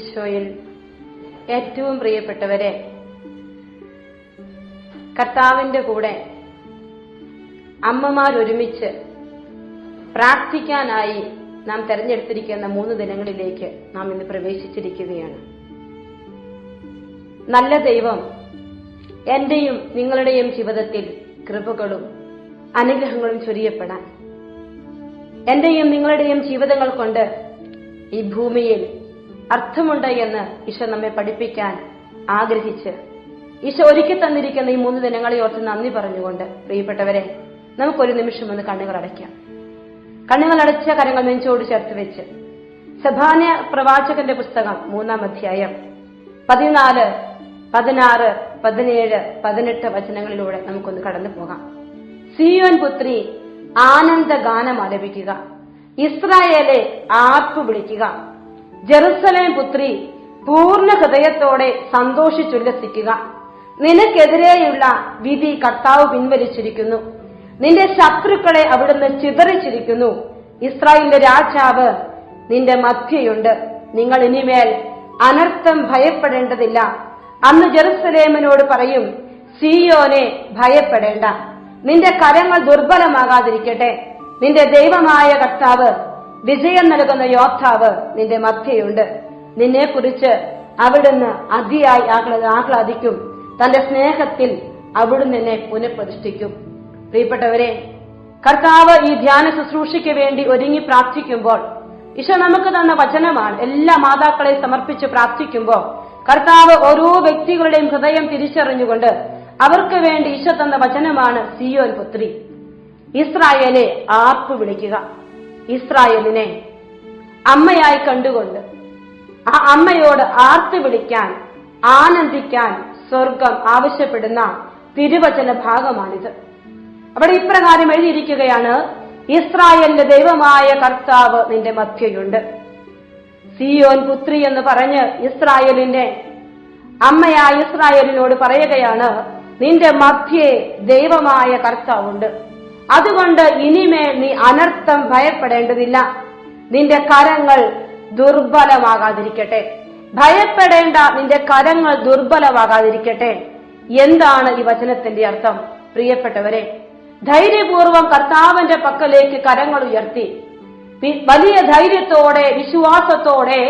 ഈശോയിൽ ഏറ്റവും പ്രിയപ്പെട്ടവരെ, കർത്താവിന്റെ കൂടെ അമ്മമാരൊരുമിച്ച് പ്രാർത്ഥിക്കാനായി നാം തെരഞ്ഞെടുത്തിരിക്കുന്ന 3 ദിനങ്ങളിലേക്ക് നാം ഇന്ന് പ്രവേശിച്ചിരിക്കുകയാണ്. നല്ല ദൈവം എന്റെയും നിങ്ങളുടെയും ജീവിതത്തിൽ കൃപകളും അനുഗ്രഹങ്ങളും ചൊരിയപ്പെടാൻ, എന്റെയും നിങ്ങളുടെയും ജീവിതങ്ങൾ കൊണ്ട് ഈ ഭൂമിയിൽ അർത്ഥമുണ്ട് എന്ന് ഈശോ നമ്മെ പഠിപ്പിക്കാൻ ആഗ്രഹിച്ച് ഈശോ ഒരുക്കി തന്നിരിക്കുന്ന ഈ 3 ദിനങ്ങളെ ഓർത്ത് നന്ദി പറഞ്ഞുകൊണ്ട്, പ്രിയപ്പെട്ടവരെ, നമുക്കൊരു നിമിഷം ഒന്ന് കണ്ണുകൾ അടയ്ക്കാം. കണ്ണുകൾ അടച്ച കരങ്ങൾ നെഞ്ചോട് ചേർത്ത് വെച്ച് സെഫാന്യ പ്രവാചകന്റെ പുസ്തകം 3-ാം അധ്യായം 14, 16, 17, 18 വചനങ്ങളിലൂടെ നമുക്കൊന്ന് കടന്നു പോകാം. സിയോൻ പുത്രി ആനന്ദ ഗാനം ആലപിക്കുക, ഇസ്രായേലെ ആർപ്പ് വിളിക്കുക, ജെറുസലേം പുത്രി പൂർണ്ണ ഹൃദയത്തോടെ സന്തോഷിച്ചുല്ലസിക്കുക. നിനക്കെതിരെയുള്ള വിധി കർത്താവ് പിൻവലിച്ചിരിക്കുന്നു, നിന്റെ ശത്രുക്കളെ അവിടുന്ന് ചിതറിച്ചിരിക്കുന്നു. ഇസ്രായേലിന്റെ രാജാവ് നിന്റെ മധ്യയുണ്ട്, നിങ്ങൾ ഇനിമേൽ അനർത്ഥം ഭയപ്പെടേണ്ടതില്ല. അന്ന് ജെറുസലേമിനോട് പറയും, സിയോനെ ഭയപ്പെടേണ്ട, നിന്റെ കരങ്ങൾ ദുർബലമാകാതിരിക്കട്ടെ. നിന്റെ ദൈവമായ കർത്താവ്, വിജയം നൽകുന്ന യോദ്ധാവ് നിന്റെ മധ്യയുണ്ട്. നിന്നെക്കുറിച്ച് അവിടുന്ന് അതിയായി ആഹ്ലാദിക്കും, തന്റെ സ്നേഹത്തിൽ അവിടുന്ന് നിന്നെ പുനഃപ്രതിഷ്ഠിക്കും. പ്രിയപ്പെട്ടവരെ, കർത്താവ് ഈ ധ്യാന ശുശ്രൂഷയ്ക്ക് വേണ്ടി ഒരുങ്ങി പ്രാർത്ഥിക്കുമ്പോൾ ഈശോ നമുക്ക് തന്ന വചനമാണ്. എല്ലാ മാതാക്കളെ സമർപ്പിച്ച് പ്രാർത്ഥിക്കുമ്പോൾ കർത്താവ് ഓരോ വ്യക്തികളുടെയും ഹൃദയം തിരിച്ചറിഞ്ഞുകൊണ്ട് അവർക്ക് വേണ്ടി ഈശോ തന്ന വചനമാണ് സിയോൻ പുത്രി. ഇസ്രായേലെ ആർപ്പ് വിളിക്കുക. ഇസ്രായേലിനെ അമ്മയായി കണ്ടുകൊണ്ട് ആ അമ്മയോട് ആർത്ത് വിളിക്കാൻ, ആനന്ദിക്കാൻ സ്വർഗം ആവശ്യപ്പെടുന്ന തിരുവചന ഭാഗമാണിത്. അവിടെ ഇപ്രകാരം എഴുതിയിരിക്കുകയാണ്, ഇസ്രായേലിന്റെ ദൈവമായ കർത്താവ് നിന്റെ മധ്യയുണ്ട്. സിയോൻ പുത്രി എന്ന് പറഞ്ഞ് ഇസ്രായേലിന്റെ അമ്മയായ ഇസ്രായേലിനോട് പറയുകയാണ്, നിന്റെ മധ്യേ ദൈവമായ കർത്താവുണ്ട്. അതുകൊണ്ട് ഇനിമേൽ നീ അനർത്ഥം ഭയപ്പെടേണ്ടതില്ല. നിന്റെ കരങ്ങൾ ദുർബലമാകാതിരിക്കട്ടെ. ഭയപ്പെടേണ്ട, നിന്റെ കരങ്ങൾ ദുർബലമാകാതിരിക്കട്ടെ. എന്താണ് ഈ വചനത്തിന്റെ അർത്ഥം? പ്രിയപ്പെട്ടവരെ, ധൈര്യപൂർവം കർത്താവിന്റെ പക്കലേക്ക് കരങ്ങൾ ഉയർത്തി വലിയ ധൈര്യത്തോടെ, വിശ്വാസത്തോടെ,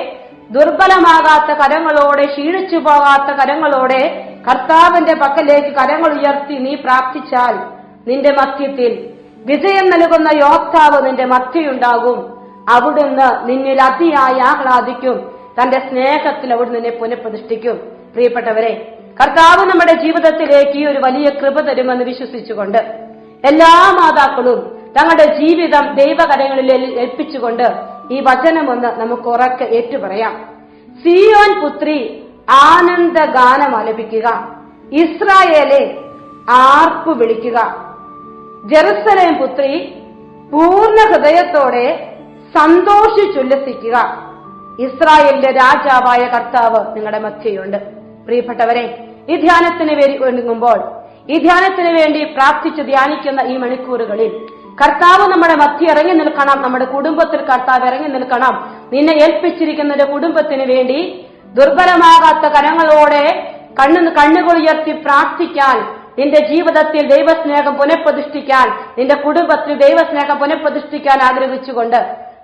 ദുർബലമാകാത്ത കരങ്ങളോടെ, ക്ഷീണിച്ചു പോകാത്ത കരങ്ങളോടെ കർത്താവിന്റെ പക്കലേക്ക് കരങ്ങൾ ഉയർത്തി നീ പ്രാർത്ഥിച്ചാൽ നിന്റെ മധ്യത്തിൽ വിജയം നൽകുന്ന യോദ്ധാവ് നിന്റെ മധ്യയുണ്ടാകും. അവിടുന്ന് നിന്നിൽ അതിയായി ആഹ്ലാദിക്കും, തന്റെ സ്നേഹത്തിൽ അവിടുന്ന് നിന്നെ പുനഃപ്രതിഷ്ഠിക്കും. പ്രിയപ്പെട്ടവരെ, കർത്താവ് നമ്മുടെ ജീവിതത്തിലേക്ക് ഈ ഒരു വലിയ കൃപ തരുമെന്ന് വിശ്വസിച്ചുകൊണ്ട് എല്ലാ മാതാക്കളും തങ്ങളുടെ ജീവിതം ദൈവകരങ്ങളിൽ ഏൽപ്പിച്ചുകൊണ്ട് ഈ വചനമൊന്ന് നമുക്ക് ഉറക്കെ ഏറ്റുപറയാം. സിയോൻ പുത്രി ആനന്ദ ഗാനം ആലപിക്കുക, ഇസ്രായേലെ ആർപ്പ് വിളിക്കുക, ജെറുസലേം പുത്രി പൂർണ്ണ ഹൃദയത്തോടെ സന്തോഷിച്ചുല്ലസിക്കുക. ഇസ്രായേലിന്റെ രാജാവായ കർത്താവ് നിങ്ങളുടെ മധ്യയുണ്ട്. പ്രിയപ്പെട്ടവരെ, ഈ ധ്യാനത്തിന് വേണ്ടി ഒരുങ്ങുമ്പോൾ, ഈ ധ്യാനത്തിന് വേണ്ടി പ്രാർത്ഥിച്ച് ധ്യാനിക്കുന്ന ഈ മണിക്കൂറുകളിൽ കർത്താവ് നമ്മുടെ മധ്യ ഇറങ്ങി നിൽക്കണം. നമ്മുടെ കുടുംബത്തിൽ കർത്താവ് ഇറങ്ങി നിൽക്കണം. നിന്നെ ഏൽപ്പിച്ചിരിക്കുന്ന കുടുംബത്തിന് വേണ്ടി ദുർബലമാകാത്ത കരങ്ങളോടെ കണ്ണുകൾ ഉയർത്തി പ്രാർത്ഥിക്കാൻ, നിന്റെ ജീവിതത്തിൽ ദൈവസ്നേഹം പുനഃപ്രതിഷ്ഠിക്കാൻ, നിന്റെ കുടുംബത്തിൽ ദൈവസ്നേഹം പുനഃപ്രതിഷ്ഠിക്കാൻ ആഗ്രഹിച്ചുകൊണ്ട്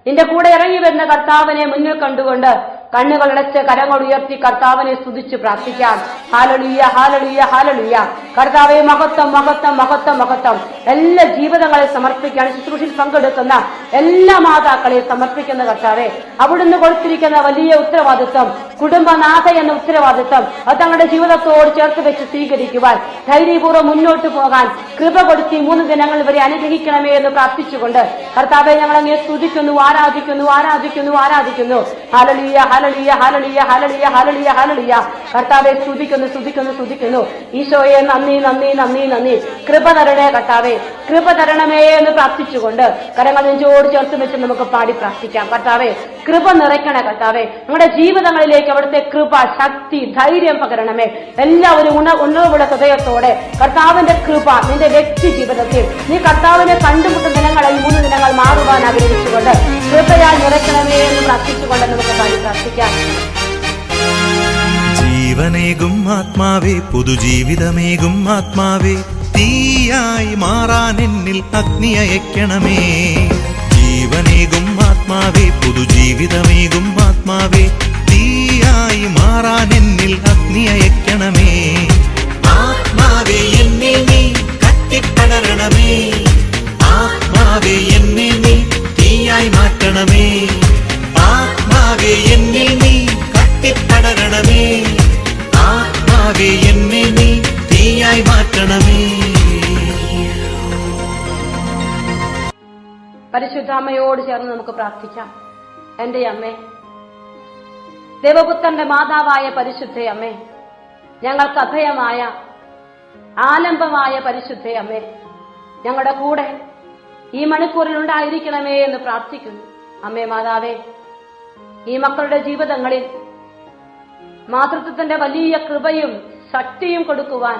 നിന്റെ കൂടെ ഇറങ്ങി വരുന്ന കർത്താവിനെ മുന്നിൽ കണ്ടുകൊണ്ട് കണ്ണുകൾ അടച്ച് കരങ്ങൾ ഉയർത്തി കർത്താവിനെ സ്തുതിച്ച് പ്രാർത്ഥിക്കാം. ഹല്ലേലൂയ, ഹല്ലേലൂയ, ഹല്ലേലൂയ. കർത്താവേ, മഹത്വം, മഹത്വം, മഹത്വം, മഹത്വം. എല്ലാ ജീവിതങ്ങളെ സമർപ്പിക്കാൻ, ശുശ്രൂഷയിൽ പങ്കെടുക്കുന്ന എല്ലാ മാതാക്കളെ സമർപ്പിക്കുന്ന കർത്താവേ, അവിടുന്ന് കൊടുത്തിരിക്കുന്ന വലിയ ഉത്തരവാദിത്വം, കുടുംബനാഥ എന്ന ഉത്തരവാദിത്വം, അത് തങ്ങളുടെ ജീവിതത്തോട് ചേർത്ത് വെച്ച് സ്വീകരിക്കുവാൻ, ധൈര്യപൂർവ്വം മുന്നോട്ട് പോകാൻ കൃപ കൊടുത്തി 3 ദിനങ്ങൾ വരെ അനുഗ്രഹിക്കണമേ എന്ന് പ്രാർത്ഥിച്ചുകൊണ്ട് കർത്താവെ, ഞങ്ങൾ അങ്ങേ സ്തുതിക്കുന്നു, ആരാധിക്കുന്നു, ആരാധിക്കുന്നു, ആരാധിക്കുന്നു. ഹല്ലേലൂയ, ഹല്ലേലൂയ, ഹല്ലേലൂയ, ഹല്ലേലൂയ, ഹല്ലേലൂയ, ഹല്ലേലൂയ. കർത്താവെ, സ്തുതിക്കുന്നു, സ്തുതിക്കുന്നു, സ്തുതിക്കുന്നു. ഈശോയെ, നന്ദി, നന്ദി, നന്ദി, നന്ദി. കൃപ തരണേ കർത്താവെ, കൃപ തരണമേ എന്ന് പ്രാർത്ഥിച്ചുകൊണ്ട് കരങ്ങൾ നെഞ്ചോട് ചേർത്ത് വെച്ച് നമുക്ക് പാടി പ്രാർത്ഥിക്കാം. കർത്താവെ, കൃപ നിറയ്ക്കണേ കർത്താവെ, നമ്മുടെ ജീവിതങ്ങളിലേക്ക് അവിടുത്തെ കൃപ, ശക്തി, ധൈര്യം പകരണമേ. എല്ലാവരും ഉണർവുള്ള ഹൃദയത്തോടെ കർത്താവിന്റെ കൃപ നിന്റെ വ്യക്തി ജീവിതത്തിൽ നീ കർത്താവിനെ കണ്ടുമുട്ടുന്ന ദിനങ്ങളായി 3 ദിനങ്ങൾ മാറുവാൻ ആഗ്രഹിച്ചുകൊണ്ട് കൃപയാൽ നിറയ്ക്കണമേ എന്ന് പ്രാർത്ഥിച്ചുകൊണ്ട് നമുക്ക് പാടി പ്രാർത്ഥിക്കാം. ജീവനേകും ആത്മാവേ, പുതുജീവിതമേകും ആത്മാവേ, തീയായി മാറാൻ എന്നിൽ അഗ്നി അയക്കണമേ. ജീവനേകും ആത്മാവേ, പുതുജീവിതമേകും ആത്മാവേ, തീയായി മാറാൻ എന്നിൽ അഗ്നി അയക്കണമേ. ആത്മാവേ എന്നിൽ നീ കത്തിപ്പടരണമേ, ആത്മാവേ എന്നിൽ നീ തീയായി മാറ്റണമേ. ആത്മാവേ എന്നിൽ നീ കത്തിപ്പടരണമേ, ആത്മാവേ എന്നിൽ നീ തീയായി മാറ്റണമേ. പരിശുദ്ധാമ്മയോട് ചേർന്ന് നമുക്ക് പ്രാർത്ഥിക്കാം. എന്റെ അമ്മേ, ദേവപുത്രന്റെ മാതാവായ പരിശുദ്ധ അമ്മേ, ഞങ്ങൾക്ക് അഭയമായ ആലംബമായ പരിശുദ്ധ അമ്മേ, ഞങ്ങളുടെ കൂടെ ഈ മണിക്കൂറിൽ ഉണ്ടായിരിക്കണമേ എന്ന് പ്രാർത്ഥിക്കുന്നു. അമ്മേ മാതാവേ, ഈ മക്കളുടെ ജീവിതങ്ങളിൽ മാതൃത്വത്തിന്റെ വലിയ കൃപയും ശക്തിയും കൊടുക്കുവാൻ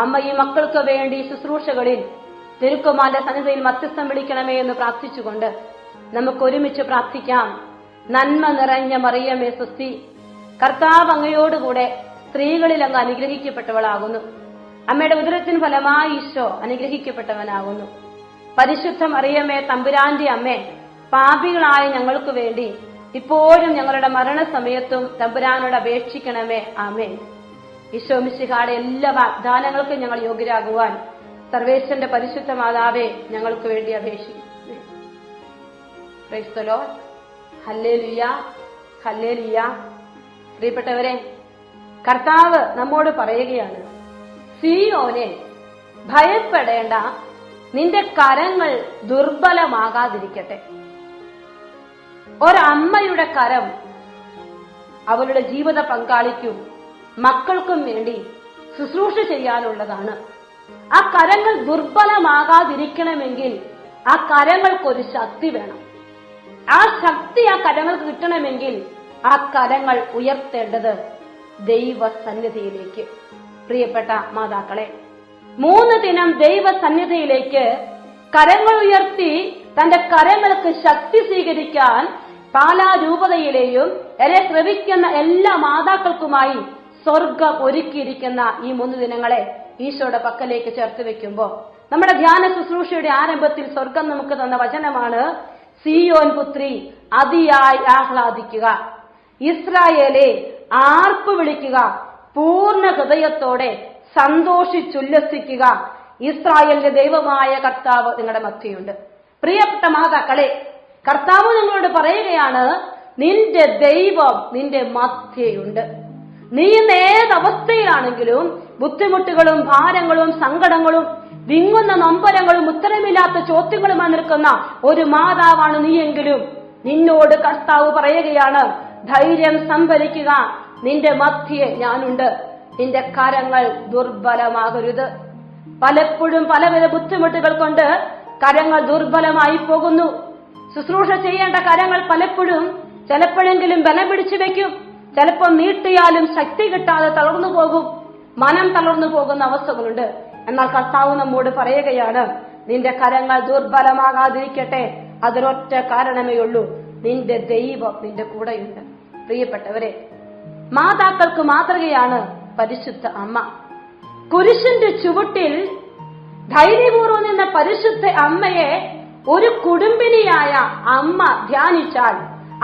അമ്മ ഈ മക്കൾക്ക് വേണ്ടി ശുശ്രൂഷകളിൽ തിരുക്കുമാരന്റെ സന്നിധിയിൽ മധ്യസ്ഥം വിളിക്കണമേ എന്ന് പ്രാർത്ഥിച്ചുകൊണ്ട് നമുക്ക് ഒരുമിച്ച് പ്രാർത്ഥിക്കാം. നന്മ നിറഞ്ഞ മറിയമേ സ്വസ്തി, കർത്താവ് അങ്ങയോടുകൂടെ സ്ത്രീകളിൽ അങ്ങ് അനുഗ്രഹിക്കപ്പെട്ടവളാകുന്നു. അമ്മയുടെ ഉദരത്തിന് ഫലമായി ഈശോ അനുഗ്രഹിക്കപ്പെട്ടവനാകുന്നു. പരിശുദ്ധ മറിയമേ തമ്പുരാന്റെ അമ്മേ, പാപികളായ ഞങ്ങൾക്ക് വേണ്ടി ഇപ്പോഴും ഞങ്ങളുടെ മരണസമയത്തും തമ്പുരാനോട് അപേക്ഷിക്കണമേ. ആമേൻ. ഈശോ മിശിഹായുടെ എല്ലാ വാഗ്ദാനങ്ങൾക്കും ഞങ്ങൾ യോഗ്യരാകുവാൻ സർവേശ്വരന്റെ പരിശുദ്ധ മാതാവേ ഞങ്ങൾക്ക് വേണ്ടി അപേക്ഷിക്കുന്നു. Praise the Lord. Hallelujah, hallelujah. പ്രിയപ്പെട്ടവരെ, കർത്താവ് നമ്മോട് പറയുകയാണ്, സീയോനെ ഭയപ്പെടേണ്ട, നിന്റെ കരങ്ങൾ ദുർബലമാകാതിരിക്കട്ടെ. ഒരമ്മയുടെ കരം അവരുടെ ജീവിത പങ്കാളിക്കും മക്കൾക്കും വേണ്ടി ശുശ്രൂഷ ചെയ്യാനുള്ളതാണ്. ആ കരങ്ങൾ ദുർബലമാകാതിരിക്കണമെങ്കിൽ ആ കരങ്ങൾക്കൊരു ശക്തി വേണം. ആ ശക്തി ആ കരങ്ങൾക്ക് കിട്ടണമെങ്കിൽ ആ കരങ്ങൾ ഉയർത്തേണ്ടത് ദൈവസന്നിധിയിലേക്ക്. പ്രിയപ്പെട്ട മാതാക്കളെ, 3 ദിനം ദൈവസന്നിധിയിലേക്ക് കരങ്ങൾ ഉയർത്തി തന്റെ കരങ്ങൾക്ക് ശക്തി സ്വീകരിക്കാൻ പാലാരൂപതയിലെയും എന്നെ ശ്രവിക്കുന്ന എല്ലാ മാതാക്കൾക്കുമായി സ്വർഗം ഒരുക്കിയിരിക്കുന്ന ഈ 3 ദിനങ്ങളെ ഈശോയുടെ പക്കലേക്ക് ചേർത്ത് വെക്കുമ്പോൾ നമ്മുടെ ധ്യാന ശുശ്രൂഷയുടെ ആരംഭത്തിൽ സ്വർഗം നമുക്ക് തന്ന വചനമാണ്, സീയോൻ പുത്രി അതിയായി ആഹ്ലാദിക്കുക, ഇസ്രായേലെ ആർപ്പ് വിളിക്കുക, പൂർണ്ണ ഹൃദയത്തോടെ സന്തോഷിച്ചുല്ലസിക്കുക, ഇസ്രായേലിന്റെ ദൈവമായ കർത്താവ് നിങ്ങളുടെ മധ്യയുണ്ട്. പ്രിയപ്പെട്ട മാതാക്കളെ, കർത്താവ് നിങ്ങളോട് പറയുകയാണ്, നിന്റെ ദൈവം നിന്റെ മധ്യയുണ്ട്. നീ ഇന്ന് ഏതവസ്ഥയിലാണെങ്കിലും ബുദ്ധിമുട്ടുകളും ഭാരങ്ങളും സങ്കടങ്ങളും വിങ്ങുന്ന നൊമ്പരങ്ങളും ഉത്തരമില്ലാത്ത ചോദ്യങ്ങളുമായി നിൽക്കുന്ന ഒരു മാതാവാണ് നീയെങ്കിലും നിന്നോട് കർത്താവ് പറയുകയാണ്, ധൈര്യം സംഭരിക്കുക, നിന്റെ മധ്യേ ഞാനുണ്ട്. നിന്റെ കരങ്ങൾ ദുർബലമാകരുത്. പലപ്പോഴും പലവിധ ബുദ്ധിമുട്ടുകൾ കൊണ്ട് കരങ്ങൾ ദുർബലമായി പോകുന്നു. ശുശ്രൂഷ ചെയ്യേണ്ട കരങ്ങൾ പലപ്പോഴും ചിലപ്പോഴെങ്കിലും ബലം പിടിച്ചു വെക്കും, ചിലപ്പോൾ നീട്ടിയാലും ശക്തി കിട്ടാതെ തളർന്നു പോകും, മനം തളർന്നു പോകുന്ന അവസ്ഥകളുണ്ട്. എന്നാൽ കർത്താവ് നമ്മോട് പറയുകയാണ്, നിന്റെ കരങ്ങൾ ദുർബലമാകാതിരിക്കട്ടെ. അതിനൊറ്റ കാരണമേ ഉള്ളൂ, നിന്റെ ദൈവം നിന്റെ കൂടെയുണ്ട്. പ്രിയപ്പെട്ടവരെ, മാതാക്കൾക്ക് മാതൃകയാണ് പരിശുദ്ധ അമ്മ. കുരിശിന്റെ ചുവട്ടിൽ ധൈര്യപൂർവ്വം നിന്ന പരിശുദ്ധ അമ്മയെ ഒരു കുടുംബിനിയായ അമ്മ ധ്യാനിച്ചാൽ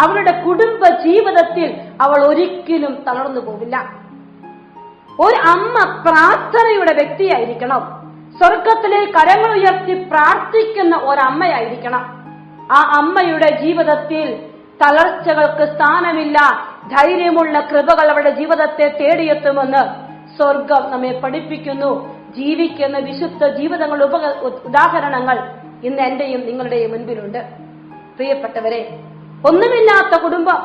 അവളുടെ കുടുംബ ജീവിതത്തിൽ അവൾ ഒരിക്കലും തളർന്നു പോവില്ല. ഒരു അമ്മ പ്രാർത്ഥനയുടെ വ്യക്തിയായിരിക്കണം. സ്വർഗത്തിലെ കരങ്ങൾ ഉയർത്തി പ്രാർത്ഥിക്കുന്ന ഒരമ്മയായിരിക്കണം. ആ അമ്മയുടെ ജീവിതത്തിൽ തളർച്ചകൾക്ക് സ്ഥാനമില്ല. ധൈര്യമുള്ള കൃപകൾ അവരുടെ ജീവിതത്തെ തേടിയെത്തുമെന്ന് സ്വർഗം നമ്മെ പഠിപ്പിക്കുന്നു. ജീവിക്കുന്ന വിശുദ്ധ ജീവിതങ്ങളുടെ ഉദാഹരണങ്ങൾ ഇന്ന് എന്റെയും നിങ്ങളുടെയും മുൻപിലുണ്ട്. പ്രിയപ്പെട്ടവരെ, ഒന്നുമില്ലാത്ത കുടുംബം,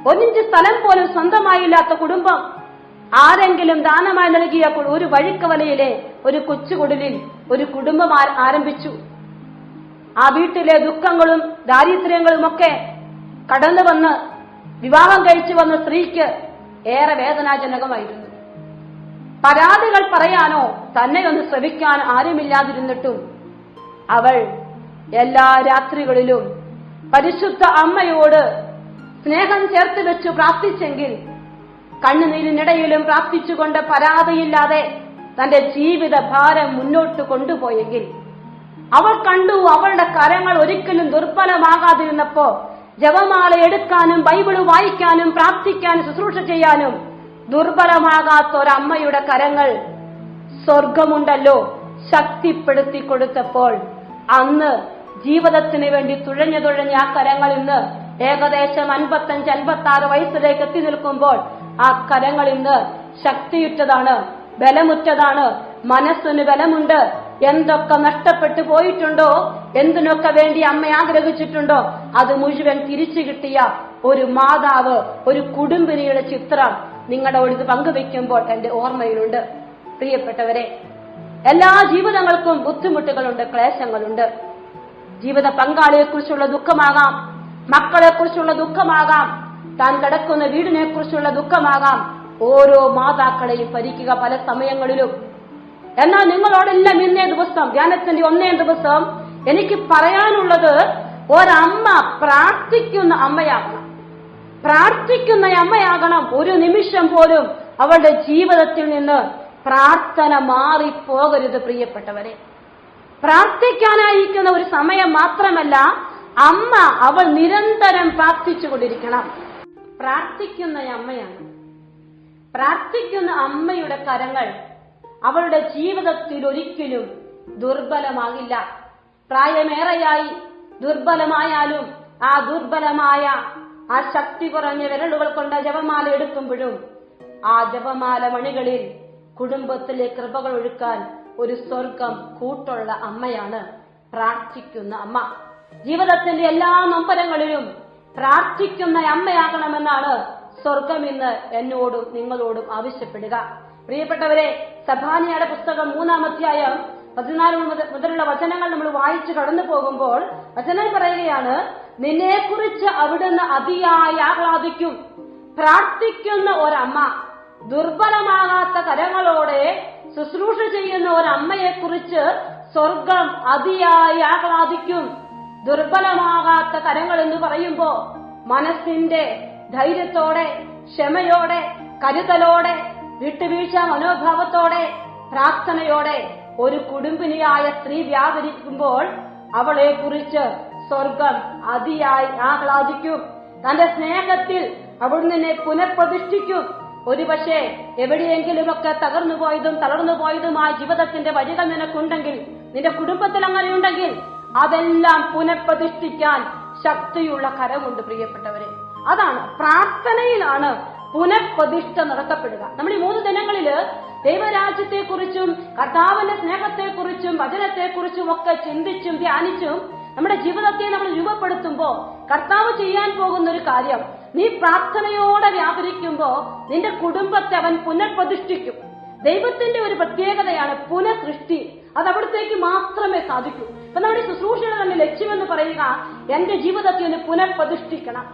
1 ഇഞ്ച് സ്ഥലം പോലും സ്വന്തമായില്ലാത്ത കുടുംബം, ആരെങ്കിലും ദാനമായി നൽകിയ ഒരു വഴിക്കവലയിലെ ഒരു കൊച്ചുകുടിലിൽ ഒരു കുടുംബം ആരംഭിച്ചു. ആ വീട്ടിലെ ദുഃഖങ്ങളും ദാരിദ്ര്യങ്ങളുമൊക്കെ കടന്നു വന്ന് വിവാഹം കഴിച്ചു വന്ന സ്ത്രീക്ക് ഏറെ വേദനാജനകമായിരുന്നു. പരാതികൾ പറയാനോ തന്നെ ഒന്ന് ശ്രവിക്കാൻ ആരുമില്ലാതിരുന്നിട്ടും അവൾ എല്ലാ രാത്രികളിലും പരിശുദ്ധ അമ്മയോട് സ്നേഹം ചേർത്ത് വെച്ചു പ്രാർത്ഥിച്ചെങ്കിൽ കണ്ണുനീരിനിടയിലും പ്രാർത്ഥിച്ചുകൊണ്ട് പരാതിയില്ലാതെ തന്റെ ജീവിത ഭാരം മുന്നോട്ട് കൊണ്ടുപോയെങ്കിൽ, അവൾ കണ്ടു അവളുടെ കരങ്ങൾ ഒരിക്കലും ദുർബലമാകാതിരുന്നപ്പോ ജപമാല എടുക്കാനും ബൈബിള് വായിക്കാനും പ്രാർത്ഥിക്കാനും ശുശ്രൂഷ ചെയ്യാനും ദുർബലമാകാത്ത ഒരമ്മയുടെ കരങ്ങൾ സ്വർഗമുണ്ടല്ലോ ശക്തിപ്പെടുത്തി കൊടുത്തപ്പോൾ, അന്ന് ജീവിതത്തിന് വേണ്ടി തുഴഞ്ഞ ആ കരങ്ങൾ ഇന്ന് ഏകദേശം 55-56 വയസ്സിലേക്ക് എത്തി നിൽക്കുമ്പോൾ ആ കരങ്ങൾ ഇന്ന് ശക്തിയുറ്റതാണ്, ബലമുറ്റതാണ്, മനസ്സിന് ബലമുണ്ട്. എന്തൊക്കെ നഷ്ടപ്പെട്ടു പോയിട്ടുണ്ടോ, എന്തിനൊക്കെ വേണ്ടി അമ്മ ആഗ്രഹിച്ചിട്ടുണ്ടോ, അത് മുഴുവൻ തിരിച്ചു കിട്ടിയ ഒരു മാതാവ്, ഒരു കുടുംബിനിയുടെ ചിത്രം നിങ്ങളുടെ ഒഴുത് പങ്കുവെക്കുമ്പോൾ എന്റെ ഓർമ്മയിലുണ്ട്. പ്രിയപ്പെട്ടവരെ, എല്ലാ ജീവിതങ്ങൾക്കും ബുദ്ധിമുട്ടുകളുണ്ട്, ക്ലേശങ്ങളുണ്ട്. ജീവിത പങ്കാളിയെക്കുറിച്ചുള്ള ദുഃഖമാകാം, മക്കളെക്കുറിച്ചുള്ള ദുഃഖമാകാം, താൻ കിടക്കുന്ന വീടിനെ കുറിച്ചുള്ള ദുഃഖമാകാം. ഓരോ മാതാക്കളെയും ഭരിക്കുക പല സമയങ്ങളിലും. എന്നാൽ നിങ്ങളോടെല്ലാം ഇന്നേ ദിവസം, ധ്യാനത്തിന്റെ 1 ദിവസം എനിക്ക് പറയാനുള്ളത്, ഒരമ്മ പ്രാർത്ഥിക്കുന്ന അമ്മയാകണം. പ്രാർത്ഥിക്കുന്ന അമ്മയാകണം. ഒരു നിമിഷം പോലും അവളുടെ ജീവിതത്തിൽ നിന്ന് പ്രാർത്ഥന മാറിപ്പോകരുത്. പ്രിയപ്പെട്ടവരെ, പ്രാർത്ഥിക്കാനായിരിക്കുന്ന ഒരു സമയം മാത്രമല്ല, അമ്മ അവൾ നിരന്തരം പ്രാർത്ഥിച്ചുകൊണ്ടിരിക്കണം. പ്രാർത്ഥിക്കുന്ന അമ്മയാണ്. പ്രാർത്ഥിക്കുന്ന അമ്മയുടെ കരങ്ങൾ അവളുടെ ജീവിതത്തിൽ ഒരിക്കലും ദുർബലമാകില്ല. പ്രായമേറെയായി ദുർബലമായാലും ആ ദുർബലമായ ആ ശക്തി കുറഞ്ഞ വിരലുകൾ കൊണ്ട് ജപമാല എടുക്കുമ്പോഴും ആ ജപമാല മണികളിൽ കുടുംബത്തിലെ കൃപകൾ ഒഴുക്കാൻ ഒരു സ്വർഗം കൂട്ടുള്ള അമ്മയാണ് പ്രാർത്ഥിക്കുന്ന അമ്മ. ജീവിതത്തിന്റെ എല്ലാ നൊമ്പരങ്ങളിലും പ്രാർത്ഥിക്കുന്ന അമ്മയാകണമെന്നാണ് സ്വർഗം ഇന്ന് എന്നോടും നിങ്ങളോടും ആവശ്യപ്പെടുക. പ്രിയപ്പെട്ടവരെ, സഭാനിയുടെ പുസ്തകം 3-ാം അധ്യായം 14 മുതലുള്ള വചനങ്ങൾ നമ്മൾ വായിച്ചു കടന്നു പോകുമ്പോൾ വചനം പറയുകയാണ്, നിന്നെക്കുറിച്ച് അവിടുന്ന് അതിയായി ആഹ്ലാദിക്കും. പ്രാർത്ഥിക്കുന്ന ഒരമ്മ, ദുർബലമാകാത്ത കരങ്ങളോടെ ശുശ്രൂഷ ചെയ്യുന്ന ഒരമ്മയെക്കുറിച്ച് സ്വർഗം അതിയായി ആഹ്ലാദിക്കും. ദുർബലമാകാത്ത കരങ്ങൾ എന്ന് പറയുമ്പോ മനസ്സിന്റെ ധൈര്യത്തോടെ, ക്ഷമയോടെ, കരുതലോടെ, വിട്ടുവീഴ്ച മനോഭാവത്തോടെ, പ്രാർത്ഥനയോടെ ഒരു കുടുംബിനിയായ സ്ത്രീ വ്യാപരിക്കുമ്പോൾ അവളെ കുറിച്ച് സ്വർഗം അതിയായി ആഹ്ലാദിക്കും. തന്റെ സ്നേഹത്തിൽ അവിടുന്ന് പുനഃപ്രതിഷ്ഠിക്കും. ഒരുപക്ഷെ എവിടെയെങ്കിലുമൊക്കെ തകർന്നുപോയതും തളർന്നുപോയതുമായ ജീവിതത്തിന്റെ വഴികൾ നിനക്കുണ്ടെങ്കിൽ, നിന്റെ കുടുംബത്തിൽ അങ്ങനെയുണ്ടെങ്കിൽ അതെല്ലാം പുനഃപ്രതിഷ്ഠിക്കാൻ ശക്തിയുള്ള കരമുണ്ട്. പ്രിയപ്പെട്ടവരെ, അതാണ് പ്രാർത്ഥനയിലാണ് പുനഃപ്രതിഷ്ഠ നടത്തപ്പെടുക. നമ്മൾ ഈ 3 ദിനങ്ങളില് ദൈവരാജ്യത്തെക്കുറിച്ചും കർത്താവിന്റെ സ്നേഹത്തെക്കുറിച്ചും വചനത്തെക്കുറിച്ചും ഒക്കെ ചിന്തിച്ചും ധ്യാനിച്ചും നമ്മുടെ ജീവിതത്തെ നമ്മൾ രൂപപ്പെടുത്തുമ്പോ കർത്താവ് ചെയ്യാൻ പോകുന്ന ഒരു കാര്യം, നീ പ്രാർത്ഥനയോടെ വ്യാപരിക്കുമ്പോ നിന്റെ കുടുംബത്തെ അവൻ പുനഃപ്രതിഷ്ഠിക്കും. ദൈവത്തിന്റെ ഒരു പ്രത്യേകതയാണ് പുനഃസൃഷ്ടി. അത് അവിടത്തേക്ക് മാത്രമേ സാധിക്കൂ. അപ്പൊ നമ്മുടെ ശുശ്രൂഷയുടെ തന്നെ ലക്ഷ്യമെന്ന് പറയുക, എന്റെ ജീവിതത്തെ ഒന്ന് പുനഃപ്രതിഷ്ഠിക്കണം.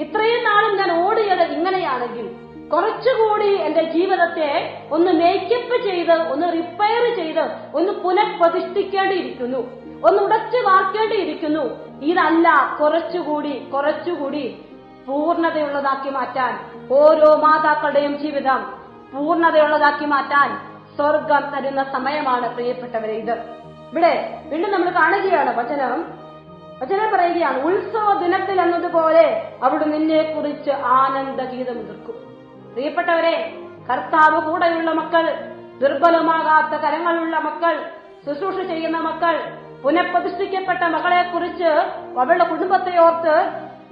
ഇത്രയും നാളും ഞാൻ ഓടിയത് ഇങ്ങനെയാണെങ്കിൽ കുറച്ചുകൂടി എന്റെ ജീവിതത്തെ ഒന്ന് മേക്കപ്പ് ചെയ്ത്, ഒന്ന് റിപ്പയർ ചെയ്ത്, ഒന്ന് പുനഃപ്രതിഷ്ഠിക്കേണ്ടിയിരിക്കുന്നു, ഒന്ന് ഉടച്ചു വാർക്കേണ്ടിയിരിക്കുന്നു. ഇതല്ല, കുറച്ചുകൂടി പൂർണ്ണതയുള്ളതാക്കി മാറ്റാൻ, ഓരോ മാതാക്കളുടെയും ജീവിതം പൂർണ്ണതയുള്ളതാക്കി മാറ്റാൻ സ്വർഗം തരുന്ന സമയമാണ് പ്രിയപ്പെട്ടവരെ ഇത്. ഇവിടെ വീണ്ടും നമ്മൾ കാണുകയാണ്, വചനം പറയുകയാണ്, ഉത്സവ ദിനത്തിൽ എന്നതുപോലെ അവിടെ നിന്നെ കുറിച്ച് ആനന്ദഗീതം ഉതിർക്കും. പ്രിയപ്പെട്ടവരെ, കർത്താവ് കൂടെയുള്ള മക്കൾ, ദുർബലമാകാത്ത കരങ്ങളുള്ള മക്കൾ, ശുശ്രൂഷ ചെയ്യുന്ന മക്കൾ, പുനഃപ്രതിഷ്ഠിക്കപ്പെട്ട മകളെ കുറിച്ച് അവളുടെ കുടുംബത്തെ ഓർത്ത്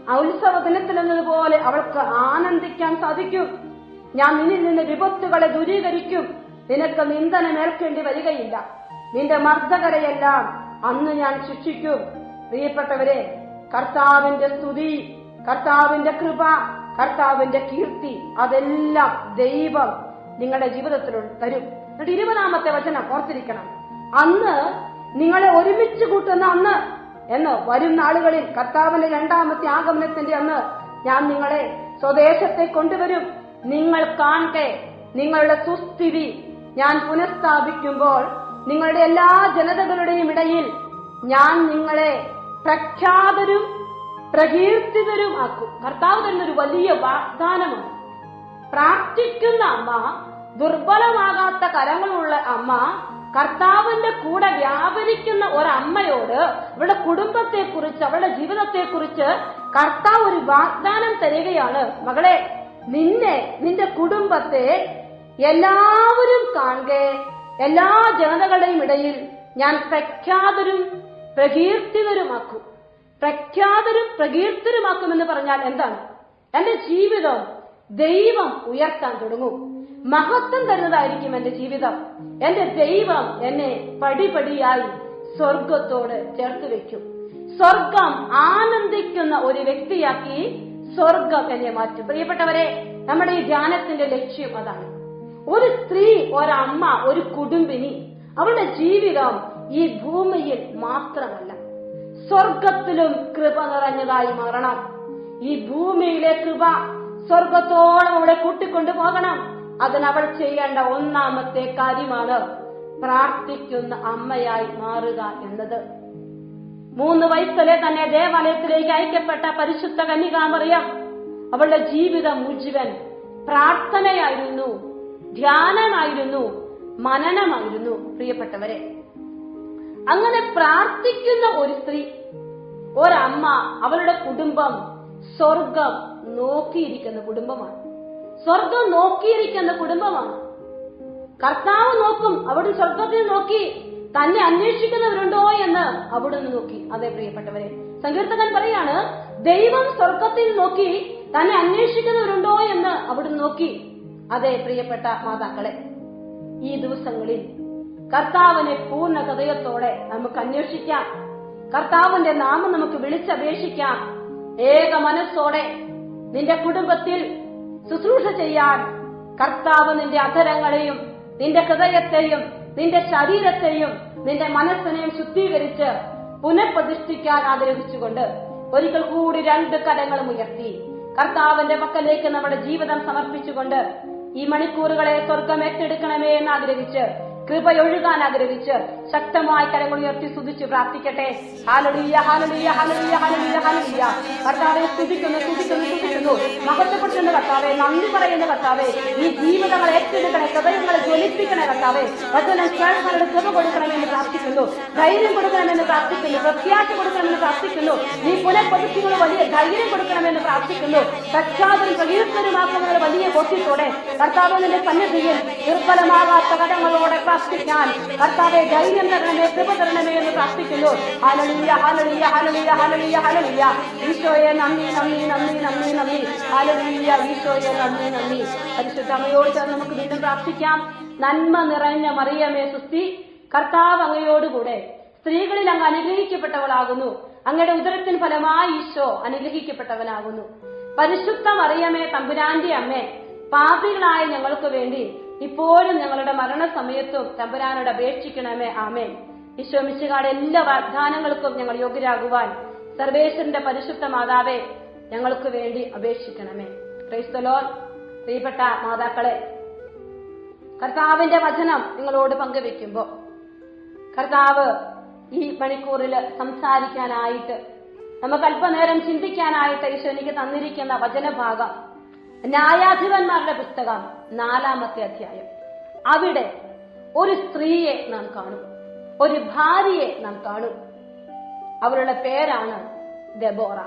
ആ ഉത്സവ ദിനത്തിൽ എന്നതുപോലെ അവൾക്ക് ആനന്ദിക്കാൻ സാധിക്കും. ഞാൻ നിന്നിൽ നിന്ന് വിപത്തുകളെ ദൂരീകരിക്കും, നിനക്ക് നിന്ദനമേൽക്കേണ്ടി വരികയില്ല, നിന്റെ മർദ്ദകരെയെല്ലാം അന്ന് ഞാൻ ശിക്ഷിക്കും. പ്രിയപ്പെട്ടവരെ, കർത്താവിന്റെ സ്തുതി, കർത്താവിന്റെ കൃപ, കർത്താവിന്റെ കീർത്തി അതെല്ലാം ദൈവം നിങ്ങളുടെ ജീവിതത്തിൽ തരും. എന്നിട്ട് 20-ാമത്തെ വചനം ഓർത്തിരിക്കണം, അന്ന് നിങ്ങളെ ഒരുമിച്ച് കൂട്ടുന്ന അന്ന് എന്ന് വരും നാളുകളിൽ കർത്താവിന്റെ 2ാമത്തെ ആഗമനത്തിന്റെ അന്ന് ഞാൻ നിങ്ങളെ സ്വദേശത്തെ കൊണ്ടുവരും. നിങ്ങൾ കാണെ നിങ്ങളുടെ സുസ്ഥിതി ഞാൻ പുനഃസ്ഥാപിക്കുമ്പോൾ നിങ്ങളുടെ എല്ലാ ജനതകളുടെയും ഇടയിൽ ഞാൻ നിങ്ങളെ പ്രഖ്യാതരും പ്രകീർത്തിതരും ആക്കും. കർത്താവ് തരുന്നൊരു വലിയ വാഗ്ദാനമാണ്. പ്രാർത്ഥിക്കുന്ന അമ്മ, ദുർബലമാകാത്ത കരങ്ങളുള്ള അമ്മ, കർത്താവിന്റെ കൂടെ വ്യാപരിക്കുന്ന ഒരമ്മയോട് അവളുടെ കുടുംബത്തെക്കുറിച്ച്, അവളുടെ ജീവിതത്തെക്കുറിച്ച് കർത്താവ് ഒരു വാഗ്ദാനം തരികയാണ്. മകളെ, നിന്റെ കുടുംബത്തെ എല്ലാവരും കാണുക, എല്ലാ ജനതകളുടെയും ഇടയിൽ ഞാൻ പ്രഖ്യാതരും പ്രകീർത്തിതരുമാക്കും. പ്രഖ്യാതരും പ്രകീർത്തരുമാക്കുമെന്ന് പറഞ്ഞാൽ എന്താണ്? എന്റെ ജീവിതം ദൈവം ഉയർത്താൻ തുടങ്ങും. മഹത്വം തരുന്നതായിരിക്കും എന്റെ ജീവിതം. എന്റെ ദൈവം എന്നെ പടിപടിയായി സ്വർഗത്തോട് ചേർത്ത് വെക്കും. സ്വർഗം ആനന്ദിക്കുന്ന ഒരു വ്യക്തിയാക്കി സ്വർഗം എന്നെ മാറ്റും. പ്രിയപ്പെട്ടവരെ, നമ്മുടെ ഈ ധ്യാനത്തിന്റെ ലക്ഷ്യം അതാണ്. ഒരു സ്ത്രീ, ഒരമ്മ, ഒരു കുടുംബിനി, അവളുടെ ജീവിതം ഈ ഭൂമിയിൽ മാത്രമല്ല, സ്വർഗത്തിലും കൃപ നിറഞ്ഞതായി മാറണം. ഈ ഭൂമിയിലെ കൃപ സ്വർഗത്തോളം അവളെ കൂട്ടിക്കൊണ്ടു പോകണം. അതിനവൾ ചെയ്യേണ്ട ഒന്നാമത്തെ കാര്യമാണ് പ്രാർത്ഥിക്കുന്ന അമ്മയായി മാറുക എന്നത്. 3 വയസ്സിലെ തന്നെ ദേവാലയത്തിലേക്ക് അയക്കപ്പെട്ട പരിശുദ്ധ കന്യകാമറിയം, അവളുടെ ജീവിതം മുഴുവൻ പ്രാർത്ഥനയായിരുന്നു, ധ്യാനമായിരുന്നു, മനനമായിരുന്നു. പ്രിയപ്പെട്ടവരെ, അങ്ങനെ പ്രാർത്ഥിക്കുന്ന ഒരു സ്ത്രീ, ഒരമ്മ, അവളുടെ കുടുംബം സ്വർഗം നോക്കിയിരിക്കുന്ന കുടുംബമാണ്. സ്വർഗം നോക്കിയിരിക്കുന്ന കുടുംബമാണ്. കർത്താവ് നോക്കും. അവിടെ സ്വർഗത്തിൽ നോക്കി തന്നെ അന്വേഷിക്കുന്നവരുണ്ടോ എന്ന് അവിടുന്ന് നോക്കി. അതെ പ്രിയപ്പെട്ടവരെ, സങ്കീർത്തകൻ പറയാണ്, ദൈവം സ്വർഗത്തിൽ നോക്കി തന്നെ അന്വേഷിക്കുന്നവരുണ്ടോ എന്ന് അവിടുന്ന് നോക്കി. അതെ പ്രിയപ്പെട്ട മാതാക്കളെ, ഈ ദിവസങ്ങളിൽ കർത്താവിനെ പൂർണ്ണ ഹൃദയത്തോടെ നമുക്ക് അന്വേഷിക്കാം. കർത്താവിന്റെ നാമം നമുക്ക് വിളിച്ചപേക്ഷിക്കാം. ഏക മനസ്സോടെ നിന്റെ കുടുംബത്തിൽ ശുശ്രൂഷ ചെയ്യാൻ കർത്താവ് നിന്റെ അധരങ്ങളെയും നിന്റെ ഹൃദയത്തെയും നിന്റെ ശരീരത്തെയും നിന്റെ മനസ്സിനെയും ശുദ്ധീകരിച്ച് പുനഃപ്രതിഷ്ഠിക്കാൻ ആഗ്രഹിച്ചുകൊണ്ട് ഒരിക്കൽ കൂടി 2 കരങ്ങളും ഉയർത്തി കർത്താവിന്റെ പക്കലേക്ക് നമ്മുടെ ജീവിതം സമർപ്പിച്ചുകൊണ്ട് ഈ മണിക്കൂറുകളെ സ്വർഗം ഏറ്റെടുക്കണമേ എന്ന് ആഗ്രഹിച്ച്, കൃപയൊഴുകാൻ ആഗ്രഹിച്ച് ശക്തമായി കരങ്ങൾ ഉയർത്തി സ്തുതിച്ച് പ്രാർത്ഥിക്കട്ടെ. ഹല്ലേലൂയ, ഹല്ലേലൂയ, ഹല്ലേലൂയ, ഹല്ലേലൂയ, ഹല്ലേലൂയ. കർത്താവെ സ്തുതിക്കുന്നു, സ്തുതിക്കുന്നു, സ്തുതിക്കുന്നു. മഹത്വപ്പെടുത്തുന്ന കർത്താവെ, നന്ദി പറയുന്ന കർത്താവെ, ഈ ജീവിതങ്ങൾ ഏറ്റെടുക്കണേ, ഹൃദയങ്ങളെ ജ്വലിപ്പിക്കണേ കർത്താവെ. വചനം കേൾക്കാനുള്ള കൃപ കൊടുക്കണമെന്ന് പ്രാർത്ഥിക്കുന്നു, ധൈര്യം കൊടുക്കണമെന്ന് പ്രാർത്ഥിക്കുന്നു, പ്രത്യാശ കൊടുക്കണമെന്ന് പ്രാർത്ഥിക്കുന്നു. ഈ പുനഃപ്രതിഷ്ഠകൾ വലിയ ധൈര്യം കൊടുക്കണമെന്ന് പ്രാർത്ഥിക്കുന്നു. പ്രഖ്യാതരും പ്രകീർത്തനുമാക്കുന്ന വലിയ ബോധ്യത്തോടെ കർത്താവ് നിന്റെ സന്നിധിയിൽ ദുർബലമാകാത്ത കടങ്ങളോടെ പ്രാർത്ഥിക്കാൻ കർത്താവെ ധൈര്യം തരണമേ, കൃപ തരണമേ എന്ന് പ്രാർത്ഥിക്കുന്നു. ഹല്ലേലൂയ, ഹല്ലേലൂയ, ഹല്ലേലൂയ, ഹല്ലേലൂയ, ഹല്ലേലൂയ. ഈശോയെ നന്ദി, നന്ദി, നന്ദി, നന്ദി, നന്ദി. ഹല്ലേലൂയ, ഈശോയെ നന്ദി, നന്ദി. പരിശുദ്ധ അമ്മയോട് ചേർന്ന് നമുക്ക് വീണ്ടും പ്രാർത്ഥിക്കാം. നന്മ നിറഞ്ഞ മറിയമേ സുസ്തി, കർത്താവ് അങ്ങയോടുകൂടെ സ്ത്രീകളിൽ അങ്ങ് അനുഗ്രഹിക്കപ്പെട്ടവളാകുന്നു. അങ്ങയുടെ ഉദരത്തിന് ഫലമായി ഈശോ അനുഗ്രഹിക്കപ്പെട്ടവനാകുന്നു. പരിശുദ്ധ മറിയമേ, തമ്പുരാന്റെ അമ്മേ, പാപികളായ ഞങ്ങൾക്ക് വേണ്ടി ഇപ്പോഴും ഞങ്ങളുടെ മരണസമയത്തും തമ്പുരാനോട് അപേക്ഷിക്കണമേ. ആമേൻ. ഈശോ മിശിഹായുടെ എല്ലാ വാഗ്ദാനങ്ങൾക്കും ഞങ്ങൾ യോഗ്യരാകുവാൻ സർവേശ്വരന്റെ പരിശുദ്ധ മാതാവേ, ഞങ്ങൾക്ക് വേണ്ടി അപേക്ഷിക്കണമേ. Praise the Lord. പ്രിയപ്പെട്ട മാതാക്കളെ, കർത്താവിന്റെ വചനം നിങ്ങളോട് പങ്കുവെക്കുമ്പോൾ കർത്താവ് ഈ മണിക്കൂറിൽ സംസാരിക്കാനായിട്ട്, നമുക്ക് അല്പനേരം ചിന്തിക്കാനായിട്ട് ഈശോ എനിക്ക് തന്നിരിക്കുന്ന വചനഭാഗം ന്യായാധിപന്മാരുടെ പുസ്തകം 4-ാമത്തെ അധ്യായം. അവിടെ ഒരു സ്ത്രീയെ നാം കാണും, ഒരു ഭാര്യയെ നാം കാണും. അവരുടെ പേരാണ് ദെബോറ.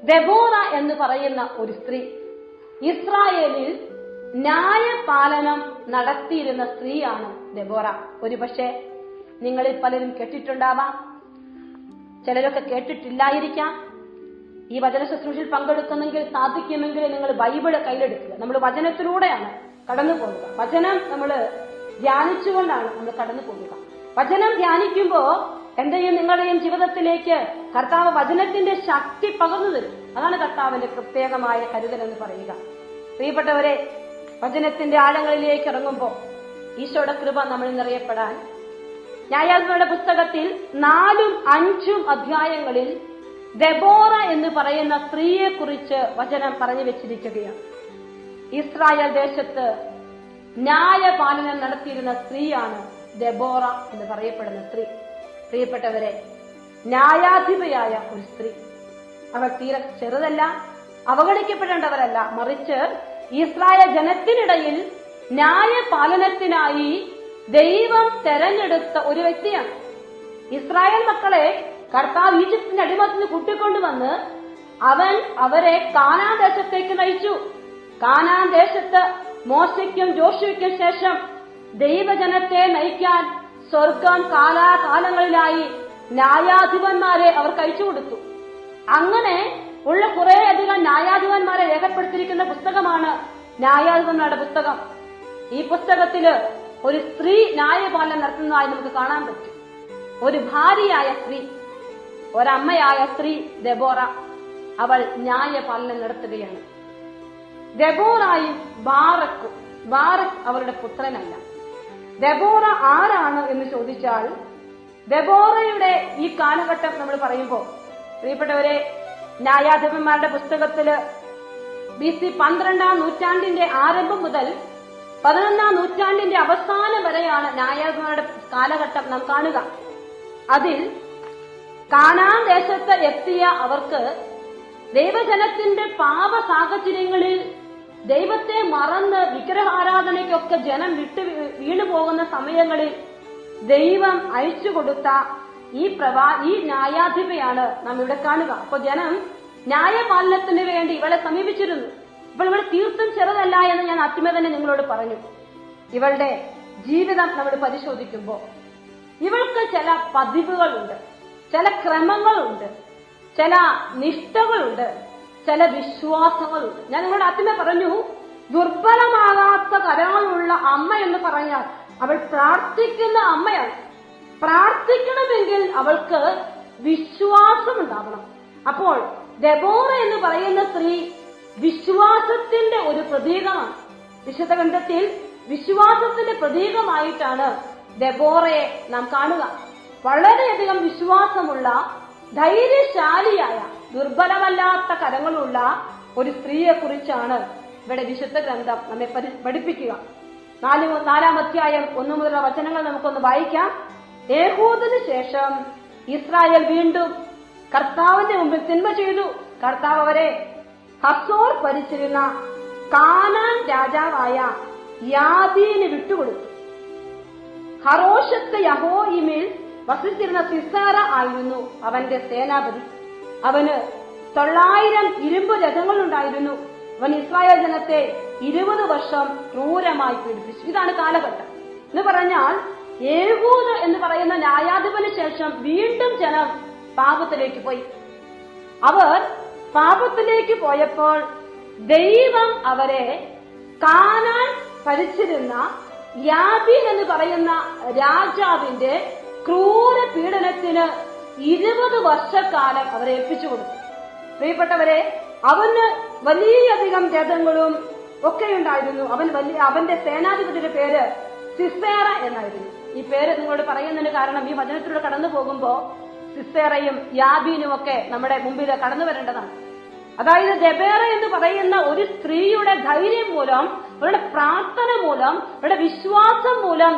ദെബോറ എന്ന് പറയുന്ന ഒരു സ്ത്രീ ഇസ്രായേലിൽ ന്യായപാലനം നടത്തിയിരുന്ന സ്ത്രീയാണ് ദെബോറ. ഒരുപക്ഷെ നിങ്ങളിൽ പലരും കേട്ടിട്ടുണ്ടാവാം, ചിലരൊക്കെ കേട്ടിട്ടില്ലായിരിക്കാം. ഈ വചന ശുശ്രൂഷയിൽ പങ്കെടുക്കുന്നെങ്കിൽ സാധിക്കുമെങ്കിൽ നിങ്ങൾ ബൈബിള് കയ്യിലെടുക്കുക. നമ്മൾ വചനത്തിലൂടെയാണ് കടന്നു പോകുക. വചനം നമ്മൾ ധ്യാനിച്ചുകൊണ്ടാണ് നമ്മൾ കടന്നു പോകുക. വചനം ധ്യാനിക്കുമ്പോൾ എന്റെയും നിങ്ങളുടെയും ജീവിതത്തിലേക്ക് കർത്താവ് വചനത്തിന്റെ ശക്തി പകർന്നു തരും. അതാണ് കർത്താവിന്റെ പ്രത്യേകമായ കരുതൽ എന്ന് പറയുക. പ്രിയപ്പെട്ടവരെ, വചനത്തിന്റെ ആഴങ്ങളിലേക്ക് ഇറങ്ങുമ്പോൾ ഈശോയുടെ കൃപ നമ്മൾ നിറയപ്പെടാൻ ന്യായാധിപന്മാരുടെ പുസ്തകത്തിൽ 4ഉം 5ഉം അധ്യായങ്ങളിൽ ദെബോറ എന്ന് പറയുന്ന സ്ത്രീയെ കുറിച്ച് വചനം പറഞ്ഞു വെച്ചിരിക്കുകയാണ്. ഇസ്രായേൽ ദേശത്ത് ന്യായപാലനം നടത്തിയിരുന്ന സ്ത്രീയാണ് ദെബോറ എന്ന് പറയപ്പെടുന്ന സ്ത്രീ. പ്രിയപ്പെട്ടവരെ, ന്യായാധിപയായ ഒരു സ്ത്രീ. അവൾ തീരെ ചെറുതല്ല, അവഗണിക്കപ്പെടേണ്ടവരല്ല, മറിച്ച് ഇസ്രായേൽ ജനത്തിനിടയിൽ ന്യായപാലനത്തിനായി ദൈവം തെരഞ്ഞെടുത്ത ഒരു വ്യക്തിയാണ്. ഇസ്രായേൽ മക്കളെ കർത്താവ് ഈജിപ്തിന്റെ അടിമത്തിൽ നിന്ന് കൂട്ടിക്കൊണ്ടുവന്ന് അവൻ അവരെ കാനാൻ ദേശത്തേക്ക് നയിച്ചു. കാനാൻ ദേശത്ത് മോശയ്ക്കും ജോഷുവയ്ക്കും ശേഷം ദൈവജനത്തെ നയിക്കാൻ സ്വർഗം കാലാകാലങ്ങളിലായി ന്യായാധിപന്മാരെ അവർ കഴിച്ചു കൊടുത്തു. അങ്ങനെ ഉള്ള കുറേയധികം ന്യായാധിപന്മാരെ രേഖപ്പെടുത്തിയിരിക്കുന്ന പുസ്തകമാണ് ന്യായാധിപന്മാരുടെ പുസ്തകം. ഈ പുസ്തകത്തില് ഒരു സ്ത്രീ ന്യായപാലനം നടത്തുന്നതായി നമുക്ക് കാണാൻ പറ്റും. ഒരു ഭാര്യയായ സ്ത്രീ, ഒരമ്മയായ സ്ത്രീ ദെബോറ, അവൾ ന്യായപാലനം നടത്തുകയാണ്. ദെബോറായും ബാറക്ക് അവരുടെ പുത്രനല്ല. ദെബോറ ആരാണ് എന്ന് ചോദിച്ചാൽ, ദെബോറയുടെ ഈ കാലഘട്ടം നമ്മൾ പറയുമ്പോൾ പ്രിയപ്പെട്ടവരെ, ന്യായാധിപന്മാരുടെ പുസ്തകത്തില് BC 12-ാം നൂറ്റാണ്ടിന്റെ ആരംഭം മുതൽ 11-ാം നൂറ്റാണ്ടിന്റെ അവസാനം വരെയാണ് ന്യായാധിപന്മാരുടെ കാലഘട്ടം നാം കാണുക. അതിൽ കാനാൻ ദേശത്ത് എത്തിയ അവർക്ക് ദൈവജനത്തിന്റെ പാപ സാഹചര്യങ്ങളിൽ ദൈവത്തെ മറന്ന് വിഗ്രഹാരാധനയ്ക്കൊക്കെ ജനം വീണു പോകുന്ന സമയങ്ങളിൽ ദൈവം അയച്ചു കൊടുത്ത ഈ ന്യായാധിപയാണ് നാം ഇവിടെ കാണുക. അപ്പൊ ജനം ന്യായപാലനത്തിന് വേണ്ടി ഇവളെ സമീപിച്ചിരുന്നു. ഇപ്പോൾ ഇവൾ തീർത്തും ചെറുതല്ല എന്ന് ഞാൻ ആദ്യമേ തന്നെ നിങ്ങളോട് പറഞ്ഞു. ഇവളുടെ ജീവിതം നമ്മൾ പരിശോധിക്കുമ്പോൾ ഇവൾക്ക് ചില പതിവുകളുണ്ട്, ചില ക്രമങ്ങളുണ്ട്, ചില നിഷ്ഠകളുണ്ട്, ചില വിശ്വാസങ്ങളുണ്ട്. ഞാൻ നിങ്ങളോട് ആദ്യമേ പറഞ്ഞു, ദുർബലമാകാത്ത കരങ്ങളുള്ള അമ്മ എന്ന് പറഞ്ഞാൽ അവൾ പ്രാർത്ഥിക്കുന്ന അമ്മയാണ്. പ്രാർത്ഥിക്കണമെങ്കിൽ അവൾക്ക് വിശ്വാസം ഉണ്ടാവണം. അപ്പോൾ ദെബോറ എന്ന് പറയുന്ന സ്ത്രീ വിശ്വാസത്തിന്റെ ഒരു പ്രതീകമാണ്. വിശുദ്ധ ഗ്രന്ഥത്തിൽ വിശ്വാസത്തിന്റെ പ്രതീകമായിട്ടാണ് ദെബോറയെ നാം കാണുക. വളരെയധികം വിശ്വാസമുള്ള, ധൈര്യശാലിയായ, ദുർബലമല്ലാത്ത കരങ്ങളുള്ള ഒരു സ്ത്രീയെ കുറിച്ചാണ് ഇവിടെ വിശുദ്ധ ഗ്രന്ഥം നമ്മെ പഠിപ്പിക്കുക. 4-ാം അധ്യായം 1 മുതലുള്ള വചനങ്ങൾ നമുക്കൊന്ന് വായിക്കാം. ഏഹൂദിന് ശേഷം ഇസ്രായേൽ വീണ്ടും കർത്താവിന്റെ മുമ്പിൽ തിന്മ ചെയ്തു. കർത്താവ് അവരെ ഹസോർ ഭരിച്ചിരുന്ന കാനാൻ രാജാവായ യാബീന് വിട്ടുകൊടുത്തു. ഹറോഷത്ത് യഹോയിമിൽ വസിച്ചിരുന്ന സിസാറ ആയിരുന്നു അവന്റെ സേനാപതി. അവന് 900 ഇരുമ്പ് രഥങ്ങളുണ്ടായിരുന്നു. അവൻ ഇസ്രായേൽ ജനത്തെ 20 വർഷം ക്രൂരമായി പീഡിപ്പിച്ചു. ഇതാണ് കാലഘട്ടം എന്ന് പറഞ്ഞാൽ, ഏഹൂദ് എന്ന് പറയുന്ന ന്യായാധിപന് ശേഷം വീണ്ടും ജനം പാപത്തിലേക്ക് പോയി. അവർ പാപത്തിലേക്ക് പോയപ്പോൾ ദൈവം അവരെ കാനാൻ ഭരിച്ചിരുന്ന യാബീൻ എന്ന് പറയുന്ന രാജാവിന്റെ ക്രൂര പീഡനത്തിന് 20 വർഷക്കാലം അവരെ ഏൽപ്പിച്ചു കൊടുത്തു. പ്രിയപ്പെട്ടവരെ, അവന് വലിയധികം രഥങ്ങളും ഒക്കെ ഉണ്ടായിരുന്നു. അവന്റെ സേനാധിപതിയുടെ പേര് സിസേറ എന്നായിരുന്നു. ഈ പേര് നിങ്ങളോട് പറയുന്നതിന് കാരണം, ഈ വചനത്തിലൂടെ കടന്നു പോകുമ്പോ സിസേറയും യാബീനും ഒക്കെ നമ്മുടെ മുമ്പിൽ കടന്നു വരേണ്ടതാണ്. അതായത് ദെബോറ എന്ന് പറയുന്ന ഒരു സ്ത്രീയുടെ ധൈര്യം മൂലം, അവരുടെ പ്രാർത്ഥന മൂലം, അവരുടെ വിശ്വാസം മൂലം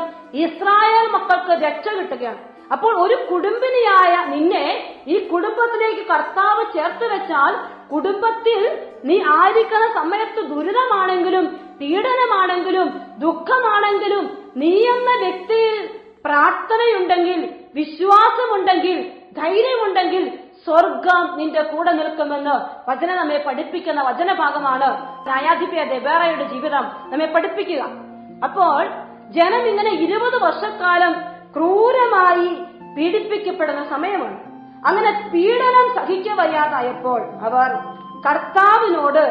ഇസ്രായേൽ മക്കൾക്ക് രക്ഷ കിട്ടുകയാണ്. അപ്പോൾ ഒരു കുടുംബിനിയായ നിന്നെ ഈ കുടുംബത്തിലേക്ക് കർത്താവ് ചേർത്ത് വെച്ചാൽ, കുടുംബത്തിൽ നീ ആയിരിക്കുന്ന സമയത്ത് ദുരിതമാണെങ്കിലും പീഡനമാണെങ്കിലും ദുഃഖമാണെങ്കിലും നീ എന്ന വ്യക്തിയിൽ പ്രാർത്ഥനയുണ്ടെങ്കിൽ, വിശ്വാസമുണ്ടെങ്കിൽ, ധൈര്യമുണ്ടെങ്കിൽ സ്വർഗം നിന്റെ കൂടെ നിൽക്കുമെന്ന് വചനം നമ്മെ പഠിപ്പിക്കുന്ന വചനഭാഗമാണ് ന്യായാധിപ ദെബോറയുടെ ജീവിതം നമ്മെ പഠിപ്പിക്കുക. അപ്പോൾ ജനം ഇങ്ങനെ 20 വർഷക്കാലം ക്രൂരമായി പീഡിപ്പിക്കപ്പെടുന്ന സമയമാണ്. അങ്ങനെ പീഡനം സഹിക്കവയ്യാതായപ്പോൾ അവർ കർത്താവിനോട്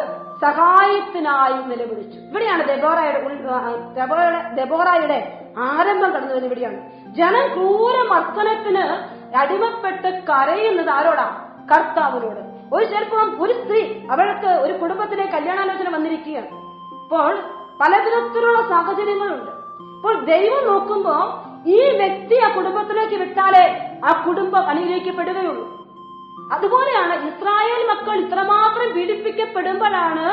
സഹായത്തിനായി നിലവിളിച്ചു. ഇവിടെയാണ് ദെബോറയുടെ ആരംഭം കടന്നത്. ഇവിടെയാണ് ജനം ക്രൂരമർദ്ദനത്തിന് അടിമപ്പെട്ട് കരയുന്നത് ആരോടാ? കർത്താവിനോട്. ഒരു സ്ത്രീ, അവൾക്ക് ഒരു കുടുംബത്തിലെ കല്യാണാലോചന വന്നിരിക്കുകയാണ്. അപ്പോൾ പലവിധത്തിലുള്ള സാഹചര്യങ്ങളുണ്ട്. അപ്പോൾ ദൈവം നോക്കുമ്പോ ഈ വ്യക്തി ആ കുടുംബത്തിലേക്ക് വിട്ടാലേ ആ കുടുംബം അനുഗ്രഹിക്കപ്പെടുകയുള്ളൂ. അതുപോലെയാണ് ഇസ്രായേൽ മക്കൾ ഇത്രമാത്രം പീഡിപ്പിക്കപ്പെടുമ്പോഴാണ്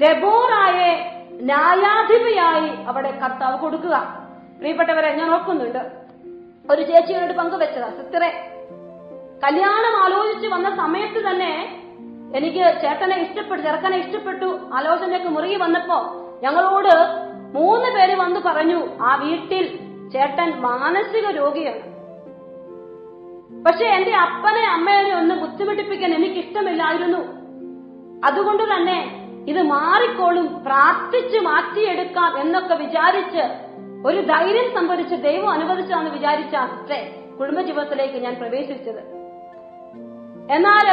ദെബോറായെ ന്യായാധിപയായി അവിടെ കർത്താവ് കൊടുക്കുക. പ്രിയപ്പെട്ടവരെ, ഞാൻ ഓർക്കുന്നുണ്ട്, ഒരു ചേച്ചിയോട് പങ്കുവെച്ചതാ. സിസ്റ്ററെ, കല്യാണം ആലോചിച്ച് വന്ന സമയത്ത് തന്നെ എനിക്ക് ചേട്ടനെ ഇഷ്ടപ്പെട്ടു, ചെറുക്കനെ ഇഷ്ടപ്പെട്ടു. ആലോചനയൊക്കെ മുറുകി വന്നപ്പോ ഞങ്ങളോട് 3 പേര് വന്ന് പറഞ്ഞു, ആ വീട്ടിൽ ചേട്ടൻ മാനസിക രോഗിയാണ്. പക്ഷെ എന്റെ അപ്പനെ അമ്മയെ ഒന്ന് ബുദ്ധിമുട്ടിപ്പിക്കാൻ എനിക്കിഷ്ടമില്ലായിരുന്നു. അതുകൊണ്ട് തന്നെ ഇത് മാറിക്കോളും, പ്രാർത്ഥിച്ച് മാറ്റിയെടുക്കാം എന്നൊക്കെ വിചാരിച്ച് ഒരു ധൈര്യം സംഭരിച്ച് ദൈവം അനുവദിച്ചാന്ന് വിചാരിച്ചാണ് കുടുംബജീവിതത്തിലേക്ക് ഞാൻ പ്രവേശിച്ചത്. എന്നാൽ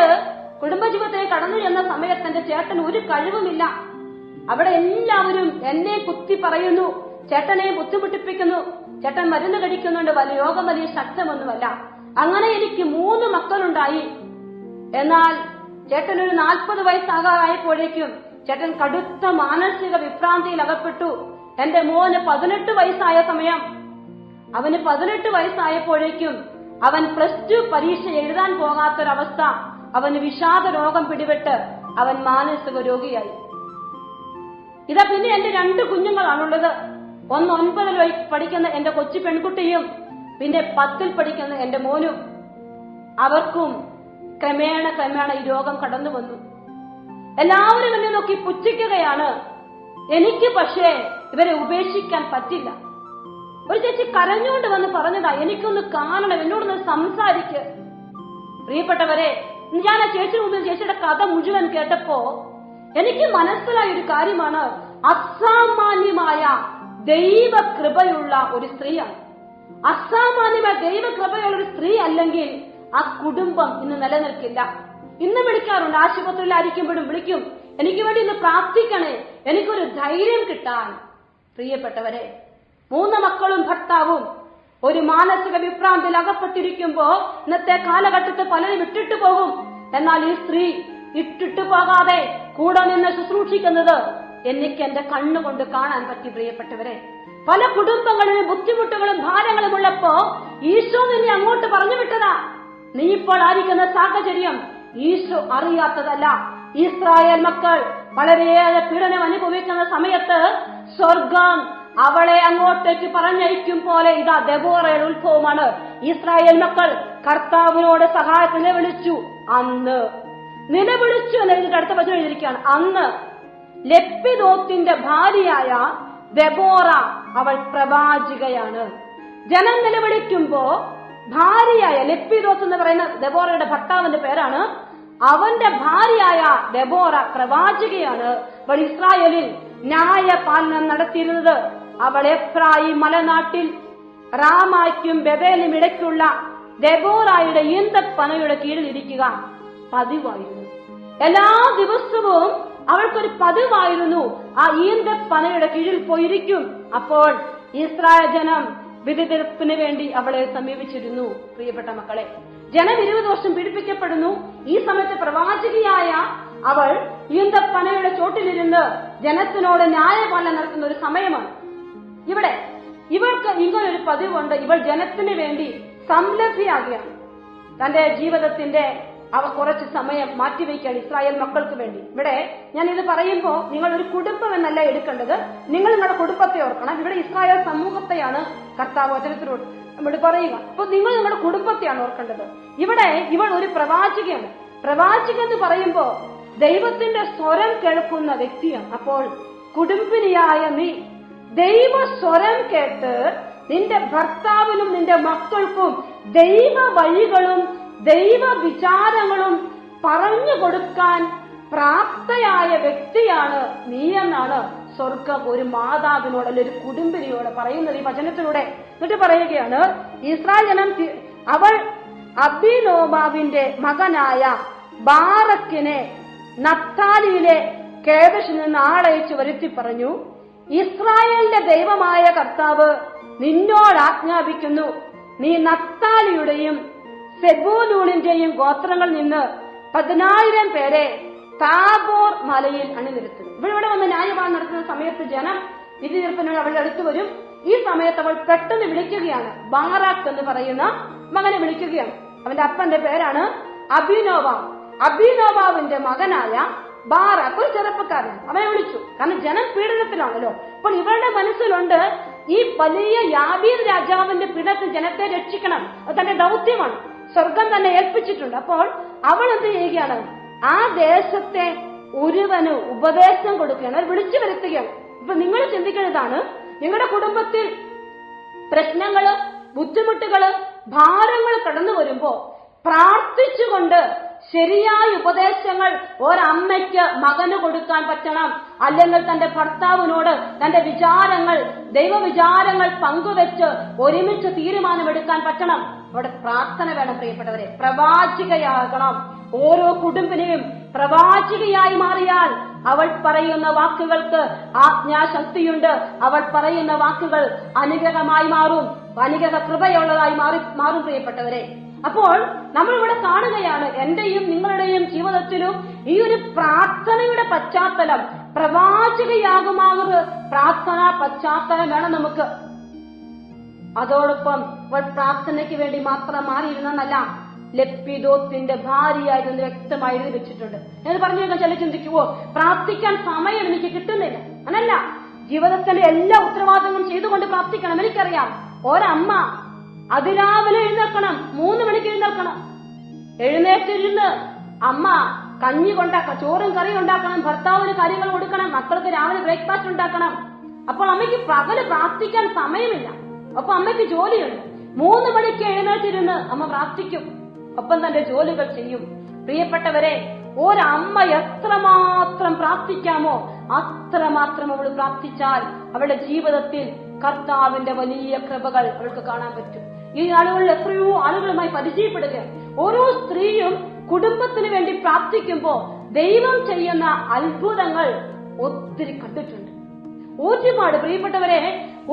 കുടുംബജീവിതത്തിലേക്ക് കടന്നു ചെന്ന സമയത്ത് എന്റെ ചേട്ടൻ ഒരു കഴിവുമില്ല. അവിടെ എല്ലാവരും എന്നെ കുത്തി പറയുന്നു, ചേട്ടനെ ബുദ്ധിമുട്ടിപ്പിക്കുന്നു, ചേട്ടൻ മരുന്ന് കഴിക്കുന്നുണ്ട്, യോഗം വലിയ ശക്തമൊന്നുമല്ല. അങ്ങനെ എനിക്ക് 3 മക്കളുണ്ടായി. എന്നാൽ ചേട്ടൻ ഒരു 40 വയസ്സാകാറായപ്പോഴേക്കും ചേട്ടൻ കടുത്ത മാനസിക വിഭ്രാന്തിയിൽ അകപ്പെട്ടു. എന്റെ മോന് 18 വയസ്സായ സമയം, അവന് 18 വയസ്സായപ്പോഴേക്കും അവൻ +2 പരീക്ഷ എഴുതാൻ പോകാത്തൊരവസ്ഥ, അവന് വിഷാദ രോഗം പിടിപെട്ട് അവൻ മാനസിക രോഗിയായി. ഇതാ പിന്നെ എന്റെ 2 കുഞ്ഞുങ്ങളാണുള്ളത്. ഒന്ന് 9ൽ പഠിക്കുന്ന എന്റെ കൊച്ചു പെൺകുട്ടിയും പിന്നെ 10ൽ പഠിക്കുന്ന എന്റെ മോനും. അവർക്കും ക്രമേണ ഈ രോഗം കടന്നു വന്നു. എല്ലാവരും എന്നെ നോക്കി പുച്ഛിക്കുകയാണ്. എനിക്ക് പക്ഷേ ഇവരെ ഉപേക്ഷിക്കാൻ പറ്റില്ല. ഒരു ചേച്ചി കരഞ്ഞുകൊണ്ട് വന്ന് പറഞ്ഞതാ, എനിക്കൊന്ന് കാണണം, എന്നോടൊന്ന് സംസാരിക്ക്. പ്രിയപ്പെട്ടവരെ, ഞാൻ ആ ചേച്ചിയുടെ മുമ്പിൽ ചേച്ചിയുടെ കഥ മുഴുവൻ കേട്ടപ്പോ എനിക്ക് മനസ്സിലായ ഒരു കാര്യമാണ്, അസാമാന്യമായ ദൈവകൃപയുള്ള ഒരു സ്ത്രീയാണ്. അസാമാന്യമായ ദൈവകൃപയുള്ള ഒരു സ്ത്രീ അല്ലെങ്കിൽ ആ കുടുംബം ഇന്ന് നിലനിൽക്കില്ല. ഇന്ന് വിളിക്കാറുണ്ട്, ആശുപത്രിയിലായിരിക്കുമ്പോഴും വിളിക്കും, എനിക്ക് വേണ്ടി ഇന്ന് പ്രാർത്ഥിക്കണേ, എനിക്കൊരു ധൈര്യം കിട്ടാൻ. പ്രിയപ്പെട്ടവരെ, 3 മക്കളും ഭർത്താവും ഒരു മാനസിക വിഭ്രാന്തിയിൽ അകപ്പെട്ടിരിക്കുമ്പോ ഇന്നത്തെ കാലഘട്ടത്തിൽ പലരും ഇട്ടിട്ട് പോകും. എന്നാൽ ഈ സ്ത്രീ ഇട്ടിട്ട് പോകാതെ കൂടെ നിന്ന് ശുശ്രൂഷിക്കുന്നത് എനിക്ക് എന്റെ കണ്ണുകൊണ്ട് കാണാൻ പറ്റി. പ്രിയപ്പെട്ടവരെ, പല കുടുംബങ്ങളിലും ബുദ്ധിമുട്ടുകളും ഭാരങ്ങളും ഉള്ളപ്പോ ഈശോ നിന്നെ അങ്ങോട്ട് പറഞ്ഞു വിട്ടതാ. നീ ഇപ്പോൾ ആയിരിക്കുന്ന സാഹചര്യം ഈശോ അറിയാത്തതല്ല. ഇസ്രായേൽ മക്കൾ വളരെയേറെ പീഡനം അനുഭവിക്കുന്ന സമയത്ത് സ്വർഗം അവളെ അങ്ങോട്ടേക്ക് പറഞ്ഞയക്കും പോലെ ഇതാ ദെബോറയുടെ ഉത്ഭവമാണ്. ഇസ്രായേൽ മക്കൾ കർത്താവിനോട് സഹായത്തിന് നിലവിളിച്ചു. അന്ന് നിലവിളിച്ചു എന്നതിന്റെ അടുത്ത വചനം എഴുതിയിരിക്കുകയാണ്, അന്ന് ലെപ്പിദോത്തിന്റെ ഭാര്യയായ ദെബോറ അവൾ പ്രവാചികയാണ്. ജനം നിലവിളിക്കുമ്പോ ഭാര്യയായ ലെപ്പിദോത്ത് എന്ന് പറയുന്ന ദെബോറയുടെ ഭർത്താവിന്റെ പേരാണ്. അവന്റെ ഭാര്യയായ ദെബോറ പ്രവാചികയാണ്. അവൾ ഇസ്രായേലിൽ ന്യായപാലനം നടത്തിയിരുന്നത്. അവൾ എഫ്രായിം മലനാട്ടിൽ റാമായ്ക്കും ബെതേലിനും ഇടയ്ക്കുള്ള ദെബോറയുടെ ഈന്തപ്പനയുടെ കീഴിൽ ഇരിക്കുക പതിവായിരുന്നു. എല്ലാ ദിവസവും അവൾക്കൊരു പതിവായിരുന്നു ആ ഈന്തപ്പനയുടെ കീഴിൽ പോയിരിക്കും. അപ്പോൾ ഇസ്രായേൽ ജനം വിധിതീർപ്പിന് വേണ്ടി അവളെ സമീപിച്ചിരുന്നു. പ്രിയപ്പെട്ട മക്കളെ, ജനം 20 വർഷം പീഡിപ്പിക്കപ്പെടുന്നു. ഈ സമയത്ത് പ്രവാചകിയായ അവൾ ഈന്തപ്പനയുടെ ചോട്ടിലിരുന്ന് ജനത്തിനോട് ന്യായപാലനം നടത്തുന്ന ഒരു സമയമാണ്. ഇവിടെ ഇവൾക്ക് ഇങ്ങനൊരു പതിവുണ്ട്. ഇവൾ ജനത്തിന് വേണ്ടി സംലഭ്യയാകുകയാണ്. തന്റെ ജീവിതത്തിന്റെ കുറച്ച് സമയം മാറ്റിവെക്കുകയാണ് ഇസ്രായേൽ മക്കൾക്ക് വേണ്ടി. ഇവിടെ ഞാൻ ഇത് പറയുമ്പോ നിങ്ങൾ ഒരു കുടുംബം എന്നല്ല എടുക്കേണ്ടത്, നിങ്ങൾ നിങ്ങളുടെ കുടുംബത്തെ ഓർക്കണം. ഇവിടെ ഇസ്രായേൽ സമൂഹത്തെയാണ് കർത്താവ് വചനത്തിലൂടെ നമ്മൾ പറയുക. അപ്പൊ നിങ്ങൾ നിങ്ങളുടെ കുടുംബത്തെയാണ് ഓർക്കേണ്ടത്. ഇവിടെ ഇവൾ ഒരു പ്രവാചികയാണ്. പ്രവാചിക എന്ന് പറയുമ്പോ ദൈവത്തിന്റെ സ്വരം കേൾക്കുന്ന വ്യക്തിയാണ്. അപ്പോൾ കുടുംബിനിയായ നീ ദൈവ സ്വരം കേട്ട് നിന്റെ ഭർത്താവിനും നിന്റെ മക്കൾക്കും ദൈവ വഴികളും ദൈവ വിചാരങ്ങളും പറഞ്ഞു കൊടുക്കാൻ പ്രാപ്തയായ വ്യക്തിയാണ് നീ എന്നാണ് സ്വർഗം ഒരു മാതാവിനോട് അല്ലെ ഒരു കുടുംബിനിയോട് പറയുന്നത് ഈ വചനത്തിലൂടെ. എന്നിട്ട് പറയുകയാണ്, ഇസ്രായേൽ ജനം അവൾ അബീനോബാവിന്റെ മകനായ ബാറക്കിനെ നഫ്താലിയിലെ കേദശിൽ നിന്ന് ആളയച്ചു വരുത്തി പറഞ്ഞു, ഇസ്രായേലിന്റെ ദൈവമായ കർത്താവ് നിന്നോട് ആജ്ഞാപിക്കുന്നു, നീ നഫ്താലിയുടെയും സെബൂലൂണിന്റെയും ഗോത്രങ്ങളിൽ നിന്ന് 10,000 പേരെ താബോർ മലയിൽ അണിനിരത്തുന്നു. ഇവിടെ വന്ന് ന്യായപാലനം നടത്തുന്ന സമയത്ത് ജനം വിധി തീർപ്പിനോട് അവളുടെ അടുത്ത് വരും. ഈ സമയത്ത് അവൾ പെട്ടെന്ന് വിളിക്കുകയാണ്, ബാറാക്ക് എന്ന് പറയുന്ന മകനെ വിളിക്കുകയാണ്. അവന്റെ അപ്പന്റെ പേരാണ് അബീനോബാവ്. അബീനോബാവിന്റെ മകനായ ബാറാക്ക് ഒരു ചെറുപ്പക്കാരൻ. അവനെ വിളിച്ചു, കാരണം ജനം പീഡനത്തിലാണല്ലോ. അപ്പോൾ ഇവരുടെ മനസ്സിലുണ്ട്, ഈ വലിയ യാബീർ രാജാവിന്റെ പീഡനത്തിൽ ജനത്തെ രക്ഷിക്കണം, അത് തന്റെ ദൗത്യമാണ്, സ്വർഗം തന്നെ ഏൽപ്പിച്ചിട്ടുണ്ട്. അപ്പോൾ അവൾ എന്ത് ചെയ്യുകയാണ്, ആ ദേശത്തെ ഒരുവന് ഉപദേശം കൊടുക്കുകയാണ്, അവർ വിളിച്ചു വരുത്തുകയാണ്. ഇപ്പൊ നിങ്ങൾ ചിന്തിക്കുന്നതാണ്, നിങ്ങളുടെ കുടുംബത്തിൽ പ്രശ്നങ്ങള്, ബുദ്ധിമുട്ടുകള്, ഭാരങ്ങൾ കടന്നു വരുമ്പോ പ്രാർത്ഥിച്ചുകൊണ്ട് ശരിയായ ഉപദേശങ്ങൾ ഒരമ്മയ്ക്ക് മകന് കൊടുക്കാൻ പറ്റണം. അല്ലെങ്കിൽ തന്റെ ഭർത്താവിനോട് തന്റെ വിചാരങ്ങൾ, ദൈവവിചാരങ്ങൾ പങ്കുവെച്ച് ഒരുമിച്ച് തീരുമാനമെടുക്കാൻ പറ്റണം. അവിടെ പ്രാർത്ഥന വേണം പ്രിയപ്പെട്ടവരെ. പ്രവാചികയാകണം. ഓരോ കുടുംബിനെയും പ്രവാചികയായി മാറിയാൽ അവൾ പറയുന്ന വാക്കുകൾക്ക് ആജ്ഞാശക്തിയുണ്ട്. അവൾ പറയുന്ന വാക്കുകൾ അനുഗ്രഹമായി മാറും, അനുഗ്രഹ കൃപയുള്ളതായി മാറും പ്രിയപ്പെട്ടവരെ. അപ്പോൾ നമ്മളിവിടെ കാണുകയാണ്, എന്റെയും നിങ്ങളുടെയും ജീവിതത്തിലും ഈ ഒരു പ്രാർത്ഥനയുടെ പശ്ചാത്തലം, പ്രവാചകയാകുമാകുന്ന പ്രാർത്ഥനാ പശ്ചാത്തലം വേണം നമുക്ക്. അതോടൊപ്പം അവൾ പ്രാർത്ഥനയ്ക്ക് വേണ്ടി മാത്രം മാറിയിരുന്നല്ല, ലപ്പിദോത്തിന്റെ ഭാര്യയായിരുന്നു വ്യക്തമായി എഴുതി വെച്ചിട്ടുണ്ട്. എന്ന് പറഞ്ഞു കഴിഞ്ഞാൽ ചില ചിന്തിക്കുവോ, പ്രാർത്ഥിക്കാൻ സമയം എനിക്ക് കിട്ടുന്നില്ല. അങ്ങനല്ല, ജീവിതത്തിന്റെ എല്ലാ ഉത്തരവാദിത്തങ്ങളും ചെയ്തുകൊണ്ട് പ്രാർത്ഥിക്കണം. എനിക്കറിയാം, ഒരമ്മ അതിരാവിലെ എഴുന്നേൽക്കണം, 3 മണിക്ക് എഴുന്നേൽക്കണം. എഴുന്നേറ്റിരുന്ന് അമ്മ കഞ്ഞി കൊണ്ടാക്കണം, ചോറും കറിയും ഉണ്ടാക്കണം, ഭർത്താവിന് കാര്യങ്ങൾ കൊടുക്കണം, മക്കൾക്ക് രാവിലെ ബ്രേക്ക്ഫാസ്റ്റ് ഉണ്ടാക്കണം. അപ്പോൾ അമ്മയ്ക്ക് പകല് പ്രാർത്ഥിക്കാൻ സമയമില്ല. അപ്പൊ അമ്മയ്ക്ക് ജോലിയുണ്ട്. 3 മണിക്ക് എഴുന്നേറ്റിരുന്ന് അമ്മ പ്രാർത്ഥിക്കും, ഒപ്പം തന്റെ ജോലികൾ ചെയ്യും. പ്രിയപ്പെട്ടവരെ, ഒരമ്മ എത്രമാത്രം പ്രാർത്ഥിക്കാമോ അത്രമാത്രം അവൾ പ്രാർത്ഥിച്ചാൽ അവളുടെ ജീവിതത്തിൽ കർത്താവിന്റെ വലിയ കൃപകൾ അവൾക്ക് കാണാൻ പറ്റും. ഈ ആളുകളിൽ എത്രയോ ആളുകളുമായി പരിചയപ്പെടുകയാണ്. ഓരോ സ്ത്രീയും കുടുംബത്തിന് വേണ്ടി പ്രാർത്ഥിക്കുമ്പോ ദൈവം ചെയ്യുന്ന അത്ഭുതങ്ങൾ ഒത്തിരി കണ്ടിട്ടുണ്ട്, ഒരുപാട്. പ്രിയപ്പെട്ടവരെ,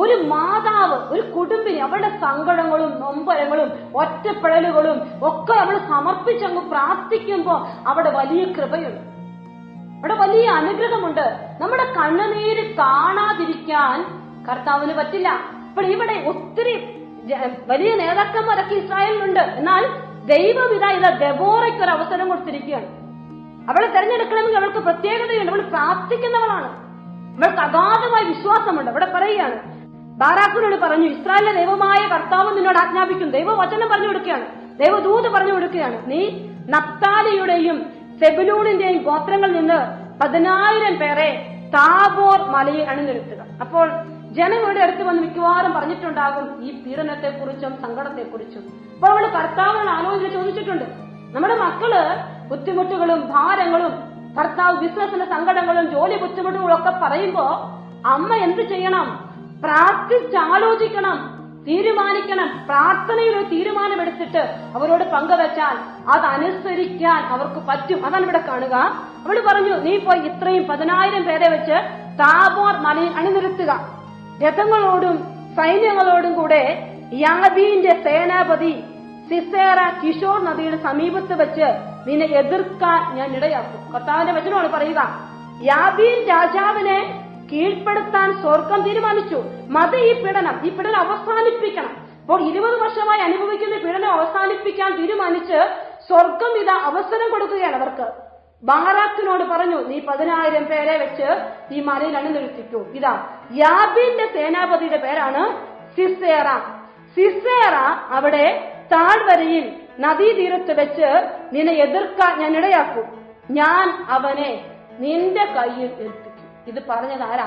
ഒരു മാതാവ്, ഒരു കുടുംബിനി അവളുടെ സങ്കടങ്ങളും നൊമ്പരങ്ങളും ഒറ്റപ്പെടലുകളും ഒക്കെ അവൾ സമർപ്പിച്ചങ്ങ് പ്രാർത്ഥിക്കുമ്പോ അവിടെ വലിയ കൃപയുണ്ട്, അവിടെ വലിയ അനുഗ്രഹമുണ്ട്. നമ്മുടെ കണ്ണുനീര് കാണാതിരിക്കാൻ കർത്താവിന് പറ്റില്ല. അപ്പോൾ ഇവിടെ ഒത്തിരി വലിയ നേതാക്കന്മാരൊക്കെ ഇസ്രായേലിലുണ്ട്. എന്നാൽ ദൈവവിധ ഇത് ദെബോറയ്ക്ക് ഒരു അവസരം കൊടുത്തിരിക്കുകയാണ്. അവളെ തെരഞ്ഞെടുക്കണമെങ്കിൽ അവൾക്ക് പ്രത്യേകതയുണ്ട്. അവൾ പ്രാർത്ഥിക്കുന്നവളാണ്, അവൾക്ക് അഗാധമായ വിശ്വാസമുണ്ട്. അവിടെ പറയുകയാണ്, ബാരാക്കിനോട് പറഞ്ഞു, ഇസ്രായേലിലെ ദൈവമായ കർത്താവ് നിന്നോട് ആജ്ഞാപിക്കും. ദൈവവചനം പറഞ്ഞു കൊടുക്കുകയാണ്, ദൈവദൂത് പറഞ്ഞു കൊടുക്കുകയാണ്, നീ നഫ്താലിയുടെയും സെബുലൂണിന്റെയും ഗോത്രങ്ങളിൽ നിന്ന് 10,000 പേരെ താബോർ മലയിൽ അണിനിരത്തുക. അപ്പോൾ ജനങ്ങളുടെ അടുത്ത് വന്ന് മിക്കവാറും പറഞ്ഞിട്ടുണ്ടാകും ഈ പീഡനത്തെക്കുറിച്ചും സങ്കടത്തെക്കുറിച്ചും. അപ്പോൾ അവള് കർത്താവിനോട് ആലോചന ചോദിച്ചിട്ടുണ്ട്. നമ്മുടെ മക്കള് ബുദ്ധിമുട്ടുകളും ഭാരങ്ങളും, ഭർത്താവ് ബിസിനസിന്റെ സങ്കടങ്ങളും ജോലി ബുദ്ധിമുട്ടുകളും ഒക്കെ പറയുമ്പോ അമ്മ എന്ത് ചെയ്യണം? പ്രാർത്ഥിച്ചാലോചിക്കണം, തീരുമാനിക്കണം. പ്രാർത്ഥനയിൽ ഒരു തീരുമാനമെടുത്തിട്ട് അവരോട് പങ്കുവെച്ചാൽ അതനുസരിക്കാൻ അവർക്ക് പറ്റും. അതാണ് ഇവിടെ കാണുക. അവള് പറഞ്ഞു, നീ പോയി ഇത്രയും 10,000 പേരെ വെച്ച് താബോർ മലയിൽ അണിനിരത്തുക. രഥങ്ങളോടും സൈന്യങ്ങളോടും കൂടെ യാബീന്റെ സേനാപതി സിസേറ കിഷോർ നദിയുടെ സമീപത്ത് വെച്ച് നിന്നെ എതിർക്കാൻ ഞാൻ ഇടയാക്കും. കർത്താവിന്റെ വചനമാണ് പറയുക. യാബീൻ രാജാവിനെ കീഴ്പ്പെടുത്താൻ സ്വർഗം തീരുമാനിച്ചു. മതി ഈ പീഡനം അവസാനിപ്പിക്കണം. അപ്പോൾ 20 വർഷമായി അനുഭവിക്കുന്ന പീഡനം അവസാനിപ്പിക്കാൻ തീരുമാനിച്ച് സ്വർഗം ഇതാ അവസരം കൊടുക്കുകയാണ് അവർക്ക്. ബാറാക്കിനോട് പറഞ്ഞു, നീ 10,000 പേരെ വെച്ച് ഈ മലയിൽ അണിനിരത്തിക്കൂ. ഇതാ യാബീന്റെ സേനാപതിയുടെ പേരാണ് സിസേറ. സിസേറ അവിടെ താഴ്വരയിൽ നദീതീരത്ത് വെച്ച് നിന്നെ എതിർക്കാൻ ഞാൻ ഇടയാക്കും. ഞാൻ അവനെ നിന്റെ കയ്യിൽ ഏൽപ്പിക്കും. ഇത് പറഞ്ഞത് ആരാ?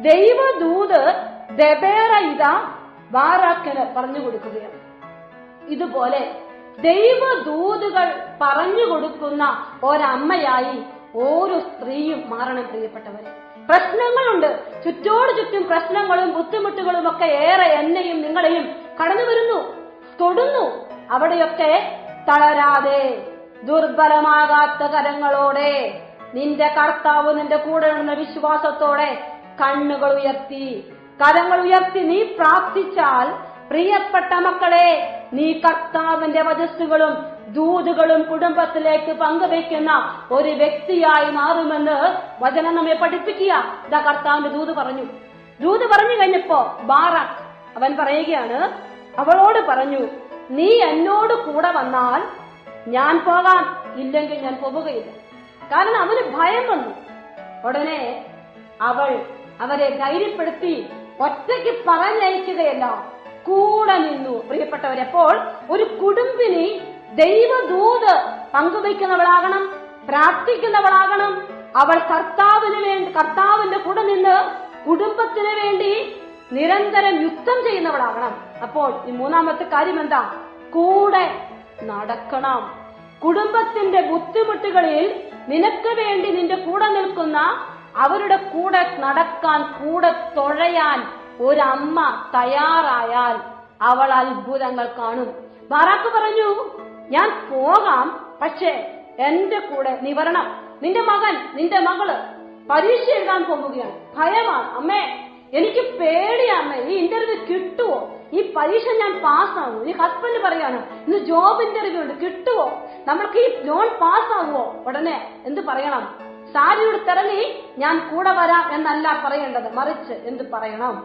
ദൈവദൂത് ദെബേറ ഇതാ ബാറാക്കിന് പറഞ്ഞു കൊടുക്കുകയാണ്. ഇതുപോലെ ദൈവദൂതുകൾ പറഞ്ഞു കൊടുക്കുന്ന ഒരമ്മയായി ഓരോ സ്ത്രീയും മാറണം പ്രിയപ്പെട്ടവരെ. പ്രശ്നങ്ങളുണ്ട്, ചുറ്റോട് ചുറ്റും പ്രശ്നങ്ങളും ബുദ്ധിമുട്ടുകളും ഒക്കെ ഏറെ എന്നെയും നിങ്ങളെയും കടന്നു വരുന്നു, തൊടുന്നു. അവിടെയൊക്കെ തളരാതെ ദുർബലമാകാത്ത കരങ്ങളോടെ നിന്റെ കർത്താവ് നിന്റെ കൂടെ ഉണ്ടെന്ന വിശ്വാസത്തോടെ കണ്ണുകൾ ഉയർത്തി, കരങ്ങൾ ഉയർത്തി നീ പ്രാർത്ഥിച്ചാൽ, പ്രിയപ്പെട്ട മക്കളെ, നീ കർത്താവിന്റെ വചസ്സുകളും ദൂതുകളും കുടുംബത്തിലേക്ക് പങ്കുവയ്ക്കുന്ന ഒരു വ്യക്തിയായി മാറുമെന്ന് വചനം നമ്മെ പഠിപ്പിക്കുക. ഇതാ കർത്താവിന്റെ ദൂത് പറഞ്ഞു കഴിഞ്ഞപ്പോ ബാറാക്ക് അവൻ പറയുകയാണ്, അവളോട് പറഞ്ഞു, നീ എന്നോട് കൂടെ വന്നാൽ ഞാൻ പോകാം, ഇല്ലെങ്കിൽ ഞാൻ പോവുകയില്ല. കാരണം അവന് ഭയം വന്നു. ഉടനെ അവൾ അവരെ ധൈര്യപ്പെടുത്തി ഒറ്റയ്ക്ക് പറഞ്ഞയക്കുകയല്ല, കൂടെ നിന്നു. പ്രിയപ്പെട്ടവരെ, അപ്പോൾ ഒരു കുടുംബിനി ദൈവദൂത് പങ്കുവയ്ക്കുന്നവളാകണം, പ്രാർത്ഥിക്കുന്നവളാകണം. അവൾ കർത്താവിന്റെ കൂടെ നിന്ന് കുടുംബത്തിന് വേണ്ടി നിരന്തരം യുദ്ധം ചെയ്യുന്നവളാകണം. അപ്പോൾ ഈ മൂന്നാമത്തെ കാര്യം എന്താ? കൂടെ നടക്കണം. കുടുംബത്തിന്റെ ബുദ്ധിമുട്ടുകളിൽ നിനക്ക് വേണ്ടി നിന്റെ കൂടെ നിൽക്കുന്ന, അവരുടെ കൂടെ നടക്കാൻ, കൂടെ തുഴയാൻ ഒരമ്മ തയ്യാറായാൽ അവൾ അത്ഭുതങ്ങൾ കാണും. ബാറാക്ക് പറഞ്ഞു, ഞാൻ പോകാം, പക്ഷേ എന്റെ കൂടെ നീ വരണം. നിന്റെ മകൻ, നിന്റെ മകള് പരീക്ഷ എഴുതാൻ പോകുകയാണ്, ഭയമാണ് അമ്മേ, എനിക്ക് പേടിയാമ്മേ, ഈ ഇന്റർവ്യൂ കിട്ടുവോ, ഈ പരീക്ഷ ഞാൻ പാസ്സാകുമോ? ഈ ഹസ്ബൻഡ് പറയാണ്, ഇന്ന് ജോബ് ഇന്റർവ്യൂ ഉണ്ട്, കിട്ടുവോ, നമ്മൾക്ക് ഈ ലോൺ പാസ്സാകുമോ? ഉടനെ എന്ത് പറയണം? സാരിയോട് തിറങ്ങി ഞാൻ കൂടെ വരാം എന്നല്ല പറയേണ്ടത്, മറിച്ച് എന്ത് പറയണം?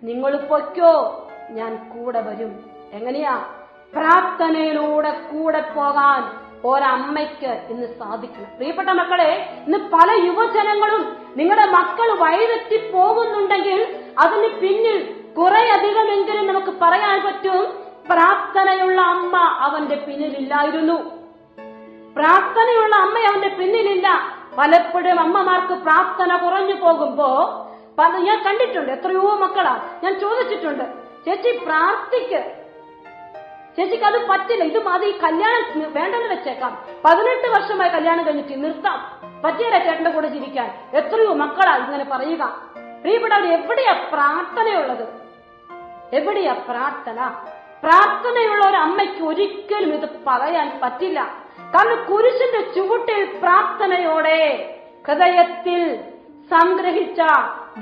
നിങ്ങൾ പൊയ്ക്കോ, ഞാൻ കൂടെ വരും. എങ്ങനെയാ? പ്രാർത്ഥനയിലൂടെ കൂടെ പോകാൻ ഒരമ്മയ്ക്ക് ഇന്ന് സാധിക്കണം. പ്രിയപ്പെട്ട മക്കളെ, ഇന്ന് പല യുവജനങ്ങളും നിങ്ങളുടെ മക്കൾ വഴിതെറ്റി പോകുന്നുണ്ടെങ്കിൽ അതിന് പിന്നിൽ കുറെ അധികമെങ്കിലും നമുക്ക് പറയാൻ പറ്റും, പ്രാർത്ഥനയുള്ള അമ്മ അവന്റെ പിന്നിലില്ലായിരുന്നു. പ്രാർത്ഥനയുള്ള അമ്മ അവന്റെ പിന്നിലില്ല. പലപ്പോഴും അമ്മമാർക്ക് പ്രാർത്ഥന കുറഞ്ഞു പോകുമ്പോ ഞാൻ കണ്ടിട്ടുണ്ട്, എത്രയോ മക്കളാ ഞാൻ ചോദിച്ചിട്ടുണ്ട്, ചേച്ചി പ്രാർത്ഥിക്ക്, ചേച്ചിക്ക് അത് പറ്റില്ല, ഇത് മതി, കല്യാണം വേണ്ടെന്ന് വെച്ചേക്കാം, 18 വർഷമായി കല്യാണം കഴിഞ്ഞിട്ട് നിർത്താം, പറ്റിയല്ല ചേട്ടന്റെ കൂടെ ജീവിക്കാൻ. എത്രയോ മക്കളാ ഇങ്ങനെ പറയുക. പ്രിയപ്പെട്ടവർ, എവിടെയാ പ്രാർത്ഥനയുള്ളത്? എവിടെയാ പ്രാർത്ഥന? പ്രാർത്ഥനയുള്ള ഒരു അമ്മയ്ക്ക് ഒരിക്കലും ഇത് പറയാൻ പറ്റില്ല. കാരണം കുരിശിന്റെ ചുവട്ടിൽ പ്രാർത്ഥനയോടെ ഹൃദയത്തിൽ സംഗ്രഹിച്ച,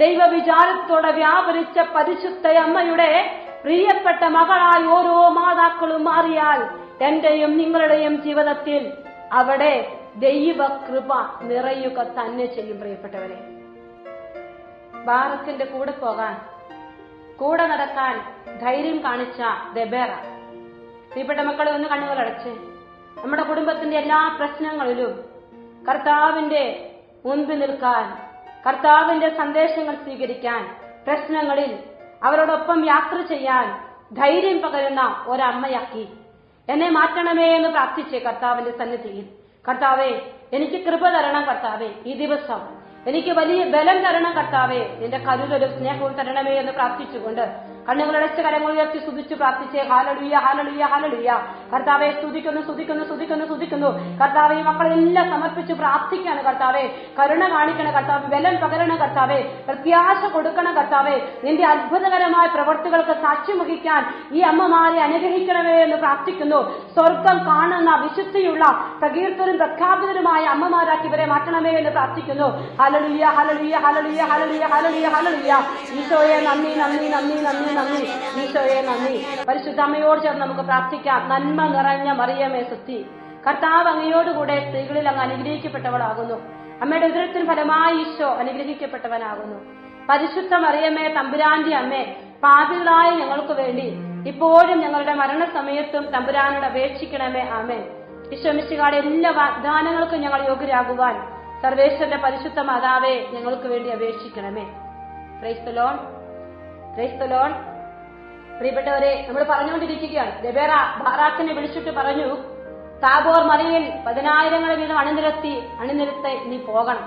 ദൈവവിചാരത്തോടെ വ്യാപരിച്ച പരിശുദ്ധ അമ്മയുടെ പ്രിയപ്പെട്ട മകളായി ഓരോ മാതാക്കളും മാറിയാൽ എന്റെയും നിങ്ങളുടെയും ജീവിതത്തിൽ അവിടെ ദൈവകൃപ നിറയുക തന്നെ ചെയ്യും. പ്രിയപ്പെട്ടവരെ, ബാറക്കിന്റെ കൂടെ പോകാൻ, കൂടെ നടക്കാൻ ധൈര്യം കാണിച്ച ദെബേറ. പ്രിയപ്പെട്ട മക്കളെ, ഒന്ന് കണ്ണുകളടച്ച് നമ്മുടെ കുടുംബത്തിന്റെ എല്ലാ പ്രശ്നങ്ങളിലും കർത്താവിന്റെ മുൻപിൽ നിൽക്കാൻ, കർത്താവിന്റെ സന്ദേശങ്ങൾ സ്വീകരിക്കാൻ, പ്രശ്നങ്ങളിൽ അവരോടൊപ്പം യാത്ര ചെയ്യാൻ ധൈര്യം പകരുന്ന ഒരമ്മയാക്കി എന്നെ മാറ്റണമേ എന്ന് പ്രാർത്ഥിച്ചേ കർത്താവിന്റെ സന്നിധിയിൽ. കർത്താവേ, എനിക്ക് കൃപ തരണം കർത്താവേ, ഈ ദിവസം എനിക്ക് വലിയ ബലം തരണം കർത്താവേ, നിന്റെ കരുതലും സ്നേഹവും തരണമേ എന്ന് പ്രാർത്ഥിച്ചുകൊണ്ട് കണ്ണുകളടച്ച് കരങ്ങൾ ഉയർത്തി സ്തുതിച്ച് പ്രാർത്ഥിച്ചേ. ഹല്ലേലൂയ, ഹല്ലേലൂയ, ഹല്ലേലൂയ. കർത്താവെ സ്തുതിക്കുന്നു, സ്തുതിക്കുന്നു, സ്തുതിക്കുന്നു, സ്തുതിക്കുന്നു. കർത്താവെ, ഈ മക്കളെല്ലാം സമർപ്പിച്ച് പ്രാർത്ഥിക്കാണ് കർത്താവെ. കരുണ കാണിക്കണം കർത്താവ്, ബലം പകരണം കർത്താവെ, പ്രത്യാശ കൊടുക്കണം കർത്താവെ. നിന്റെ അത്ഭുതകരമായ പ്രവൃത്തികൾക്ക് സാക്ഷ്യം വഹിക്കാൻ ഈ അമ്മമാരെ അനുഗ്രഹിക്കണമേ എന്ന് പ്രാർത്ഥിക്കുന്നു. സ്വർഗം കാണുന്ന വിശുദ്ധിയുള്ള പ്രകീർത്തനും പ്രഖ്യാപിതരുമായ അമ്മമാരാക്കി ഇവരെ മാറ്റണമേ എന്ന് പ്രാർത്ഥിക്കുന്നു. ഹല്ലേലൂയ, ഹല്ലേലൂയ, ഹല്ലേലൂയ, ഹല്ലേലൂയ, ഹല്ലേലൂയ, ഹല്ലേലൂയ. ഈശോയെ നന്ദി, നന്ദി, നന്ദി, നന്ദി, നന്ദി. ഈശോയെ നന്ദി. പരിശുദ്ധ അമ്മയോട് ചേർന്ന് നമുക്ക് പ്രാർത്ഥിക്കാം. നന്മ നിറഞ്ഞ മറിയമേ സ്തുതി. കർത്താവ് അങ്ങയോടുകൂടെ സ്ത്രീകളിൽ അങ്ങ് അനുഗ്രഹിക്കപ്പെട്ടവളാകുന്നു. അമ്മയുടെ ഉദരത്തിന് ഫലമായി ഈശോ അനുഗ്രഹിക്കപ്പെട്ടവനാകുന്നു. പരിശുദ്ധ മറിയമേ, തമ്പുരാന്റെ അമ്മേ, പാപികളായ ഞങ്ങൾക്ക് വേണ്ടി ഇപ്പോഴും ഞങ്ങളുടെ മരണസമയത്തും തമ്പുരാനോട് അപേക്ഷിക്കണമേ. ആമേൻ. ഈശോ മിശിഹായുടെ എല്ലാ വാഗ്ദാനങ്ങൾക്കും ഞങ്ങൾ യോഗ്യരാകുവാൻ സർവേശ്വരന്റെ പരിശുദ്ധ മാതാവേ, ഞങ്ങൾക്ക് വേണ്ടി അപേക്ഷിക്കണമേ. Praise the Lord, praise the Lord. പ്രിയപ്പെട്ടവരെ, നമ്മൾ പറഞ്ഞുകൊണ്ടിരിക്കുകയാണ്. ദെബേറ ബാറാക്കിനെ വിളിച്ചിട്ട് പറഞ്ഞു, താബോർ മലയിൽ 10,000 വീതം അണിനിരത്തി നീ പോകണം.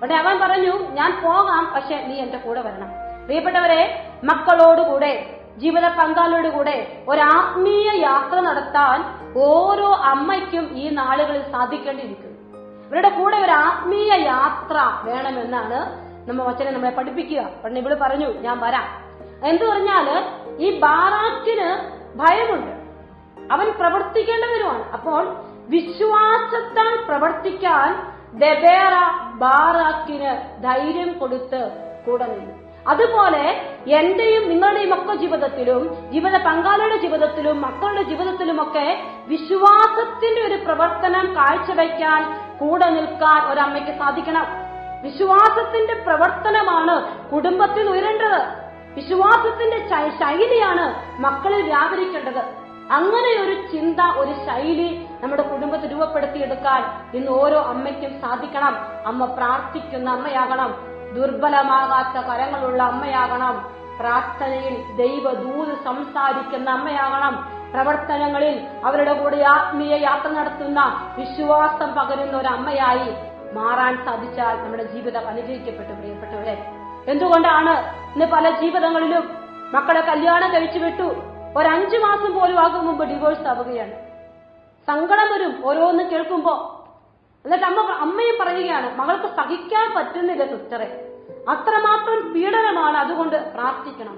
ഉടനെ അവൻ പറഞ്ഞു, ഞാൻ പോകാം, പക്ഷെ നീ എന്റെ കൂടെ വരണം. പ്രിയപ്പെട്ടവരെ, മക്കളോടുകൂടെ, ജീവിത പങ്കാളിയോടുകൂടെ ഒരാത്മീയ യാത്ര നടത്താൻ ഓരോ അമ്മയ്ക്കും ഈ നാളുകളിൽ സാധിക്കേണ്ടിയിരിക്കുന്നു. ഇവരുടെ കൂടെ ഒരു ആത്മീയ യാത്ര വേണമെന്നാണ് നമ്മ വചനം നമ്മളെ പഠിപ്പിക്കുക. ഉടനെ ഇവള് പറഞ്ഞു, ഞാൻ വരാം. എന്തു പറഞ്ഞാല് ഈ ബാറാക്കിന് ഭയമുണ്ട്, അവൻ പ്രവർത്തിക്കേണ്ടവരുമാണ്. അപ്പോൾ വിശ്വാസത്താൽ പ്രവർത്തിക്കാൻ ദെബേറ ബാറാക്കിന് ധൈര്യം കൊടുത്ത് കൂടെ നിന്നു. അതുപോലെ എന്റെയും നിങ്ങളുടെയും ഒക്കെ ജീവിതത്തിലും, ജീവിത പങ്കാളിയുടെ ജീവിതത്തിലും, മക്കളുടെ ജീവിതത്തിലുമൊക്കെ വിശ്വാസത്തിന്റെ ഒരു പ്രവർത്തനം കാഴ്ചവെക്കാൻ, കൂടെ നിൽക്കാൻ ഒരമ്മയ്ക്ക് സാധിക്കണം. വിശ്വാസത്തിന്റെ പ്രവർത്തനമാണ് കുടുംബത്തിൽ ഉയരേണ്ടത്. വിശ്വാസത്തിന്റെ ശൈലിയാണ് മക്കളിൽ വ്യാപരിക്കേണ്ടത്. അങ്ങനെ ഒരു ചിന്ത, ഒരു ശൈലി നമ്മുടെ കുടുംബത്തിൽ രൂപപ്പെടുത്തിയെടുക്കാൻ ഇന്ന് ഓരോ അമ്മയ്ക്കും സാധിക്കണം. അമ്മ പ്രാർത്ഥിക്കുന്ന അമ്മയാകണം, ദുർബലമാകാത്ത കരങ്ങളുള്ള അമ്മയാകണം, പ്രാർത്ഥനയിൽ ദൈവദൂത് സംസാരിക്കുന്ന അമ്മയാകണം, പ്രവർത്തനങ്ങളിൽ അവരുടെ കൂടെ ആത്മീയ യാത്ര നടത്തുന്ന വിശ്വാസം പകരുന്ന ഒരു അമ്മയായി മാറാൻ സാധിച്ചാൽ നമ്മുടെ ജീവിതം അനുഗ്രഹിക്കപ്പെട്ടു. പ്രിയപ്പെട്ടവരെ, എന്തുകൊണ്ടാണ് ഇന്ന് പല ജീവിതങ്ങളിലും മക്കളെ കല്യാണം കഴിച്ചു വിട്ടു, 5 മാസം പോലും ആകും മുമ്പ് ഡിവോഴ്സ് ആവുകയാണ്. സങ്കടം വരും ഓരോന്ന് കേൾക്കുമ്പോ. എന്നിട്ട് അമ്മയും പറയുകയാണ്, മകൾക്ക് സഹിക്കാൻ പറ്റുന്നില്ല സിസ്റ്ററെ, അത്രമാത്രം പീഡനമാണ്, അതുകൊണ്ട് പ്രാർത്ഥിക്കണം.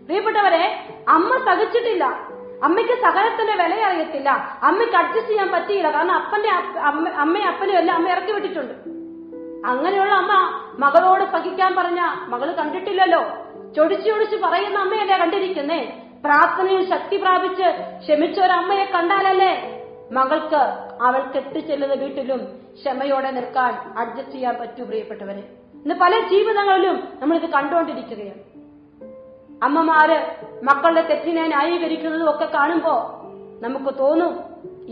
പ്രിയപ്പെട്ടവരെ, അമ്മ സഹിച്ചിട്ടില്ല, അമ്മയ്ക്ക് സഹനത്തിന്റെ വില അറിയത്തില്ല, അമ്മയ്ക്ക് അഡ്ജസ്റ്റ് ചെയ്യാൻ പറ്റിയില്ല. കാരണം അമ്മയും അപ്പനും എല്ലാം അമ്മ ഇറക്കി വിട്ടിട്ടുണ്ട്. അങ്ങനെയുള്ള അമ്മ മകളോട് സഹിക്കാൻ പറഞ്ഞ മകള് കണ്ടിട്ടില്ലല്ലോ. ചൊടിച്ചൊടിച്ച് പറയുന്ന അമ്മയല്ലേ കണ്ടിരിക്കുന്നേ. പ്രാർത്ഥനയിൽ ശക്തി പ്രാപിച്ച് ക്ഷമിച്ച ഒരു അമ്മയെ കണ്ടാലല്ലേ മകൾക്ക് അവൾക്ക് എത്തിച്ചെല്ലുന്ന വീട്ടിലും ക്ഷമയോടെ നിൽക്കാൻ അഡ്ജസ്റ്റ് ചെയ്യാൻ പറ്റൂ. പ്രിയപ്പെട്ടവരെ, ഇന്ന് പല ജീവിതങ്ങളിലും നമ്മളിത് കണ്ടുകൊണ്ടിരിക്കുകയാണ്. അമ്മമാര് മക്കളുടെ തെറ്റിനെ ന്യായീകരിക്കുന്നതും ഒക്കെ കാണുമ്പോ നമുക്ക് തോന്നും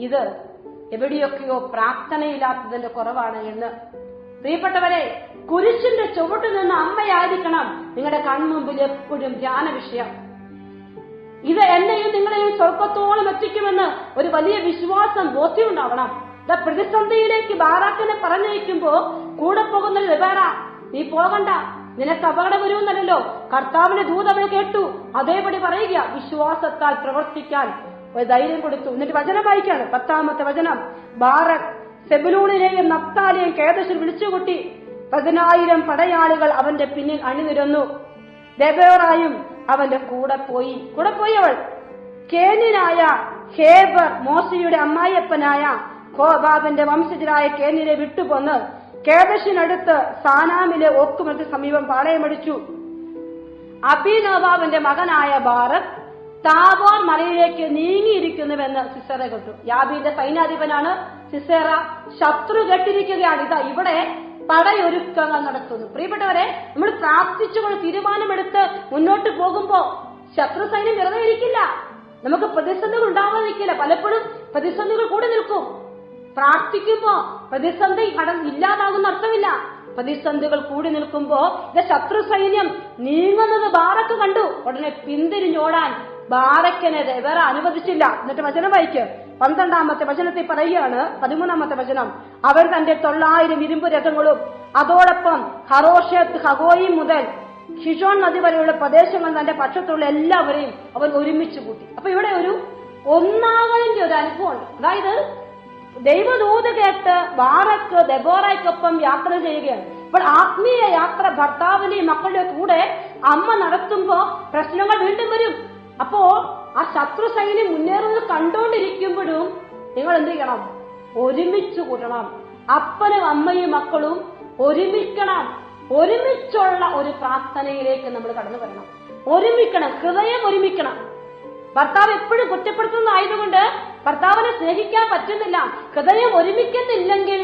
ഇത് എവിടെയൊക്കെയോ പ്രാർത്ഥനയില്ലാത്തതിന്റെ കുറവാണ് എന്ന്. പ്രിയപ്പെട്ടവരെ, കുരിശിന്റെ ചുവട്ടിൽ നിന്ന് അമ്മയായിരിക്കണം നിങ്ങളുടെ കൺമുമ്പിൽ എപ്പോഴും ധ്യാന വിഷയം. ഇത് എന്നെയും നിങ്ങളെയും സ്വർഗത്തോളം എത്തിക്കുമെന്ന് ഒരു വലിയ വിശ്വാസം ബോധ്യമുണ്ടാവണം. പ്രതിസന്ധിയിലേക്ക് ബാറാക്കിനെ പറഞ്ഞയക്കുമ്പോ കൂടെ പോകുന്ന ദെബോറ, നീ പോകണ്ട, നിനക്ക് അപകടം വരുമെന്നല്ലോ കർത്താവിന്റെ ദൂതവൾ കേട്ടു. അതേപടി പറയുക, വിശ്വാസത്താൽ പ്രവർത്തിക്കാൻ ഒരു ധൈര്യം കൊടുത്തു. എന്നിട്ട് വചനം വായിക്കാണ്, 10-ാമത്തെ വചനം. ബാറക് സെബുലൂണിനെയും നഫ്താലിയെയും കേദശിൽ വിളിച്ചുകൂട്ടി 10,000 പടയാളികൾ അവന്റെ പിന്നിൽ അണിനിരന്നു. ദെബോറായും അവന്റെ കൂടെ പോയി അവൾ. കേന്യനായ ഹേബർ മോശയുടെ അമ്മായിയപ്പനായ ഹോബാബിന്റെ വംശജരായ കേന്യനെ വിട്ടുപോന്ന് കേദശിനടുത്ത് സാനാമിലെ ഓക്കുമരത്തിന് സമീപം പാളയമടിച്ചു. അബീനോബാബിന്റെ മകനായ ബാറക് താബോർ മലയിലേക്ക് നീങ്ങിയിരിക്കുന്നുവെന്ന് സിസേറ കേട്ടു. യാബീന്റെ സൈന്യാധിപനാണ് സിസേറ. ശത്രു കെട്ടിരിക്കുകയാണ്. ഇതാ ഇവിടെ പടയൊരുക്കങ്ങൾ നടത്തുന്നു. പ്രിയപ്പെട്ടവരെ, നമ്മൾ പ്രാർത്ഥിച്ചുകൊണ്ട് തീരുമാനമെടുത്ത് മുന്നോട്ട് പോകുമ്പോ ശത്രു സൈന്യം വെറുതെ ഇരിക്കില്ല. നമുക്ക് പ്രതിസന്ധികൾ ഉണ്ടാവാൻ നിൽക്കില്ല. പലപ്പോഴും പ്രതിസന്ധികൾ കൂടി നിൽക്കും. പ്രാർത്ഥിക്കുമ്പോ പ്രതിസന്ധി ഇല്ലാതാകുന്ന അർത്ഥമില്ല. പ്രതിസന്ധികൾ കൂടി നിൽക്കുമ്പോ ഇത് ശത്രു സൈന്യം നീങ്ങുന്നത് ബാറക്ക് കണ്ടു. ഉടനെ പിന്തിരിഞ്ഞോടാൻ ബാറക്കിനെ ദെബോറ അനുവദിച്ചില്ല. എന്നിട്ട് വചനം വായിക്ക്. 12-ാമത്തെ വചനത്തിൽ പറയുകയാണ്, 13-ാമത്തെ വചനം. അവർ തന്റെ 900 ഇരുമ്പ് രഥങ്ങളും അതോടൊപ്പം ഹറോഷത്ത് ഹഗോയിം മുതൽ ഹിഷോൺ നദി വരെയുള്ള പ്രദേശങ്ങൾ തന്റെ പക്ഷത്തുള്ള എല്ലാവരെയും അവർ ഒരുമിച്ച് കൂട്ടി. അപ്പൊ ഇവിടെ ഒരു ഒന്നാകലിന്റെ ഒരു അനുഭവമുണ്ട്. അതായത് ദൈവദൂത് കേട്ട് ബാറക്ക് ദെബോറയ്ക്കൊപ്പം യാത്ര ചെയ്യുകയാണ്. ഇപ്പോൾ ആത്മീയ യാത്ര ഭർത്താവിന്റെയും മക്കളുടെ കൂടെ അമ്മ നടത്തുമ്പോ പ്രശ്നങ്ങൾ വീണ്ടും വരും. അപ്പോ ആ ശത്രു സൈന്യം മുന്നേറുന്നത് കണ്ടുകൊണ്ടിരിക്കുമ്പോഴും നിങ്ങൾ എന്ത് ചെയ്യണം? ഒരുമിച്ച് കൂടണം. അപ്പനും അമ്മയും മക്കളും ഒരുമിക്കണം. ഒരുമിച്ചുള്ള ഒരു പ്രാർത്ഥനയിലേക്ക് നമ്മൾ കടന്നു വരണം. ഒരുമിക്കണം, ഹൃദയം ഒരുമിക്കണം. ഭർത്താവ് എപ്പോഴും കുറ്റപ്പെടുത്തുന്നതായതുകൊണ്ട് ഭർത്താവിനെ സ്നേഹിക്കാൻ പറ്റുന്നില്ല. ഹൃദയം ഒരുമിക്കുന്നില്ലെങ്കിൽ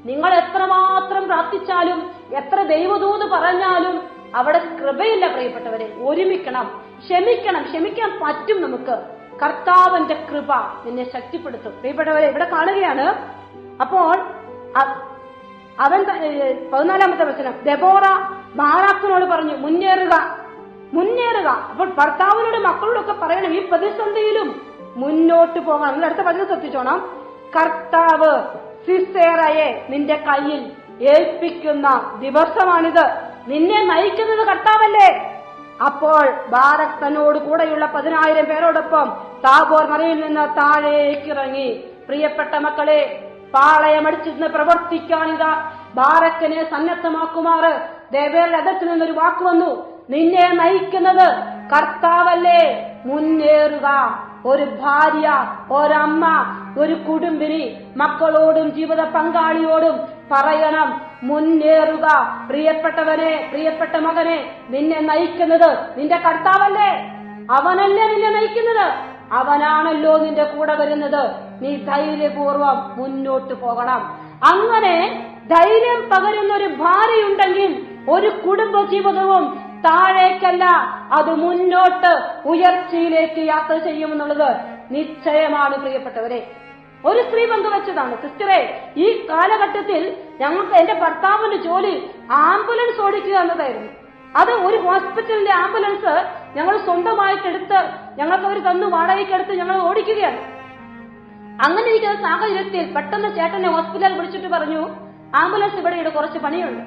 നിങ്ങൾ എത്രമാത്രം പ്രാർത്ഥിച്ചാലും എത്ര ദൈവദൂത് പറഞ്ഞാലും അവിടെ കൃപയില്ല. പ്രിയപ്പെട്ടവരെ, ഒരുമിക്കണം, ക്ഷമിക്കണം. ക്ഷമിക്കാൻ പറ്റും നമുക്ക്. കർത്താവിന്റെ കൃപ നിന്നെ ശക്തിപ്പെടുത്തും. പ്രിയപ്പെട്ടവരെ, ഇവിടെ കാണുകയാണ്. അപ്പോൾ അവൻ 14-ാമത്തെ വചനം. ദെബോറ ബാറാക്കിനോട് പറഞ്ഞു, മുന്നേറുക. അപ്പോൾ ഭർത്താവിനോട് മക്കളോടൊക്കെ പറയണം, ഈ പ്രതിസന്ധിയിലും മുന്നോട്ട് പോകാൻ. നിങ്ങൾ അടുത്ത വചനം ശ്രദ്ധിച്ചോണം. കർത്താവ് സിസേറയെ നിന്റെ കയ്യിൽ ഏൽപ്പിക്കുന്ന ദിവസമാണിത്. നിന്നെ നയിക്കുന്നത് കർത്താവല്ലേ. അപ്പോൾ ബാറക് തന്നോട് കൂടെയുള്ള 10,000 പേരോടൊപ്പം താബോർ മലയിൽ നിന്ന് താഴേക്കിറങ്ങി. പ്രിയപ്പെട്ട മക്കളെ, പാളയമടിച്ചിരുന്ന് പ്രവർത്തിക്കാനിതാ ബാറക്കിനെ സന്നദ്ധമാക്കുമാറ് ദെബോറയുടെ അകത്ത് നിന്നൊരു വാക്ക് വന്നു. നിന്നെ നയിക്കുന്നത് കർത്താവല്ലേ. മുന്നേറുക. ഒരു ഭാര്യ, ഒരമ്മ, ഒരു കുടുംബിനി മക്കളോടും ജീവിത പങ്കാളിയോടും പറയണം, മുന്നേറുക. പ്രിയപ്പെട്ടവനെ, പ്രിയപ്പെട്ട മകനെ, നിന്നെ നയിക്കുന്നത് നിന്റെ കർത്താവല്ലേ. അവനല്ലേ നിന്നെ നയിക്കുന്നത്. അവനാണല്ലോ നിന്റെ കൂടെ വരുന്നത്. നീ ധൈര്യപൂർവം മുന്നോട്ട് പോകണം. അങ്ങനെ ധൈര്യം പകരുന്ന ഒരു ഭാര്യയുണ്ടെങ്കിൽ ഒരു കുടുംബ ജീവിതവും താഴേക്കല്ല, അത് മുന്നോട്ട് ഉയർച്ചയിലേക്ക് യാത്ര ചെയ്യുമെന്നുള്ളത് നിശ്ചയമാണ്. പ്രിയപ്പെട്ടവരെ, ഒരു സ്ത്രീ പങ്കുവച്ചതാണ്, സിസ്റ്ററെ, ഈ കാലഘട്ടത്തിൽ ഞങ്ങൾക്ക് എന്റെ ഭർത്താവിന്റെ ജോലി ആംബുലൻസ് ഓടിക്കുക എന്നതായിരുന്നു. അത് ഒരു ഹോസ്പിറ്റലിന്റെ ആംബുലൻസ് ഞങ്ങൾ സ്വന്തമായിട്ടെടുത്ത് ഞങ്ങൾക്ക് അവർ തന്നു വാടകയ്ക്കെടുത്ത് ഞങ്ങൾ ഓടിക്കുകയാണ്. അങ്ങനെ ഇരിക്കുന്ന സാഹചര്യത്തിൽ പെട്ടെന്ന് ചേട്ടനെ ഹോസ്പിറ്റലിൽ വിളിച്ചിട്ട് പറഞ്ഞു, ആംബുലൻസ് ഇവിടെ കുറച്ച് പണിയുണ്ട്.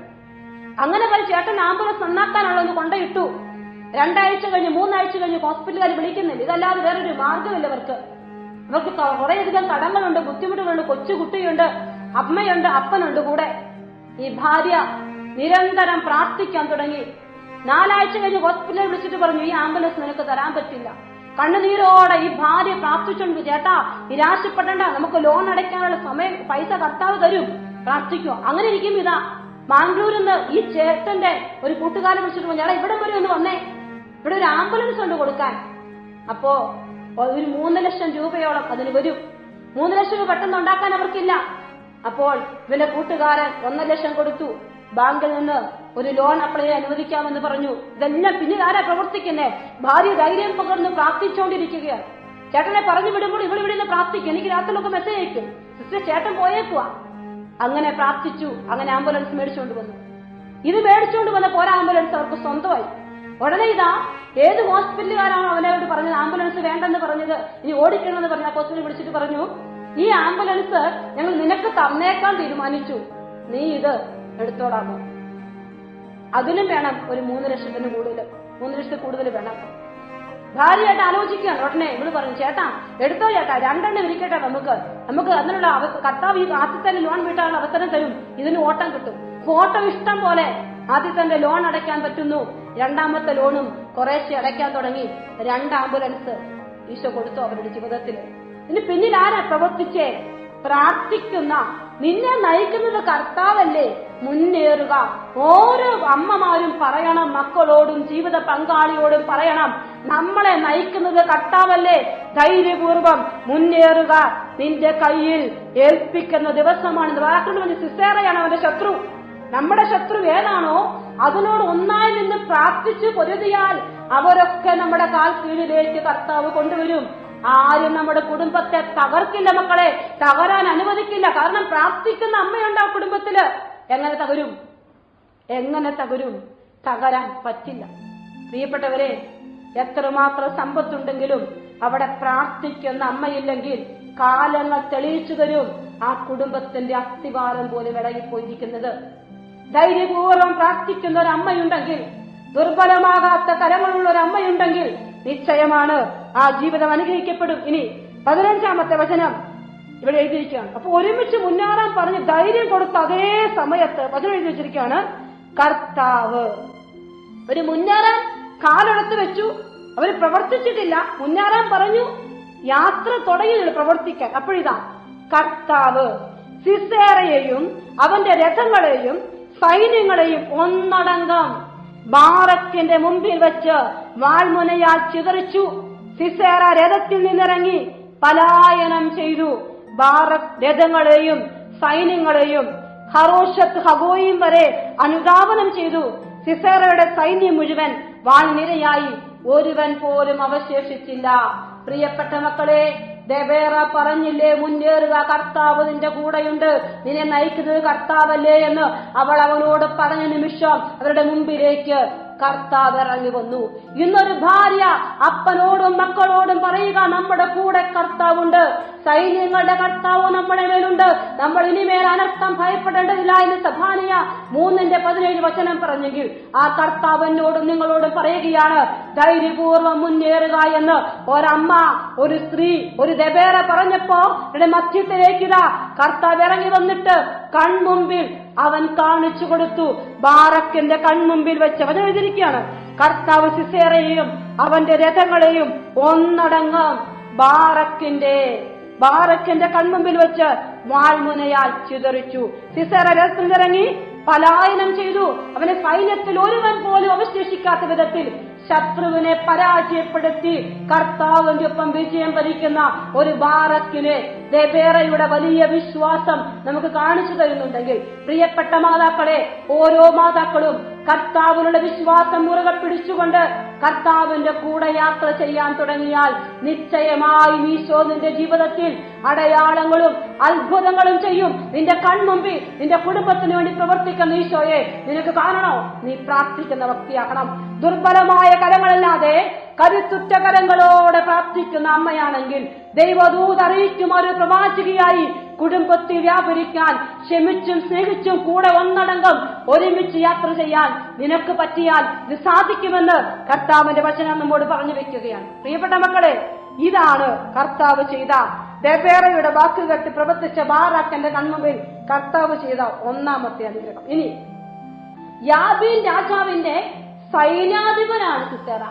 അങ്ങനെ ചേട്ടൻ ആംബുലൻസ് നന്നാക്കാനുള്ളതെന്ന് കൊണ്ടയിട്ടു. 2 ആഴ്ച കഴിഞ്ഞ് 3 ആഴ്ച കഴിഞ്ഞ് ഹോസ്പിറ്റലുകാർ വിളിക്കുന്നില്ല. ഇതല്ലാതെ വേറൊരു മാർഗമില്ല. അവർക്ക് കുറേയധികം കടങ്ങളുണ്ട്, ബുദ്ധിമുട്ടുകളുണ്ട്, കൊച്ചുകുട്ടിയുണ്ട്, അമ്മയുണ്ട്, അപ്പനുണ്ട് കൂടെ. ഈ ഭാര്യ നിരന്തരം പ്രാർത്ഥിക്കാൻ തുടങ്ങി. 4 ആഴ്ച കഴിഞ്ഞ് ഹോസ്പിറ്റലിൽ വിളിച്ചിട്ട് പറഞ്ഞു, ഈ ആംബുലൻസ് നിനക്ക് തരാൻ പറ്റില്ല. കണ്ണുനീരോടെ ഈ ഭാര്യ പ്രാർത്ഥിച്ചോണ്ട്, ചേട്ടാ നിരാശപ്പെടണ്ട, നമുക്ക് ലോൺ അടയ്ക്കാനുള്ള പൈസ കർത്താവ് തരും, പ്രാർത്ഥിക്കോ. അങ്ങനെ ഇരിക്കും. ഇതാ മാംഗ്ലൂരിൽ നിന്ന് ഈ ചേട്ടന്റെ ഒരു കൂട്ടുകാരൻ വിളിച്ചിട്ട് പറഞ്ഞു, ഇവിടെ വരെ ഒന്ന് വന്നേ, ഇവിടെ ഒരു ആംബുലൻസ് കൊണ്ട് കൊടുക്കാൻ. അപ്പോ ഒരു 3 ലക്ഷം രൂപയോളം അതിന് വരും. 3 ലക്ഷം രൂപ പെട്ടെന്ന് ഉണ്ടാക്കാൻ അവർക്കില്ല. അപ്പോൾ ഇവന്റെ കൂട്ടുകാരൻ 1 ലക്ഷം കൊടുത്തു. ബാങ്കിൽ നിന്ന് ഒരു ലോൺ അപ്ലൈ അനുവദിക്കാമെന്ന് പറഞ്ഞു. ഇതെല്ലാം പിന്നീട് ആരാ പ്രവർത്തിക്കുന്നേ? ഭാര്യ ധൈര്യം പകർന്ന് പ്രാർത്ഥിച്ചുകൊണ്ടിരിക്കുകയാണ്. ചേട്ടനെ പറഞ്ഞു വിടുമ്പോൾ ഇവിടെ നിന്ന് പ്രാർത്ഥിക്കും. എനിക്ക് രാത്രിയിലൊക്കെ മെസ്സേജ് അയക്കും, സിസ്റ്റർ ചേട്ടൻ പോയേക്കുവാ. അങ്ങനെ പ്രാർത്ഥിച്ചു. അങ്ങനെ ആംബുലൻസ് മേടിച്ചുകൊണ്ട് വന്നു. ഇത് മേടിച്ചുകൊണ്ട് വന്നപ്പോൾ ആംബുലൻസ് അവർക്ക് സ്വന്തമായി. ഉടനെ ഇതാ ഏത് ഹോസ്പിറ്റലുകാരാണോ അവനോട് പറഞ്ഞത് ആംബുലൻസ് വേണ്ടെന്ന് പറഞ്ഞത്, ഇനി ഓടിക്കണമെന്ന് പറഞ്ഞ ഹോസ്പിറ്റലിൽ വിളിച്ചിട്ട് പറഞ്ഞു, ഈ ആംബുലൻസ് ഞങ്ങൾ നിനക്ക് തന്നേക്കാൻ തീരുമാനിച്ചു, നീ ഇത് എടുത്തോടാമോ? അതിനും വേണം ഒരു 3 ലക്ഷത്തിന് കൂടുതൽ, 3 ലക്ഷത്തിൽ കൂടുതൽ വേണം. ഭാര്യയായിട്ട് ആലോചിക്കുകയാണ്. ഉടനെ ഇവള് പറഞ്ഞു, ചേട്ടാ എടുത്തോ ചേട്ടാ, 2 എണ്ണം ഇരിക്കട്ടെ, നമുക്ക് അതിനുള്ള കർത്താവ് ഈ ആദ്യത്തെ ലോൺ വീട്ടാനുള്ള അവസരം തരും, ഇതിന് ഓട്ടം കിട്ടും. ഓട്ടം ഇഷ്ടം പോലെ ആദ്യത്തെ ലോൺ അടയ്ക്കാൻ പറ്റുന്നു. 2ാമത്തെ ലോണും കുറേശ്ശെ അടയ്ക്കാൻ തുടങ്ങി. 2 ആംബുലൻസ് ഈശോ കൊടുത്തു അവരുടെ ജീവിതത്തിൽ. ഇനി പിന്നിൽ ആരാ പ്രവർത്തിച്ചേ? പ്രാർത്ഥിക്കുന്ന, നിന്നെ നയിക്കുന്നത് കർത്താവല്ലേ, മുന്നേറുക. ഓരോ അമ്മമാരും പറയണം, മക്കളോടും ജീവിത പങ്കാളിയോടും പറയണം, നമ്മളെ നയിക്കുന്നത് കർത്താവല്ലേ, ധൈര്യപൂർവം മുന്നേറുക, നിന്റെ കയ്യിൽ ഏൽപ്പിക്കുന്ന ദിവസമാണ്. വാക്കുകൊണ്ട് സിസേറയാണ് അവന്റെ ശത്രു. നമ്മുടെ ശത്രു ഏതാണോ അതിനോട് ഒന്നായി നിന്ന് പ്രാർത്ഥിച്ചു പൊരുതിയാൽ അവരൊക്കെ നമ്മുടെ കാൽ കീഴിലേക്ക് കർത്താവ് കൊണ്ടുവരും. ആരും നമ്മുടെ കുടുംബത്തെ തകർക്കില്ല മക്കളെ, തകരാൻ അനുവദിക്കില്ല. കാരണം പ്രാർത്ഥിക്കുന്ന അമ്മയുണ്ട് ആ കുടുംബത്തില്. എങ്ങനെ തകരും? തകരാൻ പറ്റില്ല. പ്രിയപ്പെട്ടവരെ, എത്രമാത്രം സമ്പത്തുണ്ടെങ്കിലും അവിടെ പ്രാർത്ഥിക്കുന്ന അമ്മയില്ലെങ്കിൽ കാലങ്ങൾ തെളിയിച്ചു തരും ആ കുടുംബത്തിന്റെ അസ്ഥിവാരം പോലും ഇടകിപ്പോയിരിക്കുന്നത്. ധൈര്യപൂർവ്വം പ്രാർത്ഥിക്കുന്ന ഒരു അമ്മയുണ്ടെങ്കിൽ, ദുർബലമാകാത്ത കരങ്ങളുള്ള ഒരു അമ്മയുണ്ടെങ്കിൽ നിശ്ചയമാണ് ആ ജീവിതം അനുഗ്രഹിക്കപ്പെടും. ഇനി 15ാമത്തെ വചനം ഇവിടെ എഴുതിയിരിക്കുകയാണ്. അപ്പൊ ഒരുമിച്ച് മുന്നേറാൻ പറഞ്ഞ് ധൈര്യം കൊടുത്ത അതേ സമയത്ത് വചനം എഴുതി വെച്ചിരിക്കുകയാണ്, കർത്താവ്. ഒരു മുന്നേറാൻ കാലെടുത്ത് വെച്ചു, അവര് പ്രവർത്തിച്ചിട്ടില്ല. മുന്നേറാൻ പറഞ്ഞു, യാത്ര തുടങ്ങി പ്രവർത്തിക്കാൻ. അപ്പോഴിതാ കർത്താവ് സിസേറയെയും അവന്റെ രഥങ്ങളെയും സൈന്യങ്ങളെയും ഒന്നടങ്കം ബാറക്കിന്റെ മുമ്പിൽ വെച്ച് വാൾമുനയാൽ ചിതറിച്ചു. സിസേറ രഥത്തിൽ നിന്നിറങ്ങി പലായനം ചെയ്തു. ബാറക് രഥങ്ങളെയും സൈന്യങ്ങളെയും ഹറോഷത്ത് ഹഗോയും വരെ അനുധാവനം ചെയ്തു. സിസേറയുടെ സൈന്യം മുഴുവൻ വാൾനിരയായി, ഒരുവൻ പോലും അവശേഷിച്ചില്ല. പ്രിയപ്പെട്ട മക്കളെ, ദെബേറ പറഞ്ഞില്ലേ, മുന്നേറുക, കർത്താവ് നിന്റെ കൂടെയുണ്ട്, നിന്നെ നയിക്കുന്നത് കർത്താവല്ലേ എന്ന്. അവൾ അവനോട് പറഞ്ഞ നിമിഷം അവരുടെ മുമ്പിലേക്ക് കർത്താവ് ഇറങ്ങി വന്നു. ഇന്നൊരു ഭാര്യ അപ്പനോടും മക്കളോടും പറയുക, നമ്മുടെ കൂടെ കർത്താവുണ്ട്, സൈന്യങ്ങളുടെ കർത്താവ് നമ്മുടെ മേലുണ്ട്, നമ്മൾ ഇനിമേൽ അനർത്ഥം ഭയപ്പെടേണ്ടതില്ല എന്ന് സഭാനിയ 3:17 വചനം പറഞ്ഞെങ്കിൽ ആ കർത്താവ് എന്നോടും നിങ്ങളോടും പറയുകയാണ്, ധൈര്യപൂർവ്വം മുന്നേറുക എന്ന്. ഒരമ്മ, ഒരു സ്ത്രീ, ഒരു ദെബേറ പറഞ്ഞപ്പോ ഇവിടെ മധ്യത്തിലേക്കിതാ കർത്താവ് ഇറങ്ങി വന്നിട്ട് കൺമുമ്പിൽ അവൻ കാണിച്ചു കൊടുത്തു. ബാറക്കിന്റെ കൺമുമ്പിൽ വെച്ച് അവൻ എഴുതിയിരിക്കുകയാണ്, കർത്താവ് സിസേറയെയും അവന്റെ രഥങ്ങളെയും ഒന്നടങ്കം ബാറക്കിന്റെ കൺമുമ്പിൽ വെച്ച് വാൾമുനയാൽ ചിതറിച്ചു. സിസേറ രഥത്തിലിറങ്ങി പലായനം ചെയ്തു. അവന്റെ സൈന്യത്തിൽ ഒരുവൻ പോലും അവശേഷിക്കാത്ത വിധത്തിൽ ശത്രുവിനെ പരാജയപ്പെടുത്തി കർത്താവിന്റെ ഒപ്പം വിജയം ഭരിക്കുന്ന ഒരു ബാറക്കിനെ ദെബേറയുടെ വലിയ വിശ്വാസം നമുക്ക് കാണിച്ചു തരുന്നുണ്ടെങ്കിൽ, പ്രിയപ്പെട്ട മാതാക്കളെ, ഓരോ മാതാക്കളും കർത്താവിനുള്ള വിശ്വാസം മുറുകെ പിടിച്ചുകൊണ്ട് കർത്താവിന്റെ കൂടെ യാത്ര ചെയ്യാൻ തുടങ്ങിയാൽ നിശ്ചയമായും ഈശോ നിന്റെ ജീവിതത്തിൽ അടയാളങ്ങളും അത്ഭുതങ്ങളും ചെയ്യും. നിന്റെ കൺമുമ്പിൽ നിന്റെ കുടുംബത്തിന് വേണ്ടി പ്രവർത്തിക്കുന്ന ഈശോയെ നിനക്ക് കാണണോ? നീ പ്രാർത്ഥിക്കുന്ന വ്യക്തിയാകണം. ദുർബലമായ കരങ്ങളല്ലാതെ കരുത്തുറ്റ കരങ്ങളോടെ പ്രാർത്ഥിക്കുന്ന അമ്മയാണെങ്കിൽ ദൈവദൂത് അറിയിക്കും ഒരു പ്രവാചകിയായി കുടുംബത്തിൽ വ്യാപരിക്കാൻ, ക്ഷമിച്ചും സ്നേഹിച്ചും കൂടെ ഒന്നടങ്കം ഒരുമിച്ച് യാത്ര ചെയ്യാൻ നിനക്ക് പറ്റിയാൽ ഇത് സാധിക്കുമെന്ന് കർത്താവിന്റെ വചനം നമ്മോട് പറഞ്ഞു വെക്കുകയാണ്. പ്രിയപ്പെട്ട മക്കളെ, ഇതാണ് കർത്താവ് ചെയ്ത ദെബോറയുടെ വാക്കുകെട്ട് പ്രവർത്തിച്ച ബാറാക്കിന്റെ കൺമുമ്പിൽ കർത്താവ് ചെയ്ത ഒന്നാമത്തെ അനുഗ്രഹം. ഇനി യാബീൻ രാജാവിന്റെ സൈന്യാധിപനാണ് സിസേറ.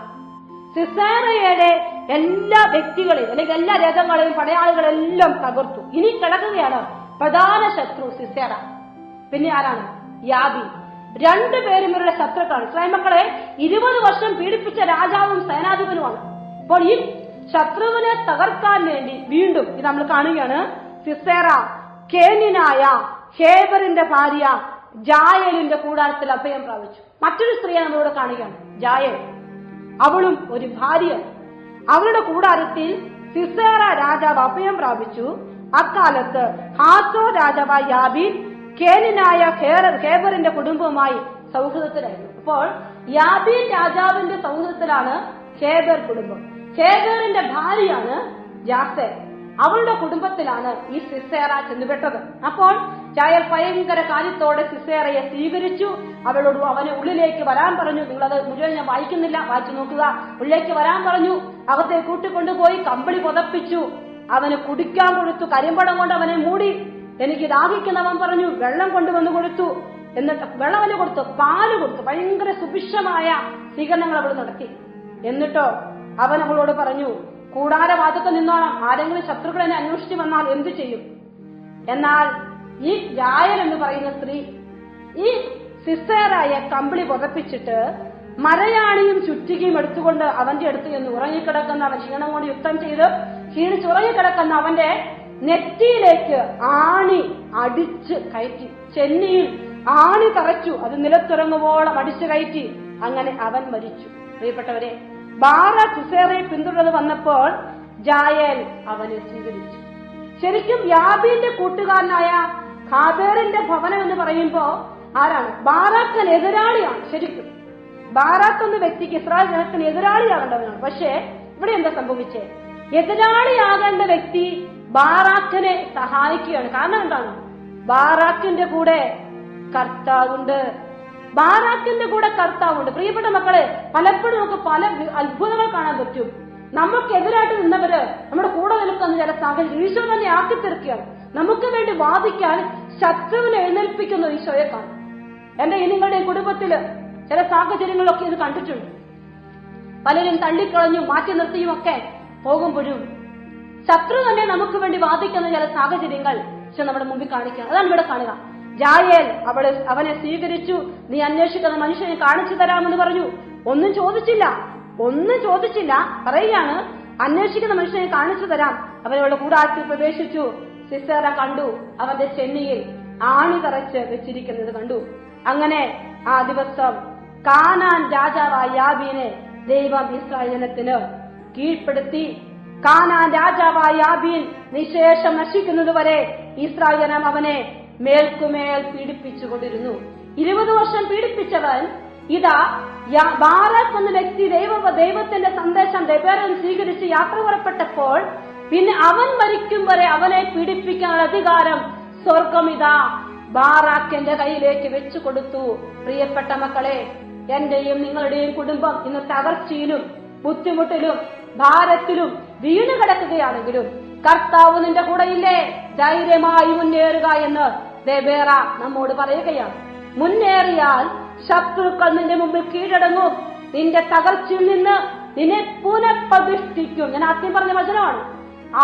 സിസേറയുടെ എല്ലാ വ്യക്തികളെയും അല്ലെങ്കിൽ എല്ലാ രഥങ്ങളെയും പടയാളികളെല്ലാം തകർത്തു. ഇനി കിടക്കുകയാണ് പ്രധാന ശത്രു സിസേറ. പിന്നെ ആരാണ്? യാബീൻ. രണ്ടുപേരും ഇവരുടെ ശത്രുക്കളാണ്. ഇസ്രായേൽ മക്കളെ 20 വർഷം പീഡിപ്പിച്ച രാജാവും സേനാധിപനുമാണ്. അപ്പോൾ ഈ ശത്രുവിനെ തകർക്കാൻ വേണ്ടി വീണ്ടും ഇത് നമ്മൾ കാണുകയാണ്. സിസേറ കേന്യനായ ഹേബറിന്റെ ഭാര്യ ജായേലിന്റെ കൂടാരത്തിൽ അഭയം പ്രാപിച്ചു. മറ്റൊരു സ്ത്രീയെ നമ്മളിവിടെ കാണുകയാണ്, ജായേൽ. അവളും ഒരു ഭാര്യ. അവളുടെ കൂടാരത്തിൽ സിസേറ രാജാവ് അഭയം പ്രാപിച്ചു. അക്കാലത്ത് ഹാസോർ രാജാവായ യാബീൻ കേന്യനായ ഹേബറിന്റെ കുടുംബവുമായി സൗഹൃദത്തിലായിരുന്നു. അപ്പോൾ യാബീൻ രാജാവിന്റെ സൗഹൃദത്തിലാണ് ഹേബർ കുടുംബം. ഹേബറിന്റെ ഭാര്യയാണ് ജാസേൽ. അവളുടെ കുടുംബത്തിലാണ് ഈ സിസേറ ചെന്നുപെട്ടത്. അപ്പോൾ ജായേൽ ഭയങ്കര കാര്യത്തോടെ സിസേറയെ സ്വീകരിച്ചു. അവളോട് അവനെ ഉള്ളിലേക്ക് വരാൻ പറഞ്ഞു. നിങ്ങളത് മുഴുവൻ ഞാൻ വായിക്കുന്നില്ല, വായിച്ചു നോക്കുക. ഉള്ളിലേക്ക് വരാൻ പറഞ്ഞു. അകത്തെ കൂട്ടിക്കൊണ്ടുപോയി കമ്പിളി പുതപ്പിച്ചു. അവന് കുടിക്കാൻ കൊടുത്തു. കരിമ്പടം കൊണ്ട് അവനെ മൂടി. എനിക്ക് ദാഹിക്കുന്നവൻ പറഞ്ഞു. വെള്ളം കൊണ്ടുവന്ന് കൊടുത്തു. എന്നിട്ട് വെള്ളം അവന് കൊടുത്തു, പാല് കൊടുത്തു. ഭയങ്കര സുഭിക്ഷമായ സ്വീകരണങ്ങൾ അവൾ നടത്തി. എന്നിട്ടോ അവൻ അവളോട് പറഞ്ഞു, കൂടാരവാദത്തിൽ നിന്നോണം, ആരെങ്കിലും ശത്രുക്കൾ എന്നെ അന്വേഷിച്ചു വന്നാൽ എന്തു ചെയ്യും? എന്നാൽ ഈ ജായേൽ എന്ന് പറയുന്ന സ്ത്രീ ഈ സിസേറയെ കമ്പിളി പുതപ്പിച്ചിട്ട് മരയാണിയും ചുറ്റികയും എടുത്തുകൊണ്ട് അവന്റെ അടുത്ത് എന്ന് ഉറങ്ങിക്കിടക്കുന്ന, അവൻ ക്ഷീണം കൊണ്ട് യുദ്ധം ചെയ്ത് ക്ഷീണിച്ചുറങ്ങിക്കിടക്കുന്ന അവന്റെ നെറ്റിയിലേക്ക് ആണി അടിച്ച് കയറ്റി. ചെന്നിയിൽ ആണി തറച്ചു. അത് നിലത്തുറങ്ങുവോളം അടിച്ചു കയറ്റി. അങ്ങനെ അവൻ മരിച്ചു. പ്രിയപ്പെട്ടവരെ, ബാറാക്ക് സിസേറയെ പിന്തുടർന്ന് വന്നപ്പോൾ ജായേൽ അവനെ സ്വീകരിച്ചു. ശരിക്കും യാബീന്റെ കൂട്ടുകാരനായ ഹാബേറിന്റെ ഭവനം എന്ന് പറയുമ്പോ ആരാണ്? ബാറാക്കിന് എതിരാളിയാണ്. ശരിക്കും ബാറാക്ക് എന്ന വ്യക്തിക്ക് ഇസ്രായേൽ ജനത്തിന് എതിരാളിയാകേണ്ടവനാണ്. പക്ഷേ ഇവിടെ എന്താ സംഭവിച്ചേ? എതിരാളിയാകേണ്ട വ്യക്തി ബാറാക്കിനെ സഹായിക്കുകയാണ്. കാരണം എന്താണ്? ബാറാക്കിന്റെ കൂടെ കർത്താവുണ്ട്. ബാറാക്കിന്റെ കൂടെ കർത്താവുണ്ട്. പ്രിയപ്പെട്ട മക്കളെ, പലപ്പോഴും നമുക്ക് പല അത്ഭുതങ്ങൾ കാണാൻ പറ്റും. നമുക്കെതിരായിട്ട് നിന്നവര് നമ്മുടെ കൂടെ നിൽക്കുന്ന ചില സാഹചര്യം ഈശോ തന്നെ ആക്കി തീർക്കുകയാണ്. നമുക്ക് വേണ്ടി വാദിക്കാൻ ശത്രുവിനെ എഴുന്നേൽപ്പിക്കുന്ന ഈശോയെ കാണും. എന്റെ നിങ്ങളുടെ കുടുംബത്തില് ചില സാഹചര്യങ്ങളൊക്കെ ഇത് കണ്ടിട്ടുണ്ട്. പലരും തള്ളിക്കളഞ്ഞും മാറ്റി നിർത്തിയും ഒക്കെ പോകുമ്പോഴും ശത്രു തന്നെ നമുക്ക് വേണ്ടി വാദിക്കുന്ന ചില സാഹചര്യങ്ങൾ ഈശോ നമ്മുടെ മുമ്പിൽ കാണിക്കുകയാണ്. അതാണ് ഇവിടെ കാണുക. ജായേൽ അവനെ സ്വീകരിച്ചു. നീ അന്വേഷിക്കുന്ന മനുഷ്യനെ കാണിച്ചു തരാമെന്ന് പറഞ്ഞു. ഒന്നും ചോദിച്ചില്ല. പറയുകയാണ്, അന്വേഷിക്കുന്ന മനുഷ്യനെ കാണിച്ചു തരാം. അവനവളുടെ കൂടാരത്തിൽ പ്രവേശിച്ചു. സിസേറ കണ്ടു അവന്റെ ചെന്നിയിൽ ആണി തറച്ച് വെച്ചിരിക്കുന്നത് കണ്ടു. അങ്ങനെ ആ ദിവസം കാനാൻ രാജാവായ യാബീനെ ദൈവം ഇസ്രായേൽ ജനത്തിന് കീഴ്പ്പെടുത്തി. കാനാൻ രാജാവായ യാബീൻ നിശേഷം നശിക്കുന്നതുവരെ ഇസ്രായേൽ ജനം അവനെ മേൽക്കുമേൽ പീഡിപ്പിച്ചുകൊണ്ടിരുന്നു. 20 വർഷം പീഡിപ്പിച്ചവൻ ഇതാ ബാറാക്ക് എന്ന വ്യക്തി ദൈവത്തിന്റെ സന്ദേശം ദെബോറയിൽ സ്വീകരിച്ച് യാത്ര പുറപ്പെട്ടപ്പോൾ പിന്നെ അവൻ മരിക്കും വരെ അവനെ പീഡിപ്പിക്കാനുള്ള അധികാരം സ്വർഗം ഇതാ ബാറാക്കിന്റെ കയ്യിലേക്ക് വെച്ചു കൊടുത്തു. പ്രിയപ്പെട്ട മക്കളെ, എന്റെയും നിങ്ങളുടെയും കുടുംബം ഇന്ന് തകർച്ചയിലും ബുദ്ധിമുട്ടിലും ഭാരത്തിലും വീണു കിടക്കുകയാണെങ്കിലും കർത്താവ് നിന്റെ കൂടെയില്ലേ? ധൈര്യമായി മുന്നേറുക എന്ന് ദെബോറ നമ്മോട് പറയുകയാണ്. മുന്നേറിയാൽ ശത്രുക്കൾ നിന്റെ മുമ്പിൽ കീഴടങ്ങും. നിന്റെ തകർച്ചയിൽ നിന്ന് നിന്നെ പുനഃപ്രതിഷ്ഠിക്കും. ഞാൻ ആദ്യം പറഞ്ഞ വചനമാണ്.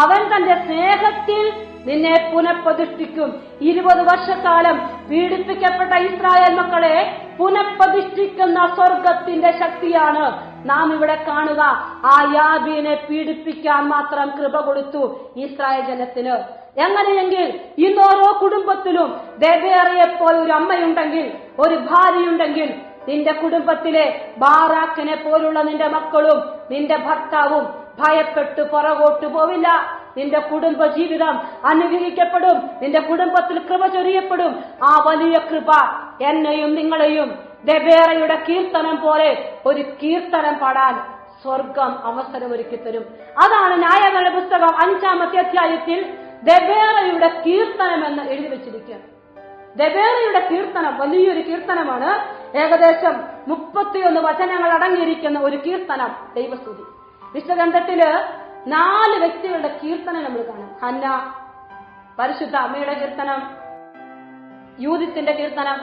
അവൻ തന്റെ സ്നേഹത്തിൽ നിന്നെ പുനഃപ്രതിഷ്ഠിക്കും. 20 വർഷക്കാലം പീഡിപ്പിക്കപ്പെട്ട ഇസ്രായേൽ മക്കളെ പുനഃപ്രതിഷ്ഠിക്കുന്ന സ്വർഗത്തിന്റെ ശക്തിയാണ് നാം ഇവിടെ കാണുക. ആ യാബീനെ പീഡിപ്പിക്കാൻ മാത്രം കൃപ കൊടുത്തു ഇസ്രായേൽ ജനത്തിന്. എങ്ങനെയെങ്കിൽ ഇന്നോരോ കുടുംബത്തിലും ദെബോറയെ പോലെ ഒരു അമ്മയുണ്ടെങ്കിൽ, ഒരു ഭാര്യയുണ്ടെങ്കിൽ നിന്റെ കുടുംബത്തിലെ ബാറാക്കിനെ പോലുള്ള നിന്റെ മക്കളും നിന്റെ ഭർത്താവും ഭയപ്പെട്ടു പുറകോട്ടു പോവില്ല. നിന്റെ കുടുംബ ജീവിതം അനുഗ്രഹിക്കപ്പെടും. നിന്റെ കുടുംബത്തിൽ കൃപ ചൊരിയപ്പെടും. ആ വലിയ കൃപ എന്നെയും നിങ്ങളെയും ദെബേറയുടെ കീർത്തനം പോലെ ഒരു കീർത്തനം പാടാൻ സ്വർഗം അവസരമൊരുക്കി തരും. അതാണ് ന്യായങ്ങളുടെ പുസ്തകം 5-ാമത്തെ അധ്യായത്തിൽ ദെബേറയുടെ കീർത്തനം എന്ന് എഴുതി വെച്ചിരിക്കുകയാണ്. ദെബേറയുടെ കീർത്തനം വലിയൊരു കീർത്തനമാണ്. ഏകദേശം 31 വചനങ്ങൾ അടങ്ങിയിരിക്കുന്ന ഒരു കീർത്തനം, ദൈവസ്തുതി. വിശുദ്ധഗ്രന്ഥത്തില് 4 വ്യക്തികളുടെ കീർത്തനം നമ്മൾ കാണാം. ഹന്ന, പരിശുദ്ധ അമ്മയുടെ കീർത്തനം, യൂദിത്തിന്റെ കീർത്തനം,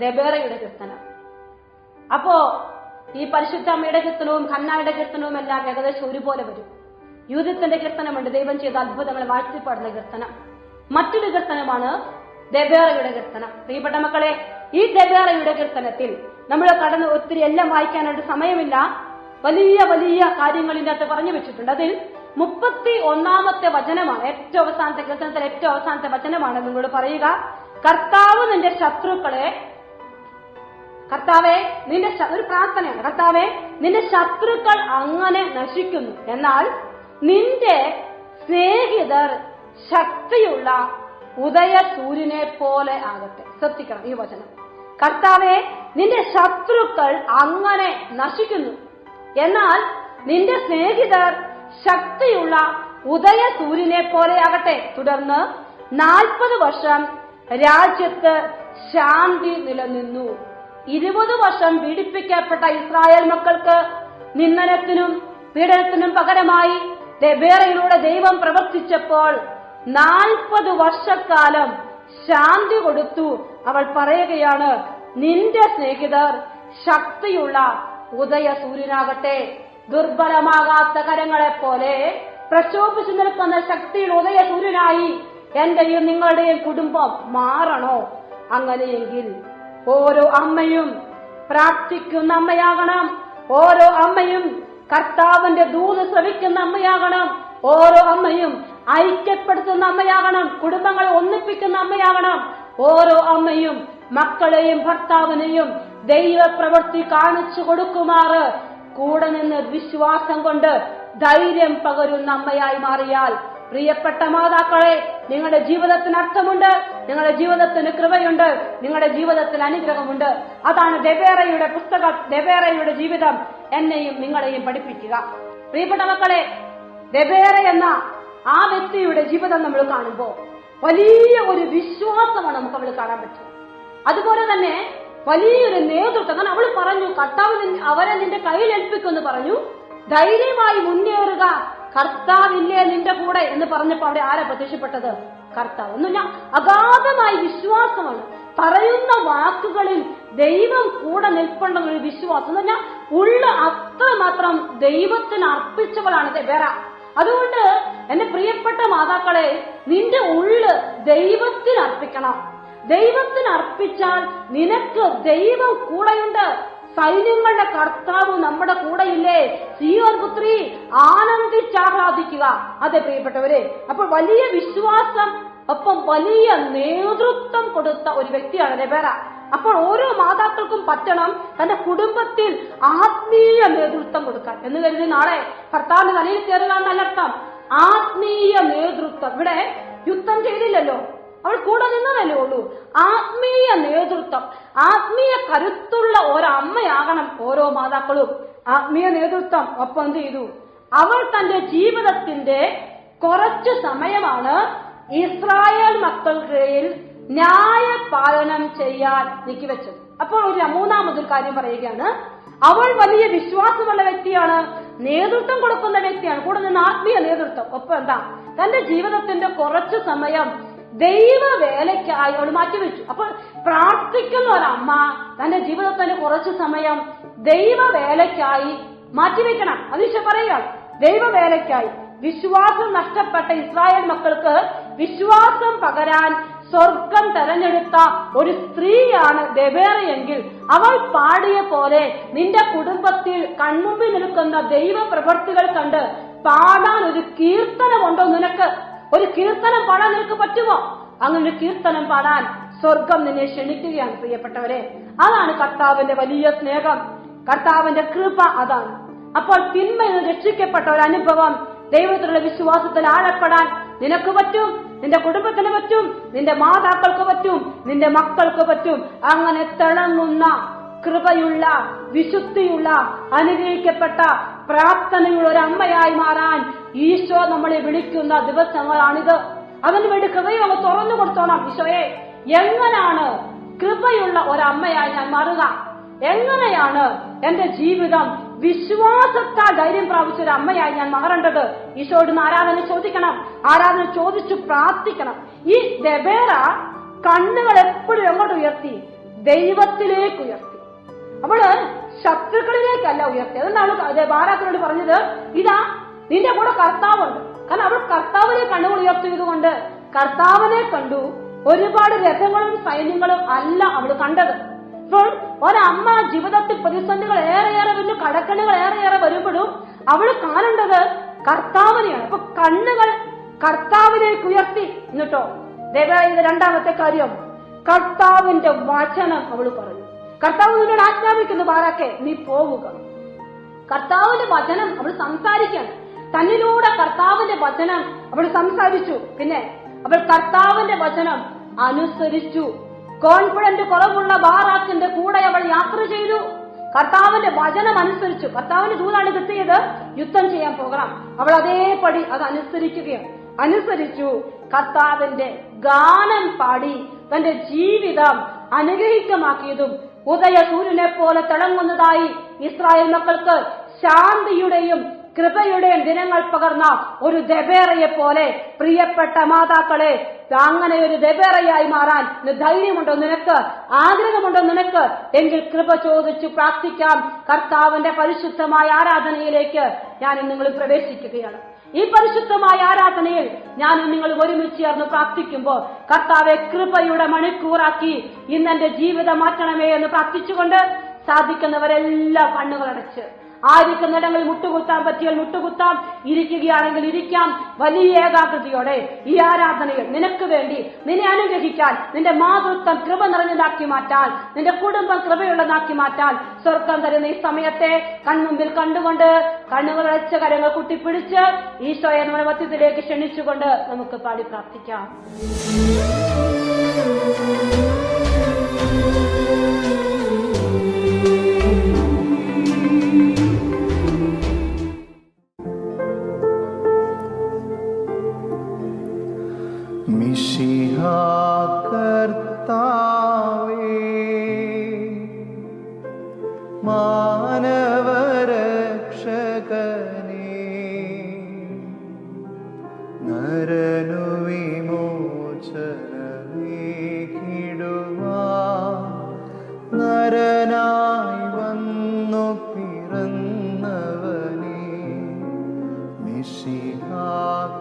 ദെബേറയുടെ കീർത്തനം. അപ്പോ ഈ പരിശുദ്ധ അമ്മയുടെ കീർത്തനവും ഹന്നായുടെ കീർത്തനവും എല്ലാം ഏകദേശം ഒരുപോലെ വരും. യൂദിത്തിന്റെ കീർത്തനമുണ്ട്, ദൈവം ചെയ്ത അത്ഭുതങ്ങളെ വാഴ്ത്തിപ്പാടുന്ന കീർത്തനം. മറ്റൊരു കീർത്തനമാണ് ദെബേറയുടെ കീർത്തനം. പ്രിയപ്പെട്ട മക്കളെ, ഈ ദെബേറയുടെ കീർത്തനത്തിൽ നമ്മൾ കടന്ന് ഒത്തിരി എല്ലാം വായിക്കാനായിട്ട് സമയമില്ല. വലിയ വലിയ കാര്യങ്ങൾ ഇതിനകത്ത് പറഞ്ഞു വെച്ചിട്ടുണ്ട്. അതിൽ 31-ാമത്തെ വചനമാണ് ഏറ്റവും അവസാനത്തെ കീർത്തനത്തിൽ ഏറ്റവും അവസാനത്തെ വചനമാണ് നിങ്ങളോട് പറയുക, കർത്താവ് നിന്റെ ശത്രുക്കളെ, കർത്താവെ നിന്റെ ഒരു പ്രാർത്ഥനയാണ്, കർത്താവെ നിന്റെ ശത്രുക്കൾ അങ്ങനെ നശിക്കുന്നു, എന്നാൽ നിന്റെ സ്നേഹിതർ ശക്തിയുള്ള ഉദയ സൂര്യനെ പോലെ ആകട്ടെ. ശ്രദ്ധിക്കണം ഈ വചനം. കർത്താവെ നിന്റെ ശത്രുക്കൾ അങ്ങനെ നശിക്കുന്നു, എന്നാൽ നിന്റെ സ്നേഹിതർ ശക്തിയുള്ള ഉദയ സൂര്യനെ പോലെ ആകട്ടെ. തുടർന്ന് 40 വർഷം രാജ്യത്ത് ശാന്തി നിലനിന്നു. 20 വർഷം പീഡിപ്പിക്കപ്പെട്ട ഇസ്രായേൽ മക്കൾക്ക് നിന്ദനത്തിനും പീഡനത്തിനും പകരമായി ദെബേറയിലൂടെ ദൈവം പ്രവർത്തിച്ചപ്പോൾ 40 വർഷക്കാലം ശാന്തി കൊടുത്തു. അവൾ പറയുകയാണ്, നിന്റെ സ്നേഹിതർ ശക്തിയുള്ള ഉദയ സൂര്യനാകട്ടെ. ദുർബലമാകാത്ത കരങ്ങളെ പോലെ പ്രക്ഷോഭിച്ചു നിൽക്കുന്ന ശക്തിയിൽ ഉദയ സൂര്യനായി എന്റെയും നിങ്ങളുടെയും കുടുംബം മാറണോ? അങ്ങനെയെങ്കിൽ ഓരോ അമ്മയും പ്രാർത്ഥിക്കുന്ന അമ്മയാകണം. ഓരോ അമ്മയും കർത്താവിന്റെ ദൂത് ശ്രവിക്കുന്ന അമ്മയാകണം. ഓരോ അമ്മയും ഐക്യപ്പെടുത്തുന്ന അമ്മയാകണം. കുടുംബങ്ങളെ ഒന്നിപ്പിക്കുന്ന അമ്മയാകണം. ഓരോ അമ്മയും മക്കളെയും ഭർത്താവിനെയും ദൈവപ്രവൃത്തി കാണിച്ചു കൊടുക്കുമാറ് കൂടെ നിന്ന് വിശ്വാസം കൊണ്ട് ധൈര്യം പകരുന്ന അമ്മയായി മാറിയാൽ, പ്രിയപ്പെട്ട മാതാക്കളെ, നിങ്ങളുടെ ജീവിതത്തിന് അർത്ഥമുണ്ട്, നിങ്ങളുടെ ജീവിതത്തിന് കൃപയുണ്ട്, നിങ്ങളുടെ ജീവിതത്തിൽ അനുഗ്രഹമുണ്ട്. അതാണ് ദെബേറയുടെ പുസ്തകം, ദെബേറയുടെ ജീവിതം എന്നെയും നിങ്ങളെയും പഠിപ്പിക്കുക. പ്രിയപ്പെട്ട മക്കളെ, ദെബേറ എന്ന ആ വ്യക്തിയുടെ ജീവിതം നമ്മൾ കാണുമ്പോൾ വലിയ ഒരു വിശ്വാസമാണ് നമുക്ക് അവൾ കാണാൻ പറ്റുക. അതുപോലെ തന്നെ വലിയൊരു നേതൃത്വം. കാരണം അവൾ പറഞ്ഞു, കർത്താവ് അവരെ നിന്റെ കയ്യിൽ ഏൽപ്പിക്കുമെന്ന് പറഞ്ഞു. ധൈര്യമായി മുന്നേറുക, കർത്താവില്ലേ നിന്റെ കൂടെ എന്ന് പറഞ്ഞപ്പോ അവിടെ ആരാ പ്രത്യക്ഷപ്പെട്ടത്? കർത്താവ്. ഒന്നുമില്ല, അഗാധമായി വിശ്വാസമാണ്. പറയുന്ന വാക്കുകളിൽ ദൈവം കൂടെ നിൽപ്പുണ്ടെന്ന ഒരു വിശ്വാസം എന്ന് പറഞ്ഞാൽ ഉള്ള അത്രമാത്രം ദൈവത്തിന് അർപ്പിച്ചവളാണ് ദെബേറ. അതുകൊണ്ട് എന്റെ പ്രിയപ്പെട്ട മാതാക്കളെ, നിന്റെ ഉള്ള് ദൈവത്തിന് അർപ്പിക്കണം. ദൈവത്തിന് അർപ്പിച്ചാൽ നിനക്ക് ദൈവം കൂടെയുണ്ട്. സൈന്യങ്ങളുടെ കർത്താവ് നമ്മുടെ കൂടെയില്ലേ? സിയോൻ പുത്രി ആനന്ദിച്ചാഹ്ലാദിക്കുക. അതെ പ്രിയപ്പെട്ടവരെ, അപ്പോൾ വലിയ വിശ്വാസം, ഒപ്പം വലിയ നേതൃത്വം കൊടുത്ത ഒരു വ്യക്തിയാണ് ദെബേറ. അപ്പോൾ ഓരോ മാതാക്കൾക്കും പറ്റണം തന്റെ കുടുംബത്തിൽ ആത്മീയ നേതൃത്വം കൊടുക്കാൻ. എന്ന് കരുതി നാളെ ഭർത്താവിന്റെ തലയിൽ കയറുക എന്നല്ലർത്ഥം. ആത്മീയ നേതൃത്വം. ഇവിടെ യുദ്ധം ചെയ്തില്ലല്ലോ, അവൾ കൂടെ നിന്നതല്ലേ ഉള്ളൂ. ആത്മീയ നേതൃത്വം, ആത്മീയ കരുത്തുള്ള ഒരമ്മയാകണം ഓരോ മാതാക്കളും. ആത്മീയ നേതൃത്വം. ഒപ്പം എന്ത് ചെയ്തു? അവൾ തന്റെ ജീവിതത്തിന്റെ കുറച്ചു സമയമാണ് ഇസ്രായേൽ മക്കൾക്കിടയിൽ ന്യായപാലനം ചെയ്യാൻ നീക്കിവെച്ചത്. അപ്പോൾ ഒരു 3-ാമതൊരു കാര്യം പറയുകയാണ്, അവൾ വലിയ വിശ്വാസമുള്ള വ്യക്തിയാണ്, നേതൃത്വം കൊടുക്കുന്ന വ്യക്തിയാണ്, കൂടെ നിന്ന് ആത്മീയ നേതൃത്വം. ഒപ്പം എന്താ? തന്റെ ജീവിതത്തിന്റെ കുറച്ചു സമയം ദൈവവേലയ്ക്കായി അവൾ മാറ്റിവെച്ചു. അപ്പോൾ പ്രാർത്ഥിക്കുന്ന ഒരമ്മ തന്റെ ജീവിതത്തിന്റെ കുറച്ചു സമയം ദൈവവേലയ്ക്കായി മാറ്റിവെക്കണം. അതിശ പറയുക, ദൈവവേലയ്ക്കായി. വിശ്വാസം നഷ്ടപ്പെട്ട ഇസ്രായേൽ മക്കൾക്ക് വിശ്വാസം പകരാൻ സ്വർഗം തെരഞ്ഞെടുത്ത ഒരു സ്ത്രീയാണ് ദെബേറയെങ്കിൽ അവൾ പാടിയ പോലെ നിന്റെ കുടുംബത്തിൽ കൺമുമ്പിൽ നിൽക്കുന്ന ദൈവ പ്രവൃത്തികൾ കണ്ട് പാടാൻ ഒരു കീർത്തനമുണ്ടോ നിനക്ക്? ഒരു കീർത്തനം പാടാൻ നിനക്ക് പറ്റുമോ? അങ്ങനെ ഒരു കീർത്തനം പാടാൻ സ്വർഗം നിന്നെ ക്ഷണിക്കുകയാണ് പ്രിയപ്പെട്ടവരെ. അതാണ് കർത്താവിന്റെ വലിയ സ്നേഹം, കർത്താവിന്റെ കൃപ അതാണ്. അപ്പോൾ തിന്മയിൽ നിന്ന് രക്ഷിക്കപ്പെട്ട ഒരു അനുഭവം, ദൈവത്തിലുള്ള വിശ്വാസത്തിൽ ആഴപ്പെടാൻ നിനക്ക് പറ്റും, നിന്റെ കുടുംബത്തിന് പറ്റും, നിന്റെ മാതാക്കൾക്ക് പറ്റും, നിന്റെ മക്കൾക്ക് പറ്റും. അങ്ങനെ തിളങ്ങുന്ന കൃപയുള്ള, വിശുദ്ധിയുള്ള, അനുഗ്രഹിക്കപ്പെട്ട, പ്രാർത്ഥനയുള്ള ഒരു അമ്മയായി മാറാൻ ഈശോ നമ്മളെ വിളിക്കുന്ന ദിവസങ്ങളാണിത്. അതിനു വേണ്ടി ഹൃദയം അങ്ങ് തുറന്നു കൊടുത്തോണം. ഈശോയെ, എങ്ങനെയാണ് കൃപയുള്ള ഒരമ്മയായി ഞാൻ മാറുക? എങ്ങനെയാണ് എന്റെ ജീവിതം വിശ്വാസത്താൽ ധൈര്യം പ്രാപിച്ച ഒരു അമ്മയായി ഞാൻ മാറേണ്ടത്? ഈശോയോട് ആരാധന ചോദിക്കണം, ആരാധന ചോദിച്ചു പ്രാർത്ഥിക്കണം. ഈ ദെബേറ കണ്ണുകൾ എപ്പോഴും എങ്ങോട്ട് ഉയർത്തി? ദൈവത്തിലേക്ക് ഉയർത്തി. അവള് ശത്രുക്കളിലേക്കല്ല ഉയർത്തി. അതുകൊണ്ടാണ് ബാരാക്കിനോട് പറഞ്ഞത്, ഇതാ നിന്റെ കൂടെ കർത്താവുണ്ട്. കാരണം അവൾ കർത്താവിനെ കണ്ണുകൾ ഉയർത്തിയത് കൊണ്ട് കർത്താവിനെ കണ്ടു. ഒരുപാട് രഥങ്ങളും സൈന്യങ്ങളും അല്ല അവൾ കണ്ടത്. അപ്പോൾ ഒരമ്മ ജീവിതത്തിൽ പ്രതിസന്ധികൾ ഏറെയേറെ വരുന്നു, കടക്കണ്ണുകൾ ഏറെയേറെ വരുമ്പോഴും അവൾ കാണേണ്ടത് കർത്താവിനെയാണ്. അപ്പൊ കണ്ണുകൾ കർത്താവിലേക്ക് ഉയർത്തി. എന്നിട്ടോ ദൈവത്തിന്റെ രണ്ടാമത്തെ കാര്യം, കർത്താവിന്റെ വചനം അവൾ പറഞ്ഞു. കർത്താവ് നിന്നോട് ആജ്ഞാപിക്കുന്നു, ബാരാക്കെ നീ പോവുക. കർത്താവിന്റെ വചനം അവൾ സംസാരിക്കുകയാണ്. തന്നിലൂടെ കർത്താവിന്റെ വചനം അവൾ സംസാരിച്ചു. പിന്നെ അവൾ കർത്താവിന്റെ വചനം അനുസരിച്ചു. കോൺഫിഡന്റ് കുറവുള്ള ബാറാക്കിന്റെ കൂടെ അവൾ യാത്ര ചെയ്തു. കർത്താവിന്റെ വചനം അനുസരിച്ചു. കർത്താവിന്റെ ദൂതാണ് കിട്ടിയത്, യുദ്ധം ചെയ്യാൻ പോകണം. അവൾ അതേപടി അത് അനുസരിക്കുകയാണ്. അനുസരിച്ചു. കർത്താവിന്റെ ഗാനം പാടി തന്റെ ജീവിതം അനുഗ്രഹിക്കമാക്കിയതും ഉദയ സൂര്യനെ പോലെ തിളങ്ങുന്നതായി ഇസ്രായേൽ മക്കൾക്ക് ശാന്തിയുടെയും കൃപയുടെയും ദിനങ്ങൾ പകർന്ന ഒരു ദെബേറയെ പോലെ, പ്രിയപ്പെട്ട മാതാക്കളെ, അങ്ങനെ ഒരു ദെബേറയായി മാറാൻ ധൈര്യമുണ്ടോ നിനക്ക്? ആഗ്രഹമുണ്ടോ നിനക്ക്? എങ്കിൽ കൃപ ചോദിച്ചു പ്രാർത്ഥിക്കാം. കർത്താവിന്റെ പരിശുദ്ധമായ ആരാധനയിലേക്ക് ഞാൻ നിങ്ങൾ പ്രവേശിക്കുകയാണ്. ഈ പരിശുദ്ധമായ ആരാധനയിൽ ഞാൻ നിങ്ങൾ ഒരുമിച്ച് ചേർന്ന് പ്രാർത്ഥിക്കുമ്പോൾ, കർത്താവെ കൃപയുടെ മണിക്കൂറാക്കി ഇന്നെന്റെ ജീവിതം മാറ്റണമേ എന്ന് പ്രാർത്ഥിച്ചുകൊണ്ട് സാധിക്കുന്നവരെല്ലാം കണ്ണുകളടച്ച് ആയിരിക്കുന്നിടങ്ങളിൽ മുട്ടുകുത്താൻ പറ്റിയാൽ മുട്ടുകുത്താം, ഇരിക്കുകയാണെങ്കിൽ ഇരിക്കാം. വലിയ ഏകാഗ്രതയോടെ ഈ ആരാധനയിൽ നിനക്ക് വേണ്ടി, നിന്നെ അനുഗ്രഹിക്കാൻ, നിന്റെ മാതൃത്വം കൃപ നിറഞ്ഞതാക്കി മാറ്റാൻ, നിന്റെ കുടുംബം കൃപയുള്ളതാക്കി മാറ്റാൻ സ്വർഗം തരുന്ന ഈ സമയത്തെ കൺമുമ്പിൽ കണ്ടുകൊണ്ട് കണ്ണുകളടച്ച കരങ്ങൾ കുട്ടിപ്പിടിച്ച് ഈശോയെ നമ്മുടെ മധ്യത്തിലേക്ക് ക്ഷണിച്ചുകൊണ്ട് നമുക്ക് പാടി പ്രാർത്ഥിക്കാം. മിശിഹാ കർത്താവേ, മാനവരക്ഷകനേ, നരനു വിമോചനമേകിടുവാൻ നരനായി വന്നു പിറന്നവനേ, മിശിഹാ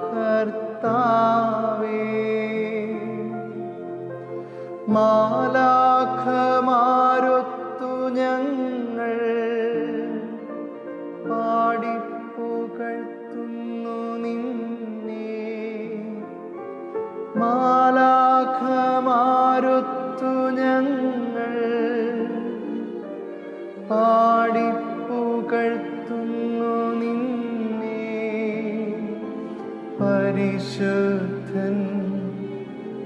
കർത്താവേ, മാലാഖമാരൊത്തു ഞങ്ങൾ പാടിപ്പുകഴ്ത്തുന്നു നിന്നെ, മാലാഖമാരൊത്തു ഞങ്ങൾ പാടിപ്പുകഴ്ത്തുന്നു നിന്നെ, പരിശുദ്ധൻ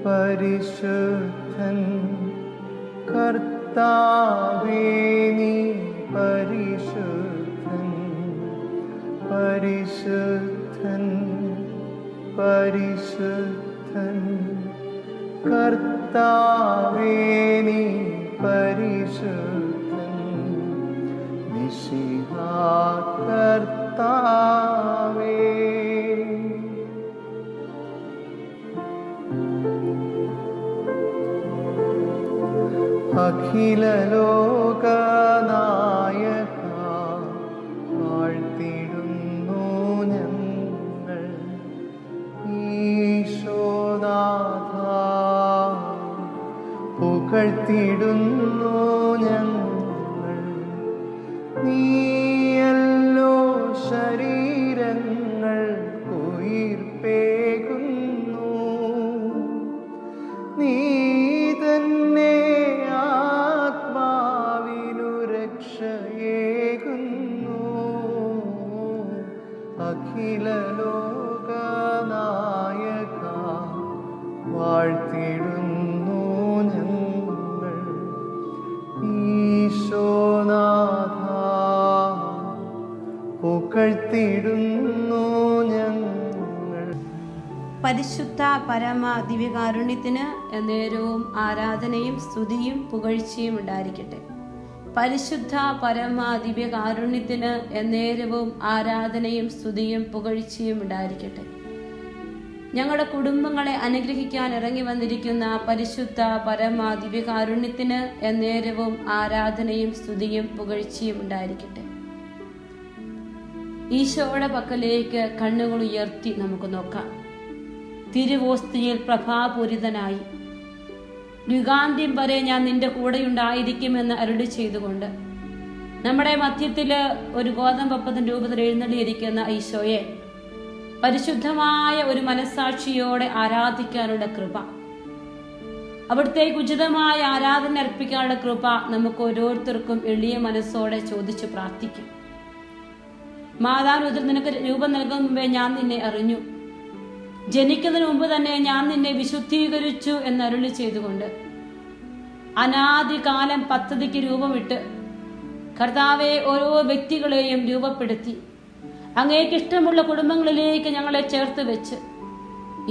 പരിശുദ്ധൻ കർത്താവേ നീ പരിശുദ്ധൻ, പരിശുദ്ധൻ പരിശുദ്ധൻ കർത്താവേ നീ പരിശുദ്ധൻ, മിശിഹാ കർത്താവേ. അഖില ലോകനായക വാഴ്ത്തിടുന്നു ഞങ്ങൾ, ഈശോനാഥ പുകഴ്ത്തിടുന്നു ഞങ്ങൾ, നീയല്ലോ ശരീരങ്ങൾ ഉയിർപ്പേകുന്നു, നീ തന്നെ ആത്മാ ലോകനായക വാഴ്ത്തിടുന്നു ഞങ്ങൾ. ഈശോനാഥ പുകഴ്ത്തിടുന്നു ഞങ്ങൾ. പരിശുദ്ധ പരമ ദിവ്യകാരുണ്യത്തിന് എന്നേരവും ആരാധനയും സ്തുതിയും പുകഴ്ചയും ഉണ്ടായിരിക്കട്ടെ. പരിശുദ്ധ പരമ ദിവ്യകാരുണ്യത്തിന് എന്നേരവും ആരാധനയും സ്തുതിയും പുകഴ്ചയും ഉണ്ടായിരിക്കട്ടെ. ഞങ്ങളുടെ കുടുംബങ്ങളെ അനുഗ്രഹിക്കാൻ ഇറങ്ങി വന്നിരിക്കുന്ന പരിശുദ്ധ പരമ ദിവ്യകാരുണ്യത്തിന് എന്നേരവും ആരാധനയും സ്തുതിയും പുകഴ്ചയും ഉണ്ടായിരിക്കട്ടെ. ഈശോയുടെ പക്കലേക്ക് കണ്ണുകൾ ഉയർത്തി നമുക്ക് നോക്കാം. തിരുവോസ്തിയിൽ പ്രഭാപൂരിതനായി യുഗാന്ത്യം വരെ ഞാൻ നിന്റെ കൂടെയുണ്ടായിരിക്കുമെന്ന് അരുളി ചെയ്തുകൊണ്ട് നമ്മുടെ മധ്യത്തില് ഒരു ഗോതമ്പപ്പത്തിന്റെ രൂപത്തിൽ എഴുന്നള്ളിയിരിക്കുന്ന ഈശോയെ പരിശുദ്ധമായ ഒരു മനസ്സാക്ഷിയോടെ ആരാധിക്കാനുള്ള കൃപ, അവിടുത്തേക്ക് ഉചിതമായ ആരാധന അർപ്പിക്കാനുള്ള കൃപ നമുക്ക് ഓരോരുത്തർക്കും എളിയ മനസ്സോടെ ചോദിച്ചു പ്രാർത്ഥിക്കാം. മാതാവിനുദ്ര നിനക്ക് രൂപം നൽകുന്ന മുമ്പേ ഞാൻ നിന്നെ അറിഞ്ഞു, ജനിക്കുന്നതിന് മുമ്പ് തന്നെ ഞാൻ നിന്നെ വിശുദ്ധീകരിച്ചു എന്നരുളി ചെയ്തുകൊണ്ട് അനാദികാലം പദ്ധതിക്ക് രൂപമിട്ട് കർത്താവെ ഓരോ വ്യക്തികളെയും രൂപപ്പെടുത്തി അങ്ങേക്ക് ഇഷ്ടമുള്ള കുടുംബങ്ങളിലേക്ക് ഞങ്ങളെ ചേർത്ത് വെച്ച്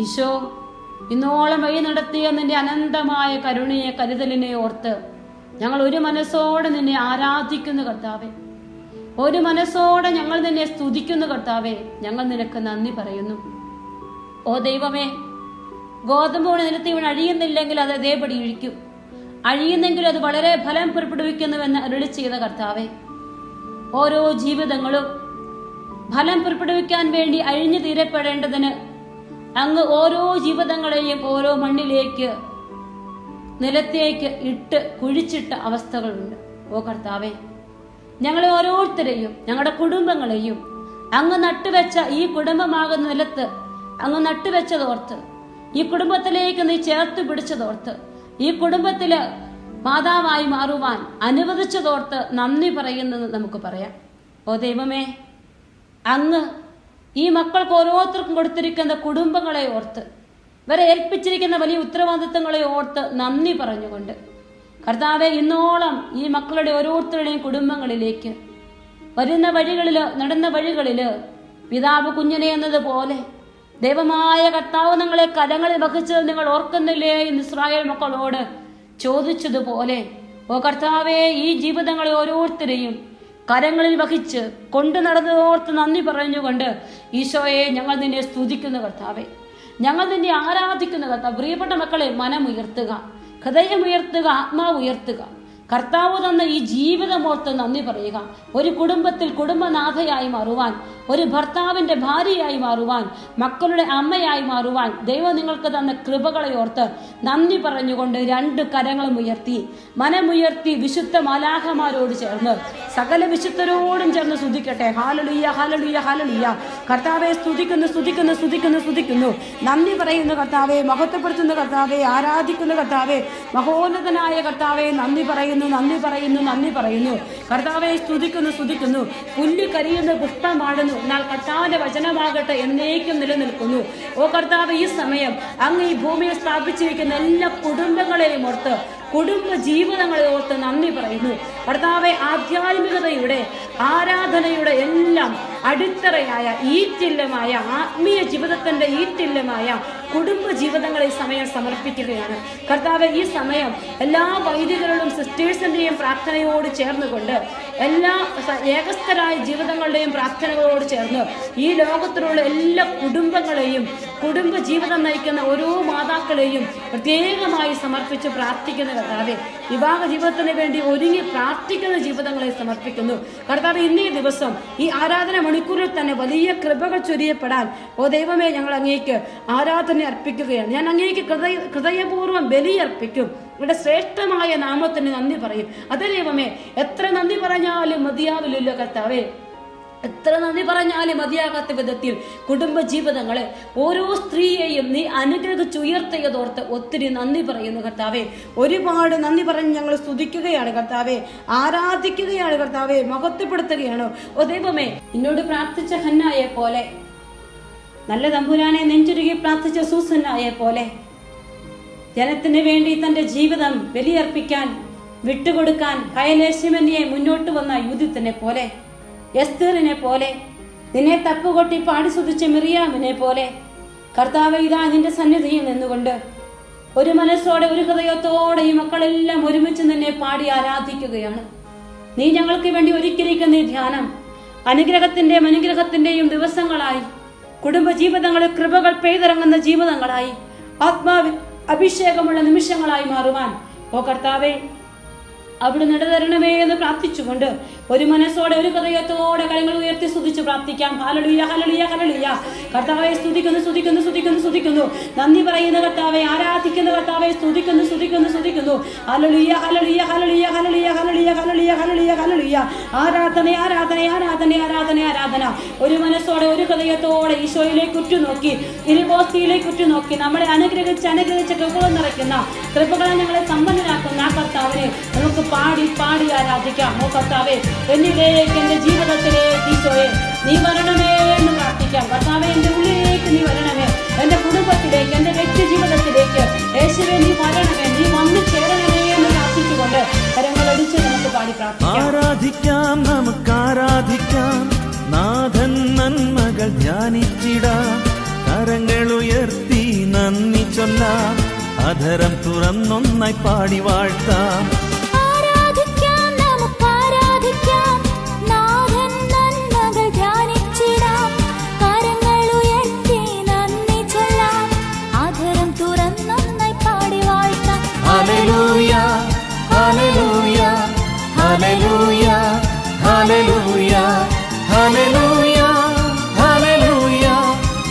ഈശോ ഇന്നോളം വഴി നടത്തിയ നിന്റെ അനന്തമായ കരുണയെ കരുതലിനെ ഓർത്ത് ഞങ്ങൾ ഒരു മനസ്സോടെ നിന്നെ ആരാധിക്കുന്നു കർത്താവെ. ഒരു മനസ്സോടെ ഞങ്ങൾ നിന്നെ സ്തുതിക്കുന്നു കർത്താവെ. ഞങ്ങൾ നിനക്ക് നന്ദി പറയുന്നു. ഓ ദൈവമേ, ഗോതമ്പ് നിലത്ത് ഇവൻ അഴിയുന്നില്ലെങ്കിൽ അത് അതേപടി ഇഴിക്കും, അഴിയുന്നെങ്കിൽ അത് വളരെ ഫലം പുറപ്പെടുവിക്കുന്നുവെന്ന് അരുളി ചെയ്ത കർത്താവെ, ഓരോ ജീവിതങ്ങളും ഫലം പുറപ്പെടുവിക്കാൻ വേണ്ടി അഴിഞ്ഞു തീരപ്പെടേണ്ടതിന് അങ്ങ് ഓരോ ജീവിതങ്ങളെയും ഓരോ മണ്ണിലേക്ക് നിലത്തേക്ക് ഇട്ട് കുഴിച്ചിട്ട അവസ്ഥകളുണ്ട്. ഓ കർത്താവെ, ഞങ്ങളെ ഓരോരുത്തരെയും ഞങ്ങളുടെ കുടുംബങ്ങളെയും അങ്ങ് നട്ടുവെച്ച ഈ കുടുംബമാകുന്ന നിലത്ത് അങ്ങ് നട്ടുവെച്ചതോർത്ത്, ഈ കുടുംബത്തിലേക്ക് നീ ചേർത്ത് പിടിച്ചതോർത്ത്, ഈ കുടുംബത്തില് മാതാവായി മാറുവാൻ അനുവദിച്ചതോർത്ത് നന്ദി പറയുന്നത് നമുക്ക് പറയാം. ഓ ദൈവമേ, അങ്ങ് ഈ മക്കൾക്ക് ഓരോരുത്തർക്കും കൊടുത്തിരിക്കുന്ന കുടുംബങ്ങളെ ഓർത്ത്, ഇവരെ ഏൽപ്പിച്ചിരിക്കുന്ന വലിയ ഉത്തരവാദിത്തങ്ങളെ ഓർത്ത് നന്ദി പറഞ്ഞുകൊണ്ട് കർത്താവെ, ഇന്നോളം ഈ മക്കളുടെ ഓരോരുത്തരുടെയും കുടുംബങ്ങളിലേക്ക് വരുന്ന വഴികളില്, നടന്ന വഴികളില് പിതാവ് കുഞ്ഞിനെ എന്നതുപോലെ ദൈവമായ കർത്താവ് നിങ്ങളെ കരങ്ങളിൽ വഹിച്ചത് നിങ്ങൾ ഓർക്കുന്നില്ലേ എന്ന് ഇസ്രായേൽ മക്കളോട് ചോദിച്ചതുപോലെ, ഓ കർത്താവെ, ഈ ജീവിതങ്ങളെ ഓരോരുത്തരെയും കരങ്ങളിൽ വഹിച്ച് കൊണ്ടു നടന്നതോർത്ത് നന്ദി പറഞ്ഞുകൊണ്ട് ഈശോയെ ഞങ്ങൾ നിന്നെ സ്തുതിക്കുന്ന കർത്താവെ, ഞങ്ങൾ നിന്നെ ആരാധിക്കുന്ന കർത്താവ്. പ്രിയപ്പെട്ട മക്കളെ, മനമുയർത്തുക, ഹൃദയമുയർത്തുക, ആത്മാവ് ഉയർത്തുക. കർത്താവ് തന്ന ഈ ജീവിതമോർത്ത് നന്ദി പറയുക. ഒരു കുടുംബത്തിൽ കുടുംബനാഥയായി മാറുവാൻ, ഒരു ഭർത്താവിന്റെ ഭാര്യയായി മാറുവാൻ, മക്കളുടെ അമ്മയായി മാറുവാൻ ദൈവം നിങ്ങൾക്ക് തന്ന കൃപകളെ ഓർത്ത് നന്ദി പറഞ്ഞുകൊണ്ട് രണ്ട് കരങ്ങളും ഉയർത്തി മനമുയർത്തി വിശുദ്ധ മാലാഖമാരോട് ചേർന്ന് സകല വിശുദ്ധരോടും ചേർന്ന് സ്തുതിക്കട്ടെ. ഹല്ലേലൂയ, ഹല്ലേലൂയ, ഹല്ലേലൂയ. കർത്താവെ സ്തുതിക്കുന്നു, സ്തുതിക്കുന്നു, സ്തുതിക്കുന്നു, സ്തുതിക്കുന്നു. നന്ദി പറയുന്ന കർത്താവെ, മഹത്വപ്പെടുത്തുന്ന കർത്താവെ, ആരാധിക്കുന്ന കർത്താവെ, മഹോന്നതനായ കർത്താവെ, നന്ദി പറയുന്നു, നന്ദി പറയുന്നു, നന്ദി പറയുന്നു. കർത്താവെ സ്തുതിക്കുന്നു, സ്തുതിക്കുന്നു. പുല്ല് കരിയുന്ന പുഷ്പം പാടുന്നു, എന്നാൽ കർത്താവിന്റെ വചനമാകട്ടെ എന്നേക്കും നിലനിൽക്കുന്നു. ഓ കർത്താവ്, ഈ സമയം അങ്ങ് ഈ ഭൂമിയിൽ സ്ഥാപിച്ചിരിക്കുന്ന എല്ലാ കുടുംബങ്ങളെയും ഓർത്ത്, കുടുംബ ജീവിതങ്ങളെ ഓർത്ത് നന്ദി പറയുന്നു. കർത്താവെ, ആധ്യാത്മികതയുടെ ആരാധനയുടെ എല്ലാം അടിത്തറയായ ഈറ്റില്ലമായ ആത്മീയ ജീവിതത്തിന്റെ ഈറ്റില്ലമായ കുടുംബ ജീവിതങ്ങളെ സമയം സമർപ്പിക്കുകയാണ്. കർത്താവ്, ഈ സമയം എല്ലാ വൈദികരുടെയും സിസ്റ്റേഴ്സിന്റെയും പ്രാർത്ഥനയോട് ചേർന്നുകൊണ്ട്, എല്ലാ ഏകസ്ഥരായ ജീവിതങ്ങളുടെയും പ്രാർത്ഥനകളോട് ചേർന്ന് ഈ ലോകത്തിലുള്ള എല്ലാ കുടുംബങ്ങളെയും, കുടുംബ ജീവിതം നയിക്കുന്ന ഓരോ മാതാക്കളെയും പ്രത്യേകമായി സമർപ്പിച്ച് പ്രാർത്ഥിക്കുന്ന കർത്താവെ, വിവാഹ ജീവിതത്തിന് വേണ്ടി ഒരുങ്ങി പ്രാർത്ഥിക്കുന്ന ജീവിതങ്ങളെ സമർപ്പിക്കുന്നു. കർത്താവ്, ഇന്നേ ദിവസം ഈ ആരാധന മണിക്കൂറിൽ തന്നെ വലിയ കൃപകൾ ചൊരിയപ്പെടാൻ ഓ ദൈവമേ, ഞങ്ങൾ അങ്ങേക്ക് ആരാധന അർപ്പിക്കുകയാണ്. ഞാൻ അങ്ങേക്ക് ഹൃദയപൂർവ്വം ബലിയർപ്പിക്കും. ഇവിടെ ശ്രേഷ്ഠമായ നാമത്തിന് നന്ദി പറയും. അതേ ദൈവമേ, എത്ര നന്ദി പറഞ്ഞാലും മതിയാവില്ലല്ലോ കർത്താവേ. എത്ര നന്ദി പറഞ്ഞാലും മതിയാകാത്ത വിധത്തിൽ കുടുംബ ജീവിതങ്ങളെ ഓരോ സ്ത്രീയെയും നീ അനുഗ്രഹിച്ചുയർത്തിയതോർത്ത് ഒത്തിരി നന്ദി പറയുന്നു കർത്താവേ. ഒരുപാട് നന്ദി പറഞ്ഞ് ഞങ്ങൾ സ്തുതിക്കുകയാണ് കർത്താവേ, ആരാധിക്കുകയാണ് കർത്താവേ, മഹത്വപ്പെടുത്തുകയാണ്. ഓ ദൈവമേ, എന്നോട് പ്രാർത്ഥിച്ച ഹന്നായെ പോലെ നല്ല തമ്പുരാനെ നെഞ്ചുരുകി പ്രാർത്ഥിച്ച സൂസന്നായെ പോലെ ജനത്തിന് വേണ്ടി തന്റെ ജീവിതം ബലിയർപ്പിക്കാൻ വിട്ടുകൊടുക്കാൻ ഭയലേശമന്യെ മുന്നോട്ട് വന്ന യൂദിത്തിനെ പോലെ, എസ്തേറിനെ പോലെ, നിന്നെ തപ്പുകൊട്ടി പാടി സ്തുതിച്ച മിറിയാമിനെ പോലെ കർത്താവേ, ഇതാ നിന്റെ സന്നിധിയിൽ നിന്നുകൊണ്ട് ഒരു മനസ്സോടെ ഒരു ഹൃദയത്തോടെ ഈ മക്കളെല്ലാം ഒരുമിച്ച് നിന്നെ പാടി ആരാധിക്കുകയാണ്. നീ ഞങ്ങൾക്ക് വേണ്ടി ഒരുക്കിയിരിക്കുന്ന ഈ ധ്യാനം അനുഗ്രഹത്തിന്റെയും ദിവസങ്ങളായി, കുടുംബജീവിതങ്ങളിൽ കൃപകൾ പെയ്തിറങ്ങുന്ന ജീവിതങ്ങളായി, ആത്മാവ് അഭിഷേകമുള്ള നിമിഷങ്ങളായി മാറുവാൻ ഓ കർത്താവേ അവിടുന്ന് ഇടതരണമേ എന്ന് പ്രാർത്ഥിച്ചുകൊണ്ട് ഒരു മനസ്സോടെ ഒരു ഹൃദയത്തോടെ കരങ്ങൾ ഉയർത്തി സ്തുതിച്ച് പ്രാർത്ഥിക്കാം. ഹല്ലേലൂയ, ഹല്ലേലൂയ, ഹല്ലേലൂയ. കർത്താവെ സ്തുതിക്കുന്നു, സ്തുതിക്കുന്നു, സ്തുതിക്കുന്നു, സ്തുതിക്കുന്നു. നന്ദി പറയുന്ന കർത്താവെ, ആരാധിക്കുന്ന കർത്താവെ, സ്തുതിക്കുന്നു, സ്തുതിക്കുന്നു, സ്തുതിക്കുന്നു. ഹല്ലേലൂയ, ഹല്ലേലൂയ, ഹല്ലേലൂയ, ഹല്ലേലൂയ, ഹല്ലേലൂയ, ഹല്ലേലൂയ, ഹല്ലേലൂയ, ഹല്ലേലൂയ. ആരാധന, ആരാധന, ആരാധന, ആരാധന, ആരാധന. ഒരു മനസ്സോടെ ഒരു ഹൃദയത്തോടെ ഈശോയിലേക്ക് ഉറ്റുനോക്കി, തിരുവോസ്തിയിലേക്ക് ഉറ്റുനോക്കി, നമ്മളെ അനുഗ്രഹിച്ച് കൃപകൾ നിറയ്ക്കുന്ന, കൃപകളെ ഞങ്ങളെ സമ്പന്നരാക്കുന്ന ആ കർത്താവിനെ നമുക്ക് പാടി പാടി ആരാധിക്കാം. ഓ കർത്താവേ, എന്നിലേക്ക്, എന്റെ ജീവിതത്തിലേക്ക് ഈശോയെ നീ വരണമേ എന്ന് പ്രാർത്ഥിക്കാം. കർത്താവേ, എന്റെ ഉള്ളിലേക്ക് നീ വരണമേ, എന്റെ കുടുംബത്തിലേക്ക്, എന്റെ വ്യക്തി ജീവിതത്തിലേക്ക് യേശുവേ നീ വരണമേ, നീ വന്നു ചേരണമേ എന്ന് പ്രാർത്ഥിച്ചുകൊണ്ട് കരങ്ങളടിച്ച് നമുക്ക് പാടി പ്രാർത്ഥിക്കാം. ആരാധിക്കാം, നമുക്ക് ആരാധിക്കാം, നാഥൻ നന്മകൾ ധ്യാനിച്ചിടാം, കരങ്ങൾ ഉയർത്തി നന്ദി ചൊല്ലാം, അധരം തുറന്നൊന്നായി പാടി വാഴ്ത്താം. Hallelujah, hallelujah, hallelujah, hallelujah, hallelujah, hallelujah,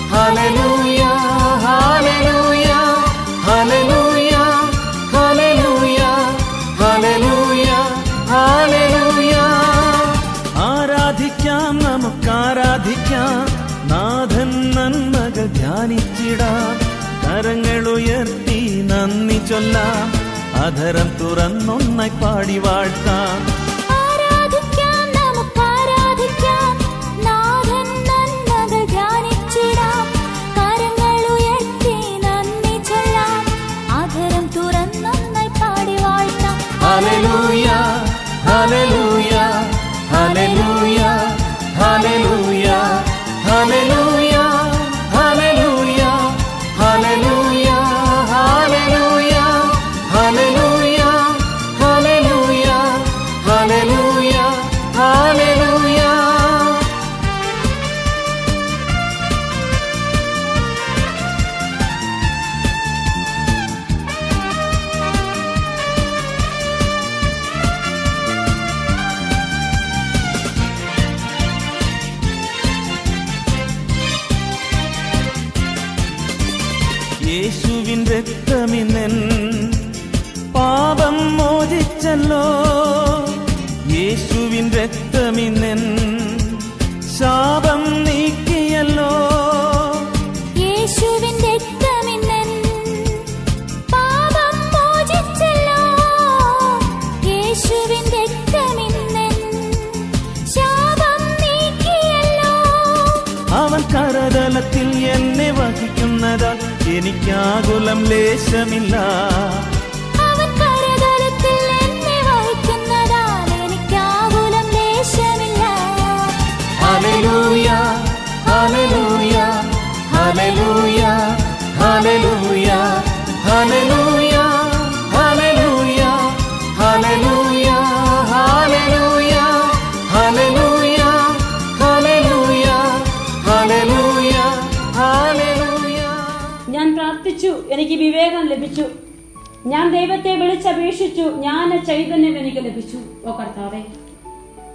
hallelujah, hallelujah, hallelujah, hallelujah, hallelujah, hallelujah. ആരാധിക്കാം, നമുക്ക് ആരാധിക്കാം, നാഥൻ നന്മകൾ ധ്യാനിച്ചിടാം, കരങ്ങൾ ഉയർത്തി നന്ദി ചൊല്ലാം, അധരം തുറന്നൊന്നായി പാടി വാഴ്ത്താം. ആരാധിക്കാം, നമുക്ക് ആരാധിക്കാം, നാഥൻ നന്മകൾ ധ്യാനിച്ചിടാം, കരങ്ങൾ ഉയർത്തി നന്ദി ചൊല്ലാം, അധരം തുറന്നൊന്നായി പാടി വാഴ്ത്താം. ഹല്ലേലൂയ, ഹല്ലേലൂയ, ഹല്ലേലൂയ, ഹല്ലേലൂയ, ഹല്ലേലൂയ, ഹല്ലേലൂയ, ഹല്ലേലൂയ, ഹല്ലേലൂയ, ഹല്ലേലൂയ, ഹല്ലേലൂയ, ഹല്ലേലൂയ, ഹല്ലേലൂയ. യേശുവിൻ രക്തമിന്നൻ പാപം മോചിച്ചല്ലോ, യേശുവിൻ രക്തമിന്നൻ ശാപം നീക്കിയല്ലോ, യേശുവിൻ രക്തമിന്നൻ പാപം മോചിച്ചല്ലോ, യേശുവിൻ രക്തമിന്നൻ ശാപം നീക്കിയല്ലോ. അവൻ കരതലത്തിൽ എന്നെ വഹിക്കുന്നതാൽ എനിക്കാകുലം ലേശമില്ല, അവൻ കരതലത്തിൽ എന്നെ വഹിക്കുന്നതാൽ എനിക്കാകുലം ലേശമില്ല. ഹല്ലേലൂയ, ഹല്ലേലൂയ, ഹല്ലേലൂയ, ഹല്ലേലൂയ, ഹല്ലേലൂയ, ഹല്ലേലൂയ, ഹല്ലേലൂയ, ഹല്ലേലൂയ, ഹല്ലേലൂയ, ഹല്ലേലൂയ, ഹല്ലേലൂയ, ഹല്ലേലൂയ. ഞാൻ പ്രാർത്ഥിച്ചു, എനിക്ക് വിവേകം ലഭിച്ചു. ഞാൻ ദൈവത്തെ വിളിച്ചപേക്ഷിച്ചു, ജ്ഞാന ചൈതന്യം എനിക്ക് ലഭിച്ചു. ഓ കർത്താവേ,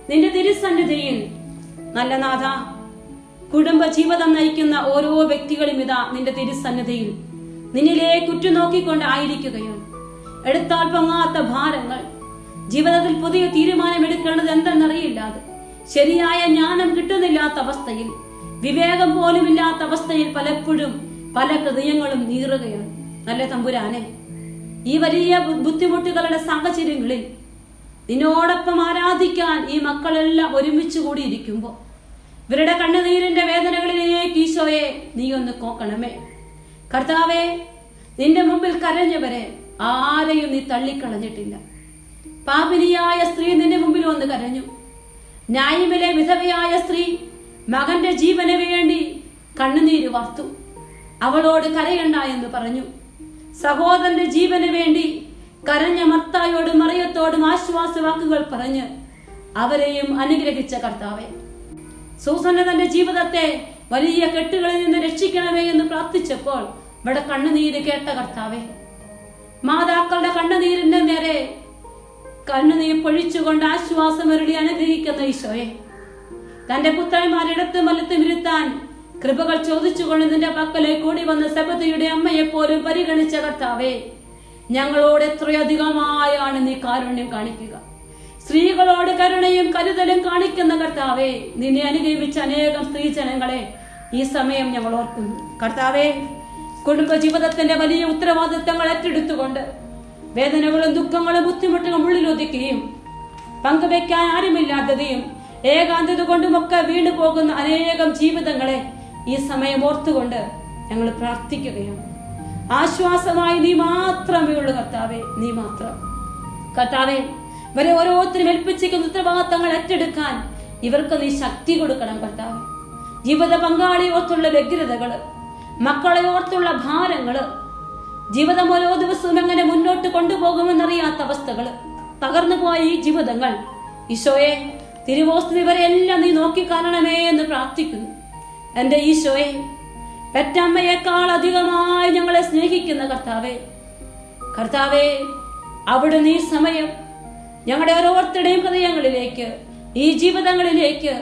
നിന്റെ തിരുസന്നിധിയിൽ നല്ല നാഥ, കുടുംബ ജീവിതം നയിക്കുന്ന ഓരോ വ്യക്തികളും ഇതാ നിന്റെ തിരുസന്നിധിയിൽ നിന്നിലേക്ക് ഉറ്റുനോക്കിക്കൊണ്ട് ആയിരിക്കുകയാണ്. എടുത്താൽ പൊങ്ങാത്ത ഭാരങ്ങൾ, ജീവിതത്തിൽ പുതിയ തീരുമാനം എടുക്കേണ്ടത് എന്തെന്നറിയില്ലാതെ, ശരിയായ ജ്ഞാനം കിട്ടുന്നില്ലാത്ത അവസ്ഥയിൽ, വിവേകം പോലും ഇല്ലാത്ത അവസ്ഥയിൽ പലപ്പോഴും പല ഹൃദയങ്ങളും നീറുകയാണ്. നല്ല തമ്പുരാനെ, ഈ വലിയ ബുദ്ധിമുട്ടുകളുടെ സാഹചര്യങ്ങളിൽ നിന്നോടൊപ്പം ആരാധിക്കാൻ ഈ മക്കളെല്ലാം ഒരുമിച്ച് കൂടിയിരിക്കുമ്പോൾ ഇവരുടെ കണ്ണുനീരിന്റെ വേദനകളിലേക്ക് ഈശോയെ നീ ഒന്ന് നോക്കണമേ. കർത്താവേ, നിന്റെ മുമ്പിൽ കരഞ്ഞവരെ ആരെയും നീ തള്ളിക്കളഞ്ഞിട്ടില്ല. പാപിനിയായ സ്ത്രീ നിന്റെ മുമ്പിൽ വന്ന് കരഞ്ഞു. ന്യായിമിലെ വിധവയായ സ്ത്രീ മകന്റെ ജീവന് വേണ്ടി കണ്ണുനീര് വാർത്തു. അവളോട് കരയണ്ട എന്ന് പറഞ്ഞു. സഹോദരന്റെ ജീവന് വേണ്ടി കരഞ്ഞ മർത്തായോടും മറിയത്തോടും ആശ്വാസവാക്കുകൾ പറഞ്ഞ് അവരെയും അനുഗ്രഹിച്ച കർത്താവേ, സൂസന്ന തന്റെ ജീവിതത്തെ വലിയ കെട്ടുകളിൽ നിന്ന് രക്ഷിക്കണമേ എന്ന് പ്രാർത്ഥിച്ചപ്പോൾ ഇവിടെ കണ്ണുനീര് കേട്ട കർത്താവേ, മാതാക്കളുടെ കണ്ണുനീരിന്റെ നേരെ കണ്ണുനീർ പൊഴിച്ചുകൊണ്ട് ആശ്വാസമരുളി അനുഗ്രഹിക്കുന്ന ഈശോയെ, തന്റെ പുത്രന്മാരിടത്തും വലത്തും ഇരുത്താൻ കൃപകൾ ചോദിച്ചുകൊണ്ട് നിന്റെ പക്കലേക്ക് കൂടി വന്ന സബദിയുടെ അമ്മയെ പോലും പരിഗണിച്ച കർത്താവേ, ഞങ്ങളോട് എത്രയധികമായാണ് നീ കാരുണ്യം കാണിക്കുക. സ്ത്രീകളോട് കരുണയും കരുതലും കാണിക്കുന്ന കർത്താവേ, നിന്നെ അനുഗമിച്ച അനേകം സ്ത്രീജനങ്ങളെ ഈ സമയം ഞങ്ങൾ ഓർക്കുന്നു. കർത്താവേ, കുടുംബ ജീവിതത്തിന്റെ വലിയ ഉത്തരവാദിത്തങ്ങൾ ഏറ്റെടുത്തുകൊണ്ട് വേദനകളും ദുഃഖങ്ങളും ബുദ്ധിമുട്ടുകളും ഉള്ളിലൊതുക്കുകയും പങ്കുവെക്കാൻ ആരുമില്ലാത്തതെയും ഏകാന്തത കൊണ്ടുമൊക്കെ വീണു പോകുന്ന അനേകം ജീവിതങ്ങളെ ഈ സമയം ഓർത്തുകൊണ്ട് ഞങ്ങൾ പ്രാർത്ഥിക്കുകയാണ്. ആശ്വാസമായി നീ മാത്രമേ ഉള്ളൂ കർത്താവേ, നീ മാത്രം. കർത്താവേ, ഇവരെ ഓരോരുത്തരും ഏൽപ്പിച്ചിരിക്കുന്ന ഉത്തരവാദിത്തങ്ങൾ ഏറ്റെടുക്കാൻ ഇവർക്ക് നീ ശക്തി കൊടുക്കണം കർത്താവേ. ജീവിത പങ്കാളി ഓർത്തുള്ള വ്യഗ്രതകള്, മക്കളെ ഓർത്തുള്ള ഭാരങ്ങള്, ജീവിതം ഓരോ ദിവസവും എങ്ങനെ മുന്നോട്ട് കൊണ്ടുപോകുമെന്നറിയാത്ത അവസ്ഥകള്, തകർന്നു പോയ ഈ ജീവിതങ്ങൾ ഈശോയെ, തിരുവോസ്തി ഇവരെല്ലാം നീ നോക്കിക്കാണണമേ എന്ന് പ്രാർത്ഥിക്കുന്നു. എന്റെ ഈശോയെ, പെറ്റമ്മയേക്കാൾ അധികമായി ഞങ്ങളെ സ്നേഹിക്കുന്ന കർത്താവേ, കർത്താവേ, അവിടുന്ന് ഈ സമയം ഞങ്ങളുടെ ഓരോരുത്തരുടെയും ഹൃദയങ്ങളിലേക്ക്, ഈ ജീവിതങ്ങളിലേക്ക്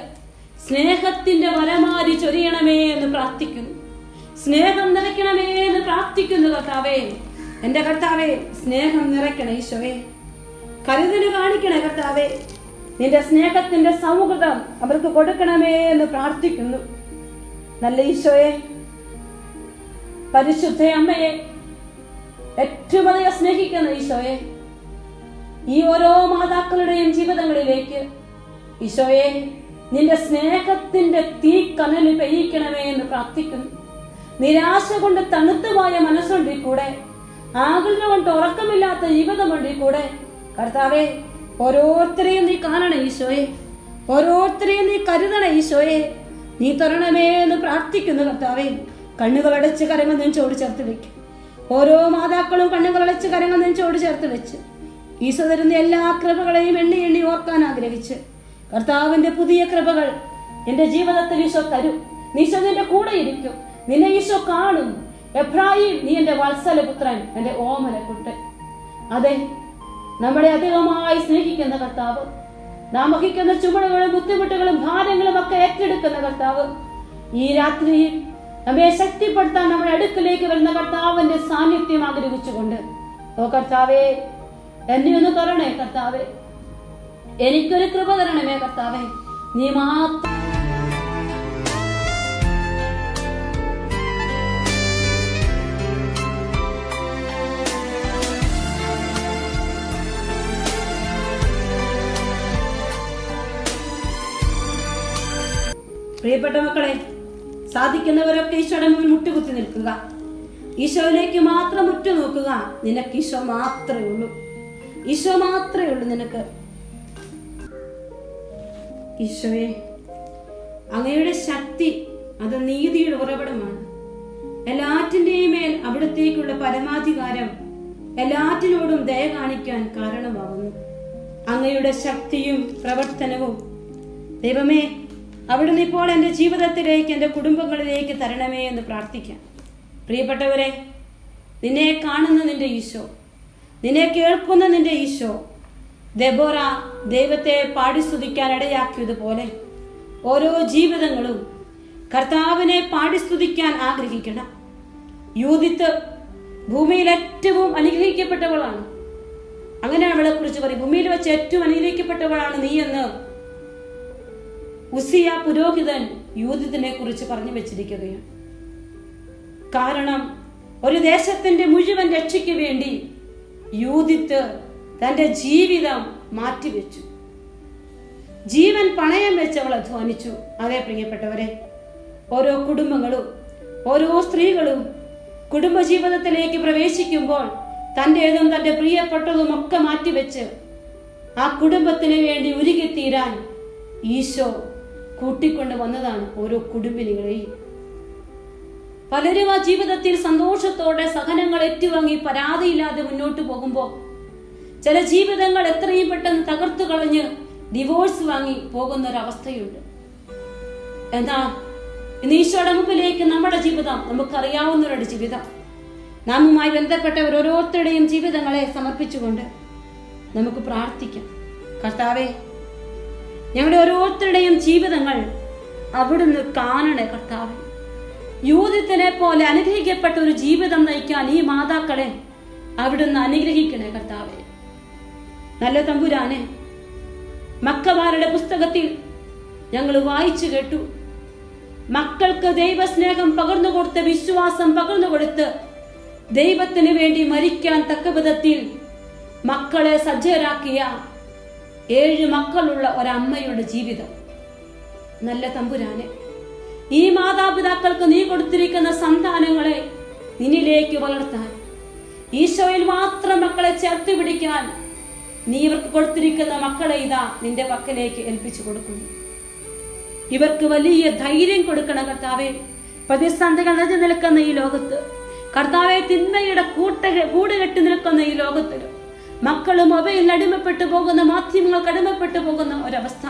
സ്നേഹത്തിന്റെ വരമാരി ചൊരിയണമേ എന്ന് പ്രാർത്ഥിക്കുന്നു. സ്നേഹം നിറയ്ക്കണമേ എന്ന് പ്രാർത്ഥിക്കുന്നു കർത്താവേ. എന്റെ കർത്താവേ, സ്നേഹം നിറയ്ക്കണേ ഈശോയെ, കരുതല് കാണിക്കണേ കർത്താവേ. നിന്റെ സ്നേഹത്തിന്റെ സൗഹൃദം അവർക്ക് കൊടുക്കണമേ എന്ന് പ്രാർത്ഥിക്കുന്നു. നല്ല ഈശോയെ, പരിശുദ്ധ അമ്മയെ, ഏറ്റവും അധികം സ്നേഹിക്കുന്ന ഈശോയെ, ഈ ഓരോ മാതാക്കളുടെയും ജീവിതങ്ങളിലേക്ക് ഈശോയെ നിന്റെ സ്നേഹത്തിന്റെ തീ കനല് പെയ്യിക്കണമേ എന്ന് പ്രാർത്ഥിക്കുന്നു. നിരാശ കൊണ്ട് തണുത്തുപോയ മനസ്സുണ്ടിൽ കൂടെ, ആകുല കൊണ്ട് ഉറക്കമില്ലാത്ത ജീവിതമുണ്ടിൽ കൂടെ കർത്താവേ, ഓരോരുത്തരെയും നീ കാണണേ ഈശോയെ, ഓരോരുത്തരെയും നീ കരുതണേ ഈശോയെ, നീ തരണമേ എന്ന് പ്രാർത്ഥിക്കുന്നു കർത്താവേ. കണ്ണുകളടച്ച് കരങ്ങൾ നെഞ്ചോട് ചേർത്ത് വെക്കും. ഓരോ മാതാക്കളും കണ്ണുകളടച്ച് കരങ്ങൾ നെഞ്ചോട് ചേർത്ത് വെച്ച് ഈശോ തരുന്ന എല്ലാ കൃപകളെയും എണ്ണി എണ്ണി ഓർക്കാൻ ആഗ്രഹിച്ച്, കർത്താവിന്റെ പുതിയ കൃപകൾ എന്റെ ജീവിതത്തിൽ ഈശോ തരും. ഈശോ നിന്റെ കൂടെ ഇരിക്കും, നിന്നെ ഈശോ കാണും. എബ്രാഹിം, നീ എന്റെ വത്സലപുത്രൻ, എന്റെ ഓമനക്കുട്ടൻ. അതെ, നമ്മളെ അധികമായി സ്നേഹിക്കുന്ന കർത്താവ്, നാം വഹിക്കുന്ന ചുമടുകളും ബുദ്ധിമുട്ടുകളും ഭാരങ്ങളും ഒക്കെ ഏറ്റെടുക്കുന്ന കർത്താവ്, ഈ രാത്രിയിൽ നമ്മെ ശക്തിപ്പെടുത്താൻ നമ്മുടെ അടുക്കിലേക്ക് വരുന്ന കർത്താവിന്റെ സാന്നിധ്യം ആഗ്രഹിച്ചുകൊണ്ട്, ഓ കർത്താവേ, എന്നെ ഒന്ന് തരണേ കർത്താവേ, എനിക്കൊരു കൃപ തരണമേ കർത്താവേ, നീ മാത്രം. പ്രിയപ്പെട്ട മക്കളെ, സാധിക്കുന്നവരൊക്കെ ഈശോയുടെ മുന്നിൽ മുട്ടുകുത്തി നിൽക്കുക. ഈശോയിലേക്ക് മാത്രം ഉറ്റുനോക്കുക. നിനക്ക് ഈശോ മാത്രമേ ഉള്ളൂ, ഈശോ മാത്രമേ ഉള്ളൂ നിനക്ക്. ഈശോയെ, അങ്ങയുടെ ശക്തി അത് നീതിയുടെ ഉറവിടമാണ്. എല്ലാറ്റിന്റെയും മേൽ അവിടത്തേക്കുള്ള പരമാധികാരം എല്ലാറ്റിനോടും ദയ കാണിക്കാൻ കാരണമാകുന്നു. അങ്ങയുടെ ശക്തിയും പ്രവർത്തനവും ദൈവമേ, അവിടുന്ന് ഇപ്പോൾ എൻ്റെ ജീവിതത്തിലേക്ക്, എൻ്റെ കുടുംബങ്ങളിലേക്ക് തരണമേ എന്ന് പ്രാർത്ഥിക്കാം. പ്രിയപ്പെട്ടവരെ, നിന്നെ കാണുന്ന നിന്റെ ഈശോ, നിന്നെ കേൾക്കുന്ന നിന്റെ ഈശോ, ദെബോറ ദൈവത്തെ പാടി സ്തുതിക്കാൻ ഇടയാക്കിയതുപോലെ ഓരോ ജീവിതങ്ങളും കർത്താവിനെ പാടി സ്തുതിക്കാൻ ആഗ്രഹിക്കണം. യൂദിത്ത് ഭൂമിയിൽ ഏറ്റവും അനുഗ്രഹിക്കപ്പെട്ടവളാണ്. അങ്ങനെ അവളെ കുറിച്ച് പറയും, ഭൂമിയിൽ വെച്ച് ഏറ്റവും അനുഗ്രഹിക്കപ്പെട്ടവളാണ് നീ എന്ന് ഉസിയ പുരോഹിതൻ യൂദിത്തിനെ കുറിച്ച് പറഞ്ഞു വെച്ചിരിക്കുകയാണ്. കാരണം ഒരു ദേശത്തിന്റെ മുഴുവൻ രക്ഷയ്ക്ക് വേണ്ടി യൂദിത്ത് തന്റെ ജീവിതം മാറ്റിവെച്ചു. ജീവൻ പണയം വെച്ച് അവൾ അധ്വാനിച്ചു. അതേ പ്രിയപ്പെട്ടവരെ, ഓരോ കുടുംബങ്ങളും ഓരോ സ്ത്രീകളും കുടുംബജീവിതത്തിലേക്ക് പ്രവേശിക്കുമ്പോൾ തൻ്റെതും തൻ്റെ പ്രിയപ്പെട്ടതും ഒക്കെ മാറ്റിവെച്ച് ആ കുടുംബത്തിന് വേണ്ടി ഉരുകിത്തീരാൻ ഈശോ കൂട്ടിക്കൊണ്ട് വന്നതാണ് ഓരോ കുടുംബിനികളെയും. പലരും ആ ജീവിതത്തിൽ സന്തോഷത്തോടെ സഹനങ്ങൾ ഏറ്റുവാങ്ങി പരാതിയില്ലാതെ മുന്നോട്ട് പോകുമ്പോൾ ചില ജീവിതങ്ങൾ എത്രയും പെട്ടെന്ന് തകർത്തു കളഞ്ഞ് ഡിവോഴ്സ് വാങ്ങി പോകുന്ന ഒരവസ്ഥയുണ്ട്. എന്നാൽ ഇന്ന് ഈശോയുടെ മുമ്പിലേക്ക് നമ്മുടെ ജീവിതം, നമുക്കറിയാവുന്നവരുടെ ജീവിതം, നാമുമായി ബന്ധപ്പെട്ടവർ ഓരോരുത്തരുടെയും ജീവിതങ്ങളെ സമർപ്പിച്ചുകൊണ്ട് നമുക്ക് പ്രാർത്ഥിക്കാം. കർത്താവേ, ഞങ്ങളുടെ ഓരോരുത്തരുടെയും ജീവിതങ്ങൾ അവിടുന്ന് കാണണേ കർത്താവേ. യൂദിത്തിനെ പോലെ അനുഗ്രഹിക്കപ്പെട്ട ഒരു ജീവിതം നയിക്കാൻ ഈ മാതാക്കളെ അവിടുന്ന് അനുഗ്രഹിക്കണേ കർത്താവേ. നല്ല തമ്പുരാനെ, മക്കമാരുടെ പുസ്തകത്തിൽ ഞങ്ങൾ വായിച്ചു കേട്ടു, മക്കൾക്ക് ദൈവസ്നേഹം പകർന്നു കൊടുത്ത്, വിശ്വാസം പകർന്നു കൊടുത്ത് ദൈവത്തിന് വേണ്ടി മരിക്കാൻ തക്ക വിധത്തിൽ മക്കളെ സജ്ജരാക്കിയ 7 മക്കളുള്ള ഒരമ്മയുടെ ജീവിതം. നല്ല തമ്പുരാനെ, ഈ മാതാപിതാക്കൾക്ക് നീ കൊടുത്തിരിക്കുന്ന സന്താനങ്ങളെ നിന്നിലേക്ക് വളർത്താൻ, ഈശോയിൽ മാത്രം മക്കളെ ചേർത്ത് പിടിക്കാൻ നീ ഇവർക്ക് കൊടുത്തിരിക്കുന്ന മക്കളെ ഇതാ നിന്റെ പക്കലേക്ക് ഏൽപ്പിച്ചു കൊടുക്കുന്നു. ഇവർക്ക് വലിയ ധൈര്യം കൊടുക്കണം കർത്താവെ. പ്രതിസന്ധികൾ നിറഞ്ഞു നിൽക്കുന്ന ഈ ലോകത്ത്, കർത്താവെ, തിന്മയുടെ കൂട് കെട്ടി നിൽക്കുന്ന ഈ ലോകത്തിൽ മക്കള് മൊബൈലിൽ അടിമപ്പെട്ടു പോകുന്ന, മാധ്യമങ്ങൾക്ക് അടിമപ്പെട്ടു പോകുന്ന ഒരവസ്ഥ,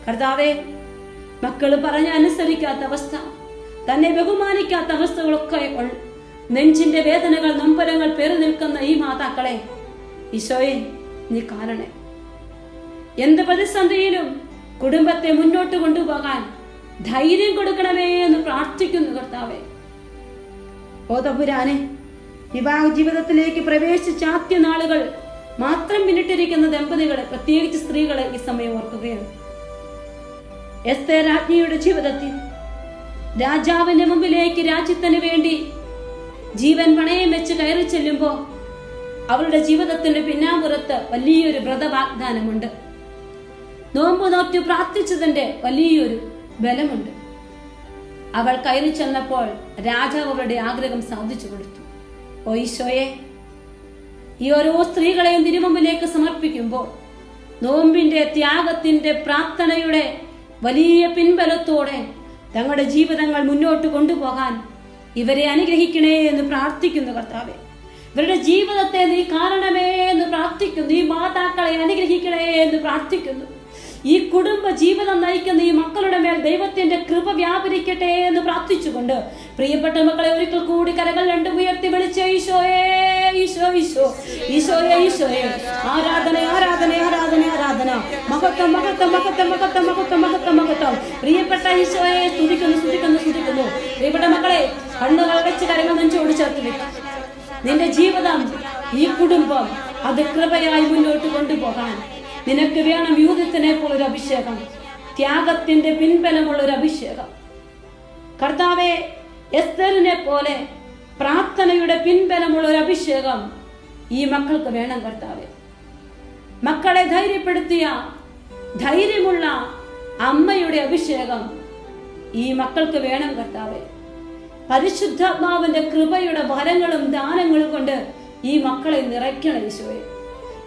കർത്താവെ, മക്കള് പറഞ്ഞ അനുസരിക്കാത്ത അവസ്ഥ, തന്നെ ബഹുമാനിക്കാത്ത അവസ്ഥകളൊക്കെ നെഞ്ചിന്റെ വേദനകൾ, നൊമ്പരങ്ങൾ പേറി നിൽക്കുന്ന ഈ മാതാക്കളെ ഈശോയെ നീ കാണണേ. എന്ത് പ്രതിസന്ധിയിലും കുടുംബത്തെ മുന്നോട്ട് കൊണ്ടുപോകാൻ ധൈര്യം കൊടുക്കണമേ എന്ന് പ്രാർത്ഥിക്കുന്നു കർത്താവെ. ഓ തമ്പുരാനെ, വിവാഹ ജീവിതത്തിലേക്ക് പ്രവേശിച്ച ആദ്യ നാളുകൾ മാത്രം പിന്നിട്ടിരിക്കുന്ന ദമ്പതികളെ, പ്രത്യേകിച്ച് സ്ത്രീകളെ ഈ സമയം ഓർക്കുകയാണ്. എസ്തേർ രാജ്ഞിയുടെ ജീവിതത്തിൽ രാജാവിന്റെ മുമ്പിലേക്ക് രാജ്യത്തിന് വേണ്ടി ജീവൻ പണയം വെച്ച് കയറി ചെല്ലുമ്പോൾ അവളുടെ ജീവിതത്തിന്റെ പിന്നാമ്പുറത്ത് വലിയൊരു വ്രതവാഗ്ദാനമുണ്ട്. നോമ്പ് നോറ്റ് പ്രാർത്ഥിച്ചതിന്റെ വലിയൊരു ബലമുണ്ട്. അവൾ കയറി ചെന്നപ്പോൾ രാജാവ് അവളുടെ ആഗ്രഹം സാധിച്ചു കൊടുത്തു. ഓ ഈശോയെ, ഈ ഓരോ സ്ത്രീകളെയും തിരുമുമ്പിലേക്ക് സമർപ്പിക്കുമ്പോൾ നോമ്പിന്റെ, ത്യാഗത്തിന്റെ, പ്രാർത്ഥനയുടെ വലിയ പിൻബലത്തോടെ തങ്ങളുടെ ജീവിതങ്ങൾ മുന്നോട്ട് കൊണ്ടുപോകാൻ ഇവരെ അനുഗ്രഹിക്കണേ എന്ന് പ്രാർത്ഥിക്കുന്നു കർത്താവെ. ഇവരുടെ ജീവിതത്തെ നീ കാണണമേ എന്ന് പ്രാർത്ഥിക്കുന്നു. ഈ മാതാക്കളെ അനുഗ്രഹിക്കണേ എന്ന് പ്രാർത്ഥിക്കുന്നു. ഈ കുടുംബ ജീവിതം നയിക്കുന്ന ഈ മക്കളുടെ മേൽ ദൈവത്തിന്റെ കൃപ വ്യാപരിക്കട്ടെ എന്ന് പ്രാർത്ഥിച്ചുകൊണ്ട് പ്രിയപ്പെട്ട മക്കളെ ഒരിക്കൽ കൂടി കരകൾ രണ്ടും ഉയർത്തി വിളിച്ച് ഈശോയേ, ഈശോ, ഈശോ, ഈശോയെ, ഈശോയെ, ആരാധന, ആരാധന, ആരാധന, ആരാധന, മഹത്വം, മഹത്വം, മഹത്വം, മഹത്വം, മഹത്വം, മഹത്വം, മഹത്വം. പ്രിയപ്പെട്ട ഈശോയെ സ്തുതിക്കുന്നു, സ്തുതിക്കുന്നു, സ്തുതിക്കുന്നു. പ്രിയപ്പെട്ട മക്കളെ, കണ്ണുകൾ വെച്ച് കരങ്ങൾ നെഞ്ചോട് ചേർത്ത് വെക്കും. നിന്റെ ജീവിതം, ഈ കുടുംബം അത് കൃപയായി മുന്നോട്ട് കൊണ്ടുപോകാൻ നിനക്ക് വേണം യൂദത്തിനെ പോലൊരു അഭിഷേകം, ത്യാഗത്തിന്റെ പിൻബലമുള്ള ഒരു അഭിഷേകം. കർത്താവെ, എസ്തേറിനെ പോലെ പ്രാർത്ഥനയുടെ പിൻബലമുള്ള ഒരു അഭിഷേകം ഈ മക്കൾക്ക് വേണം കർത്താവെ. മക്കളെ ധൈര്യപ്പെടുത്തിയ, ധൈര്യമുള്ള അമ്മയുടെ അഭിഷേകം ഈ മക്കൾക്ക് വേണം കർത്താവെ. പരിശുദ്ധാത്മാവിന്റെ കൃപയുടെ വരങ്ങളും ദാനങ്ങളും കൊണ്ട് ഈ മക്കളെ നിറയ്ക്കണം ഈശോയെ.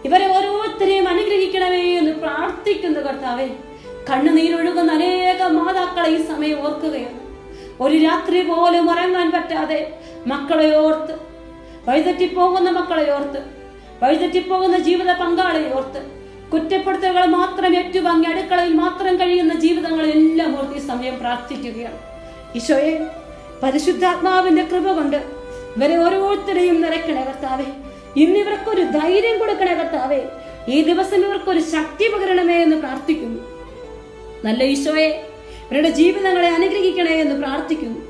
ഇവരെ ഓരോരുത്തരെയും അനുഗ്രഹിക്കണമേ എന്ന് പ്രാർത്ഥിക്കുന്നു കർത്താവെ. കണ്ണുനീരൊഴുകുന്ന അനേക മാതാക്കളെ ഈ സമയം ഓർക്കുകയാണ്. ഒരു രാത്രി പോലും ഉറങ്ങാൻ പറ്റാതെ മക്കളെ ഓർത്ത്, വഴിതെറ്റിപ്പോകുന്ന മക്കളെ ഓർത്ത്, വഴിതെറ്റിപ്പോകുന്ന ജീവിത പങ്കാളിയെ ഓർത്ത്, കുറ്റപ്പെടുത്തലുകൾ മാത്രം ഏറ്റുവാങ്ങി അടുക്കളയിൽ മാത്രം കഴിയുന്ന ജീവിതങ്ങളെല്ലാം ഓർത്ത് ഈ സമയം പ്രാർത്ഥിക്കുകയാണ്. ഈശോയെ, പരിശുദ്ധാത്മാവിന്റെ കൃപ കൊണ്ട് ഇവരെ ഓരോരുത്തരെയും നിറയ്ക്കണേ കർത്താവെ. ഇന്നിവർക്കൊരു ധൈര്യം കൊടുക്കണേ കർത്താവെ. ഈ ദിവസം ഇവർക്കൊരു ശക്തി പകരണമേ എന്ന് പ്രാർത്ഥിക്കുന്നു. നല്ല ഈശോയെ, ഇവരുടെ ജീവിതങ്ങളെ അനുഗ്രഹിക്കണേ എന്ന് പ്രാർത്ഥിക്കുന്നു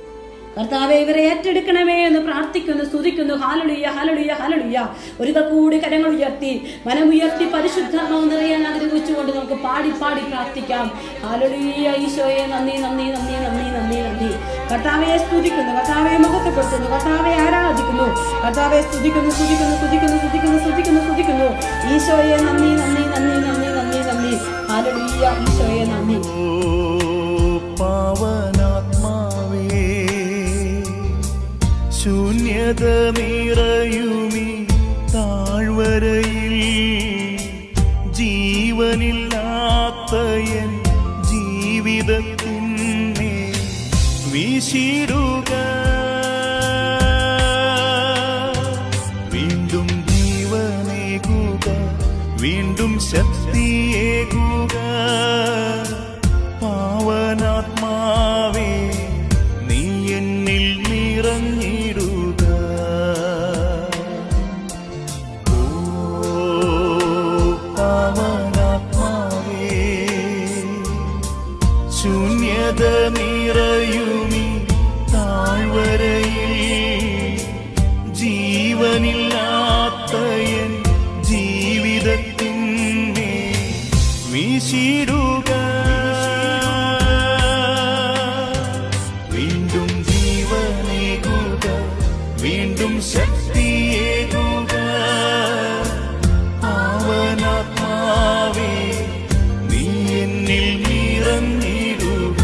കർത്താവെ. ഇവരെ ഏറ്റെടുക്കണമേ എന്ന് പ്രാർത്ഥിക്കുന്നു, സ്തുതിക്കുന്നു. ഹല്ലേലൂയ, ഹല്ലേലൂയ, ഹല്ലേലൂയ. ഒരിക്കൽ കൂടി കരങ്ങൾ ഉയർത്തി, മനമുയർത്തി പരിശുദ്ധാത്മാവ് നിറയാൻ ആഗ്രഹിച്ചുകൊണ്ട് നമുക്ക് പാടി പാടി പ്രാർത്ഥിക്കാം. ഹല്ലേലൂയ. ഈശോയെ നന്ദി, നന്ദി, നന്ദി, നന്ദി, നന്ദി, നന്ദി. കർത്താവെ സ്തുതിക്കുന്നു, കർത്താവെ മഹത്വപ്പെടുത്തുന്നു, കർത്താവെ ആരാധിക്കുന്നു, കർത്താവെ സ്തുതിക്കുന്നു, സ്തുതിക്കുന്നു, സ്തുതിക്കുന്നു, സ്തുതിക്കുന്നു, സ്തുതിക്കുന്നു, സ്തുതിക്കുന്നു. ഈശോയെ നന്ദി, നന്ദി, നന്ദി, നന്ദി, നന്ദി, നന്ദി. ആമേൻ. ഹല്ലേലൂയ. ഈശോയെ നന്ദി. പാവനാത്മാവേ, ശൂന്യത നിറയുമീ താഴ്വരയിൽ ജീവനില്ലാത്ത എൻ ജീവിതത്തിനെ വീശിടുക. വീണ്ടും ജീവനേകുക, വീണ്ടും ശക്തിയേകുക. പാവനാത്മാവേ, നീ എന്നിൽ നിറഞ്ഞിടുക. ഓ പാവനാത്മാവേ, ശൂന്യത നിറയുമീ താഴ്വരയിൽ ജീവനില്ലാത്ത എൻ ജീവിതത്തിനെ വീശിടുക. വീണ്ടും ജീവനേകുക, വീണ്ടും ശക്തിയേകുക. പാവനാത്മാവേ, നീ എന്നിൽ നിറഞ്ഞിടുക.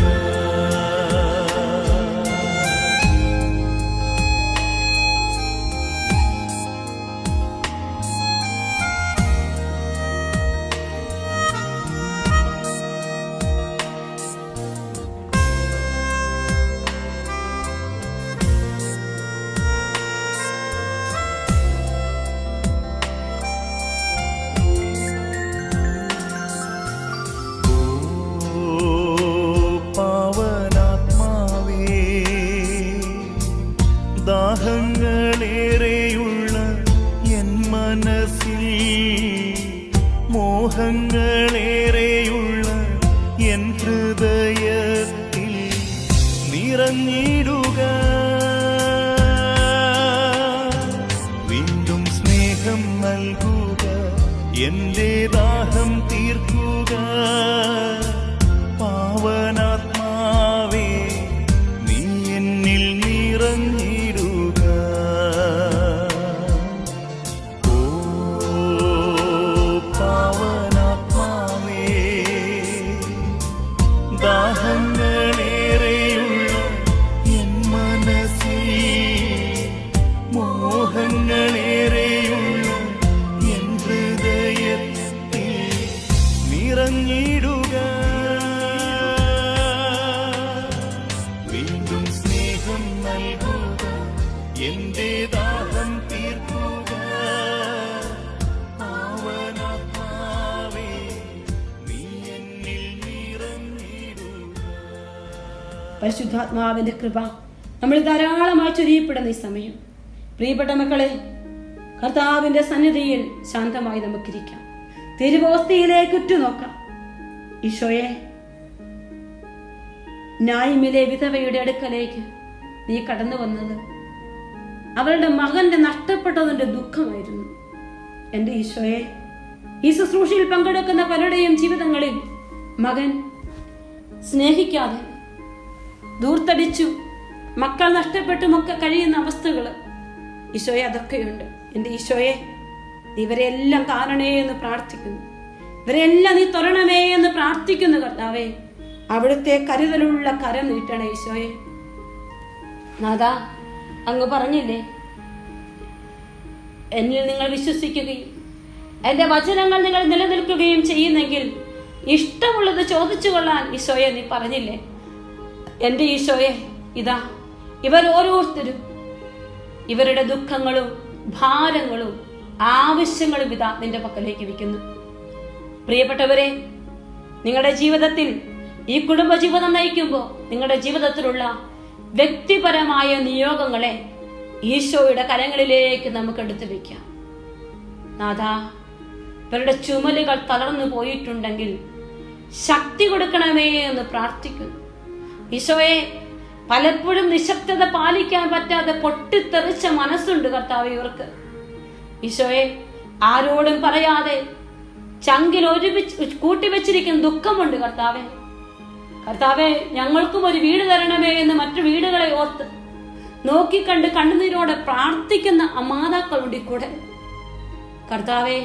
പാവനാത്മാവേ, ദാഹങ്ങളേറെയുള്ള എൻ മനസ്സിൽ, മോഹങ്ങളേറെയുള്ള എൻ ഹൃദയത്തിൽ നിറഞ്ഞിടുക. വീണ്ടും സ്നേഹം നൽകുക, എന്റെ ദാഹം തീർക്കുക. പാവനാത്മാവേ, നീ എന്നിൽ നിറഞ്ഞിടുക. ഓ പാവനാത്മാവേ, ദാഹങ്ങളേറെയുള്ള എൻ മനസ്സിൽ, മോഹങ്ങളേറെയുള്ള എൻ ഹൃദയത്തിൽ നിറഞ്ഞിടുക. വീണ്ടും സ്നേഹം നൽകുക, എന്റെ ദാഹം തീർക്കുക. പാവനാത്മാവേ, നീ എന്നിൽ നിറഞ്ഞിടുക. പരിശുദ്ധാത്മാവിന്റെ കൃപ നമ്മൾ ധാരാളമായി ചൊരിയപ്പെടുന്ന ഈ സമയം, പ്രിയപ്പെട്ട മക്കളെ, കർത്താവിന്റെ സന്നിധിയിൽ ശാന്തമായി നമുക്കിരിക്കാം. തിരുവോസ്തിയിലേക്ക് ഉറ്റുനോക്കാം. ഈശോയെ, നായിമിലെ വിധവയുടെ അടുക്കലേക്ക് നീ കടന്നു വന്നത് അവളുടെ മകന്റെ നഷ്ടപ്പെട്ടതിന്റെ ദുഃഖമായിരുന്നു. എന്റെ ഈശോയെ, ഈ ശുശ്രൂഷയിൽ പങ്കെടുക്കുന്ന പലരുടെയും ജീവിതങ്ങളിൽ മകൻ സ്നേഹിക്കാതെ ദൂർത്തടിച്ചു മക്കൾ നഷ്ടപ്പെട്ടുമൊക്കെ കഴിയുന്ന അവസ്ഥകൾ ഈശോയെ അതൊക്കെയുണ്ട്. എന്റെ ഈശോയെ, ഇവരെല്ലാം കാണണേ എന്ന് പ്രാർത്ഥിക്കുന്നു. ഇവരെല്ലാം നീ തൊരണമേ എന്ന് പ്രാർത്ഥിക്കുന്നു. കർത്താവേ, അവിടുത്തെ കരുതലുള്ള കരം നീട്ടണേ ഈശോയെ. നാഥാ, അങ്ങ് പറഞ്ഞില്ലേ, എന്നിൽ നിങ്ങൾ വിശ്വസിക്കുകയും എന്റെ വചനങ്ങൾ നിങ്ങൾ നിലനിൽക്കുകയും ചെയ്യുന്നെങ്കിൽ ഇഷ്ടമുള്ളത് ചോദിച്ചു കൊള്ളാൻ ഈശോയെ നീ പറഞ്ഞില്ലേ. എന്റെ ഈശോയെ, ഇതാ ഇവർ ഓരോരുത്തരും ഇവരുടെ ദുഃഖങ്ങളും ഭാരങ്ങളും ആവശ്യങ്ങളും ഇതാ നിന്റെ പക്കലേക്ക് വയ്ക്കുന്നു. പ്രിയപ്പെട്ടവരെ, നിങ്ങളുടെ ജീവിതത്തിൽ ഈ കുടുംബജീവിതം നയിക്കുമ്പോൾ നിങ്ങളുടെ ജീവിതത്തിലുള്ള വ്യക്തിപരമായ നിയോഗങ്ങളെ ഈശോയുടെ കരങ്ങളിലേക്ക് നമുക്ക് എടുത്തു വെക്കാം. നാഥാ, ഇവരുടെ ചുമലുകൾ തളർന്നു പോയിട്ടുണ്ടെങ്കിൽ ശക്തി കൊടുക്കണമേ എന്ന് പ്രാർത്ഥിക്കുന്നു. ഈശോയെ, പലപ്പോഴും നിശബ്ദത പാലിക്കാൻ പറ്റാതെ പൊട്ടിത്തെറിച്ച മനസ്സുണ്ട് കർത്താവേ ഇവർക്ക്. ഈശോയെ, ആരോടും പറയാതെ ചങ്കിൽ ഒരുമിച്ച് കൂട്ടിവെച്ചിരിക്കുന്ന ദുഃഖമുണ്ട് കർത്താവേ. കർത്താവേ, ഞങ്ങൾക്കും ഒരു വീട് തരണമേ എന്ന് മറ്റു വീടുകളെ ഓർത്ത് നോക്കിക്കണ്ട് കണ്ണുനീരോടെ പ്രാർത്ഥിക്കുന്ന മാതാക്കളുണ്ട് കൂടെ. കർത്താവേ,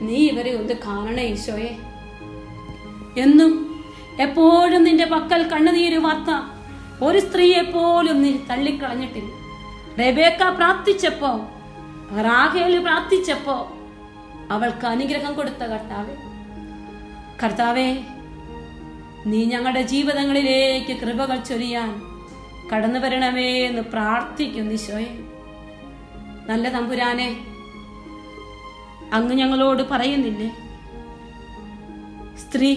നീ ഇവരെ ഒന്ന് കാണണേ ഈശോയെ. എന്നും എപ്പോഴും നിന്റെ പക്കൽ കണ്ണുനീര് വാർത്ത ഒരു സ്ത്രീയെ പോലും നീ തള്ളിക്കളഞ്ഞിട്ടില്ല. റെബേക്ക പ്രാർത്ഥിച്ചപ്പോ, റാഹേല് പ്രാർത്ഥിച്ചപ്പോ അവൾക്ക് അനുഗ്രഹം കൊടുത്ത കർത്താവേ, നീ ഞങ്ങളുടെ ജീവിതങ്ങളിലേക്ക് കൃപകൾ ചൊരിയാൻ കടന്നു വരണമേ എന്ന് പ്രാർത്ഥിക്കുന്നു. ഈശോയെ, നല്ല തമ്പുരാനെ, അങ്ങ് ഞങ്ങളോട് പറയുന്നില്ലേ, സ്ത്രീ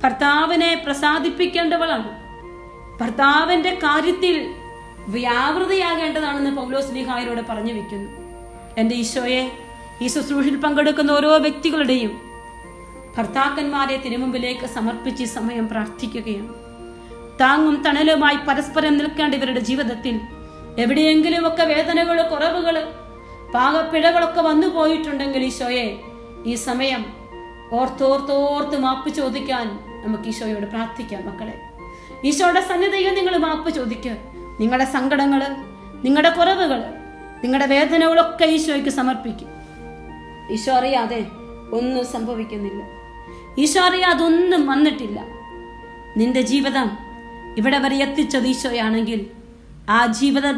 ഭർത്താവിനെ പ്രസാദിപ്പിക്കേണ്ടവളാണ്, ഭർത്താവിന്റെ കാര്യത്തിൽ വ്യാപൃതയാകേണ്ടതാണെന്ന് പൗലോസ് ലീഹായിലൂടെ പറഞ്ഞു വെക്കുന്നു. എന്റെ ഈശോയെ, ഈ ശുശ്രൂഷയിൽ പങ്കെടുക്കുന്ന ഓരോ വ്യക്തികളുടെയും ഭർത്താക്കന്മാരെ തിരുമുമ്പിലേക്ക് സമർപ്പിച്ച് സമയം പ്രാർത്ഥിക്കുകയാണ്. താങ്ങും തണലുമായി പരസ്പരം നിൽക്കേണ്ട ഇവരുടെ ജീവിതത്തിൽ എവിടെയെങ്കിലുമൊക്കെ വേദനകള്, കുറവുകള്, പാകപ്പിഴകളൊക്കെ വന്നു പോയിട്ടുണ്ടെങ്കിൽ ഈശോയെ, ഈ സമയം ഓർത്തോർത്തോർത്ത് മാപ്പ് ചോദിക്കാൻ നമുക്ക് ഈശോയോട് പ്രാർത്ഥിക്കാം. മക്കളെ, ഈശോയുടെ സന്നിധിയിൽ നിങ്ങൾ മാപ്പ് ചോദിക്കുക. നിങ്ങളുടെ സങ്കടങ്ങള്, നിങ്ങളുടെ കുറവുകള്, നിങ്ങളുടെ വേദനകളൊക്കെ ഈശോയ്ക്ക് സമർപ്പിക്കും. ഈശോ അറിയാതെ ഒന്നും സംഭവിക്കുന്നില്ല. ഈശോ അറിയാതെ ഒന്നും വന്നിട്ടില്ല. നിന്റെ ജീവിതം ഇവിടെ വരെ എത്തിച്ചത് ഈശോയാണെങ്കിൽ ആ ജീവിതം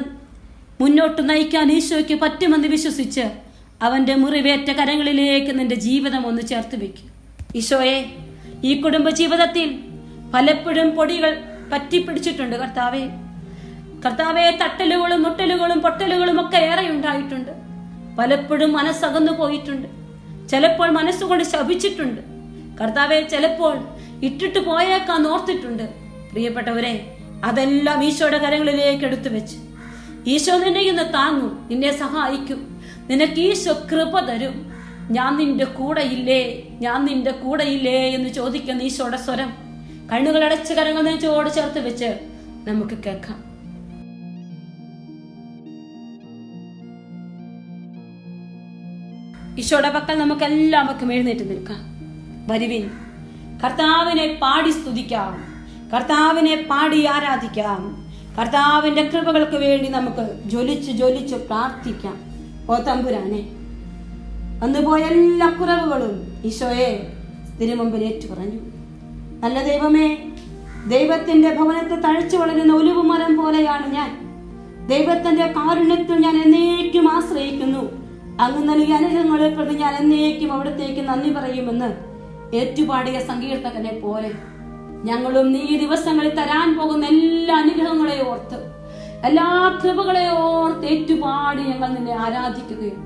മുന്നോട്ട് നയിക്കാൻ ഈശോയ്ക്ക് പറ്റുമെന്ന് വിശ്വസിച്ച് അവന്റെ മുറിവേറ്റ കരങ്ങളിലേക്ക് നിന്റെ ജീവിതം ഒന്ന് ചേർത്ത് വെക്കും. ഈശോയെ, ഈ കുടുംബ ജീവിതത്തിൽ പലപ്പോഴും പൊടികൾ പറ്റിപ്പിടിച്ചിട്ടുണ്ട് കർത്താവേ, തട്ടലുകളും മുട്ടലുകളും പൊട്ടലുകളും ഒക്കെ ഏറെ ഉണ്ടായിട്ടുണ്ട്. പലപ്പോഴും മനസ്സകന്നു പോയിട്ടുണ്ട്. ചിലപ്പോൾ മനസ്സുകൊണ്ട് ശപിച്ചിട്ടുണ്ട്. കർത്താവെ, ചിലപ്പോൾ ഇട്ടിട്ട് പോയേക്കാൻ ഓർത്തിട്ടുണ്ട്. പ്രിയപ്പെട്ടവരെ, അതെല്ലാം ഈശോയുടെ കരങ്ങളിലേക്ക് എടുത്തു വെച്ച് ഈശോ നിന്നെ ഇന്ന് താങ്ങും, നിന്നെ സഹായിക്കും. നിനക്ക് ഈശോ കൃപ തരും. ഞാൻ നിന്റെ കൂടെയില്ലേ, ഞാൻ നിന്റെ കൂടെയില്ലേ എന്ന് ചോദിക്കുന്ന ഈശോയുടെ സ്വരം കണ്ണുകളടച്ച് കരങ്ങൾ നെഞ്ചോട് ചേർത്ത് വെച്ച് നമുക്ക് കേൾക്കാം. ഈശോയുടെ പക്കൽ നമുക്ക് എല്ലാവർക്കും എഴുന്നേറ്റ് നിൽക്കാം. വരുവിൻ, കർത്താവിനെ പാടി സ്തുതിക്കാം, കർത്താവിനെ പാടി ആരാധിക്കാം. കർത്താവിന്റെ കൃപകൾക്ക് വേണ്ടി നമുക്ക് ജ്വലിച്ച് പ്രാർത്ഥിക്കാം. ഓ തമ്പുരാനെ, വന്നുപോയ എല്ലാ കുറവുകളും ഈശോയെ തിരുമുമ്പിൽ ഏറ്റു പറഞ്ഞു. നല്ല ദൈവമേ, ദൈവത്തിന്റെ ഭവനത്തെ തഴച്ചു വളരുന്ന ഒലിവുമരം പോലെയാണ് ഞാൻ. ദൈവത്തിന്റെ കാരുണ്യത്തിൽ ഞാൻ എന്നേക്കും ആശ്രയിക്കുന്നു. അങ്ങ് നൽകിയ അനുഗ്രഹങ്ങളെ പ്രതി ഞാൻ എന്നേക്കും അവിടത്തേക്ക് നന്ദി പറയുമെന്ന് ഏറ്റുപാടിയ സങ്കീർത്തകനെ പോലെ ഞങ്ങളും നീ ഈ ദിവസങ്ങളിൽ തരാൻ പോകുന്ന എല്ലാ അനുഗ്രഹങ്ങളെ ഓർത്ത്, എല്ലാ കൃപകളെ ഓർത്ത് ഏറ്റുപാടി ഞങ്ങൾ നിന്നെ ആരാധിക്കുകയും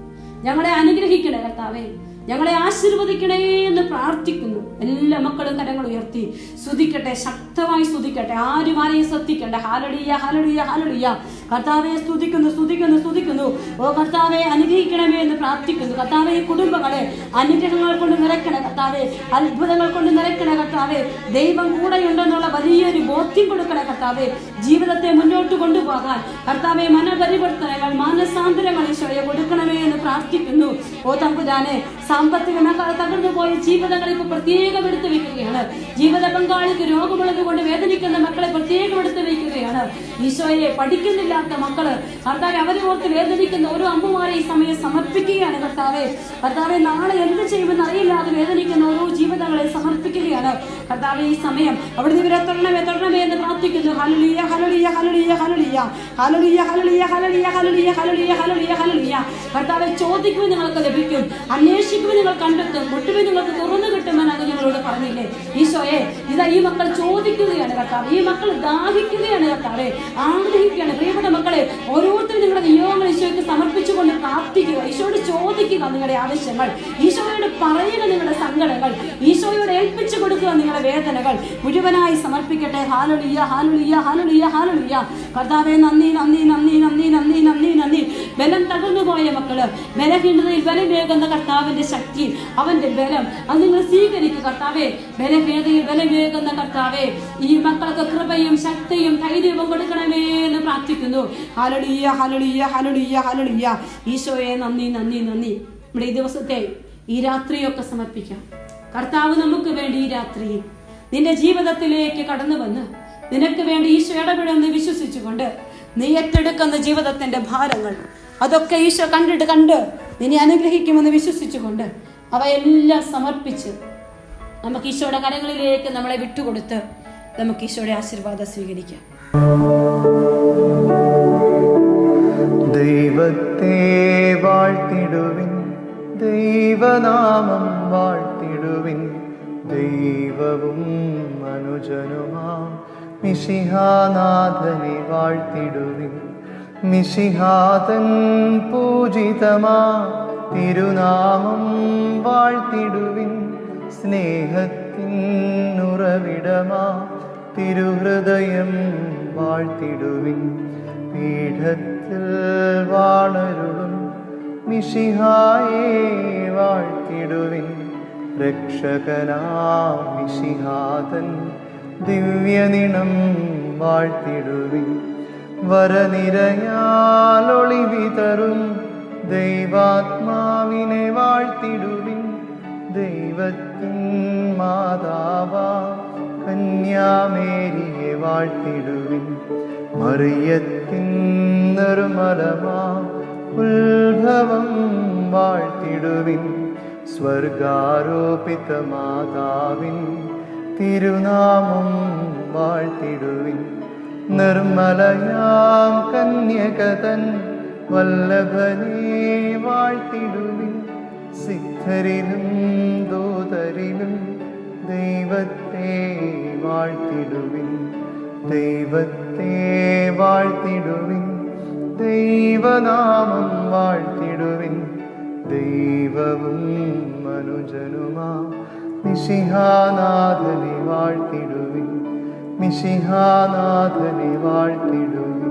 ഞങ്ങളെ അനുഗ്രഹിക്കണേ കർത്താവേ, ഞങ്ങളെ ആശീർവദിക്കണേ എന്ന് പ്രാർത്ഥിക്കുന്നു. എല്ലാ മക്കളും കരങ്ങൾ ഉയർത്തി സ്തുതിക്കട്ടെ, ശക്തമായി സ്തുതിക്കട്ടെ. ആരും ആരെയും ശ്രദ്ധിക്കണ്ട. ഹല്ലേലൂയ, ഹല്ലേലൂയ, ഹല്ലേലൂയ. കർത്താവെ സ്തുതിക്കുന്നു. ഓ കർത്താവെ, അനുഗ്രഹിക്കണമേ എന്ന് പ്രാർത്ഥിക്കുന്നു. കർത്താവെ, കുടുംബങ്ങളെ അനുഗ്രഹങ്ങൾ കൊണ്ട് നിറയ്ക്കണേ കർത്താവെ, അത്ഭുതങ്ങൾ കൊണ്ട് നിറയ്ക്കണേ കർത്താവെ. ദൈവം കൂടെയുണ്ടെന്നുള്ള വലിയൊരു ബോധ്യം കൊടുക്കണേ കർത്താവെ. ജീവിതത്തെ മുന്നോട്ട് കൊണ്ടുപോകാൻ കർത്താവെ മനപരിവർത്തനങ്ങൾ, മാനസാന്തരങ്ങൾ ഈശോയെ കൊടുക്കണമേ എന്ന് പ്രാർത്ഥിക്കുന്നു. ഓ തമ്പുരാനെ, സാമ്പത്തിക മേഖല തകർന്നു പോയ ജീവിതങ്ങൾ ഇപ്പോൾ പ്രത്യേകം എടുത്തു വെക്കുകയാണ്. ജീവിത പങ്കാളിക്ക് രോഗമുള്ളത് കൊണ്ട് വേദനിക്കുന്ന മക്കളെ പ്രത്യേകം എടുത്തു വെക്കുകയാണ്. ഈശോയെ, പഠിക്കുന്നില്ലാത്ത മക്കള് കർത്താവെ, അവരെ ഓർത്ത് വേദനിക്കുന്ന ഓരോ അമ്മമാരെ ഈ സമയം സമർപ്പിക്കുകയാണ് കർത്താവെ. നാളെ എന്ത് ചെയ്യുമെന്ന് അറിയില്ലാതെ വേദനിക്കുന്ന ഓരോ ജീവിതങ്ങളെ സമർപ്പിക്കുകയാണ് കർത്താവെ. ഈ സമയം അവിടുന്ന് ഇവരെ തൊടണമേ എന്ന് പ്രാർത്ഥിക്കുന്നു. ഹല്ലേലൂയ, ഹല്ലേലൂയ, ഹല്ലേലൂയ, ഹല്ലേലൂയ, ഹല്ലേലൂയ, ഹല്ലേലൂയ, ഹല്ലേലൂയ, ഹല്ലേലൂയ, ഹല്ലേലൂയ, ഹല്ലേലൂയ, ഹല്ലേലൂയ. കർത്താവെ, ചോദിക്കുമ്പോൾ നിങ്ങൾക്ക് ലഭിക്കും, അന്വേഷിക്കുമ്പോൾ നിങ്ങൾ കണ്ടെത്തും, മുട്ടുമ്പോൾ നിങ്ങൾക്ക് തുറന്നു കിട്ടുമെന്ന് അങ്ങ് ഞങ്ങളോട് പറഞ്ഞില്ലേ ഈശോയെ. ഇതാ ഈ മക്കൾ ചോദിക്കുകയാണ് കർത്താവ്, ഈ മക്കൾ ദാഹിക്കുകയാണ് കർത്താവെ, ആഗ്രഹിക്കുകയാണ്. പ്രിയപ്പെട്ട മക്കളെ, ഓരോരുത്തരും നിങ്ങളുടെ നിയോഗങ്ങൾ ഈശോയ്ക്ക് സമർപ്പിച്ചുകൊണ്ട് പ്രാർത്ഥിക്കുക. ഈശോയോട് ചോദിക്കുക നിങ്ങളുടെ ആവശ്യങ്ങൾ, ഈശോയോട് പറയുക നിങ്ങളുടെ സങ്കടങ്ങൾ, ഈശോയോട് ഏൽപ്പിച്ചു കൊടുക്കുക നിങ്ങളുടെ വേദനകൾ മുഴുവനായി സമർപ്പിക്കട്ടെ. ഹല്ലേലൂയ, ഹല്ലേലൂയ, ഹല്ലേലൂയ, ഹല്ലേലൂയ. കർത്താവെ, നന്ദി, നന്ദി, നന്ദി, നന്ദി, നന്ദി, നന്ദി, നന്ദി. ബലം തകർന്നു പോയ മക്കള്, ബലഹീനതയിൽ ബലമേകുന്ന കർത്താവിന്റെ ശക്തി, അവന്റെ ബലം അത് നിങ്ങൾ സ്വീകരിക്കുക കർത്താവെ. ബലഹീനതയിൽ ബലമേകുന്ന കർത്താവെ, ഈ മക്കൾക്ക് കൃപയും ശക്തിയും ധൈര്യവും കൊടുക്കണമേ എന്ന് പ്രാർത്ഥിക്കുന്നു. ഹല്ലേലൂയ, ഹല്ലേലൂയ, ഹല്ലേലൂയ, ഹല്ലേലൂയ. ഈശോയെ, നന്ദി, നന്ദി, നന്ദി. നമ്മുടെ ഈ ദിവസത്തെ ഈ രാത്രിയൊക്കെ സമർപ്പിക്കാം. കർത്താവ് നമുക്ക് വേണ്ടി ഈ രാത്രിയിൽ നിന്റെ ജീവിതത്തിലേക്ക് കടന്നു വന്ന് നിനക്ക് വേണ്ടി ഈശോ ഇടപെടുമെന്ന് വിശ്വസിച്ചുകൊണ്ട് നീ ഏറ്റെടുക്കുന്ന ജീവിതത്തിന്റെ ഭാരങ്ങൾ അതൊക്കെ ഈശോ കണ്ട് നിന്നെ അനുഗ്രഹിക്കുമെന്ന് വിശ്വസിച്ചുകൊണ്ട് അവയെല്ലാം സമർപ്പിച്ച് നമുക്ക് ഈശോയുടെ കരങ്ങളിലേക്ക് നമ്മളെ വിട്ടുകൊടുത്ത് നമുക്ക് ഈശോയുടെ ആശീർവാദം സ്വീകരിക്കാം. ദൈവത്തെ വാഴ്ത്തിടുവിൻ, ദൈവനാമം വാഴ്ത്തിടുവിൻ. ദൈവവും മനുജനുമാം മിശിഹാനാഥനെ വാഴ്ത്തിടുവിൻ. മിശിഹാതൻ പൂജിതമാ തിരുനാമം വാഴ്ത്തിടുവിൻ. സ്നേഹത്തിൻ ഉറവിടമാ തിരുഹൃദയം വാഴ്ത്തിടുവിൻ. പീഠത്തിൽ വാണരുളും മിശിഹായെ വാഴ്ത്തിടുവിൻ. രക്ഷകനാം മിശിഹാതൻ ദിവ്യനിണം വാഴ്ത്തിടുവിൻ. വരനിരയാലൊളിവിതറും ദൈവാത്മാവിനെ വാഴ്ത്തിടുവിൻ. ദൈവത്തിൻ മാതാവാ കന്യാമേരിയെ വാഴ്ത്തിടുവിൻ. മറിയത്തിൻ നിർമ്മലമാ ഉത്ഭവം വാഴ്ത്തിടുവിൻ. സ്വർഗാരോപിത മാതാവിൻ തിരുനാമം വാഴ്ത്തിടുവിൻ. നിർമ്മലയാം കന്യകതൻ വല്ലഭനെ വാഴ്ത്തിടുവിൻ. സിദ്ധരിലും ദൂതരിലും ദൈവത്തെ വാഴ്ത്തിടുവിൻ. ദൈവത്തെ വാഴ്ത്തിടുവിൻ. ദൈവനാമം വാഴ്ത്തിടുവിൻ. ദൈവവും മനുജനുമാ മിശിഹാനാഥനെ വാഴ്ത്തിടുവിൻ. മിശിഹാനാഥനെ വാഴ്ത്തിടുവിൻ.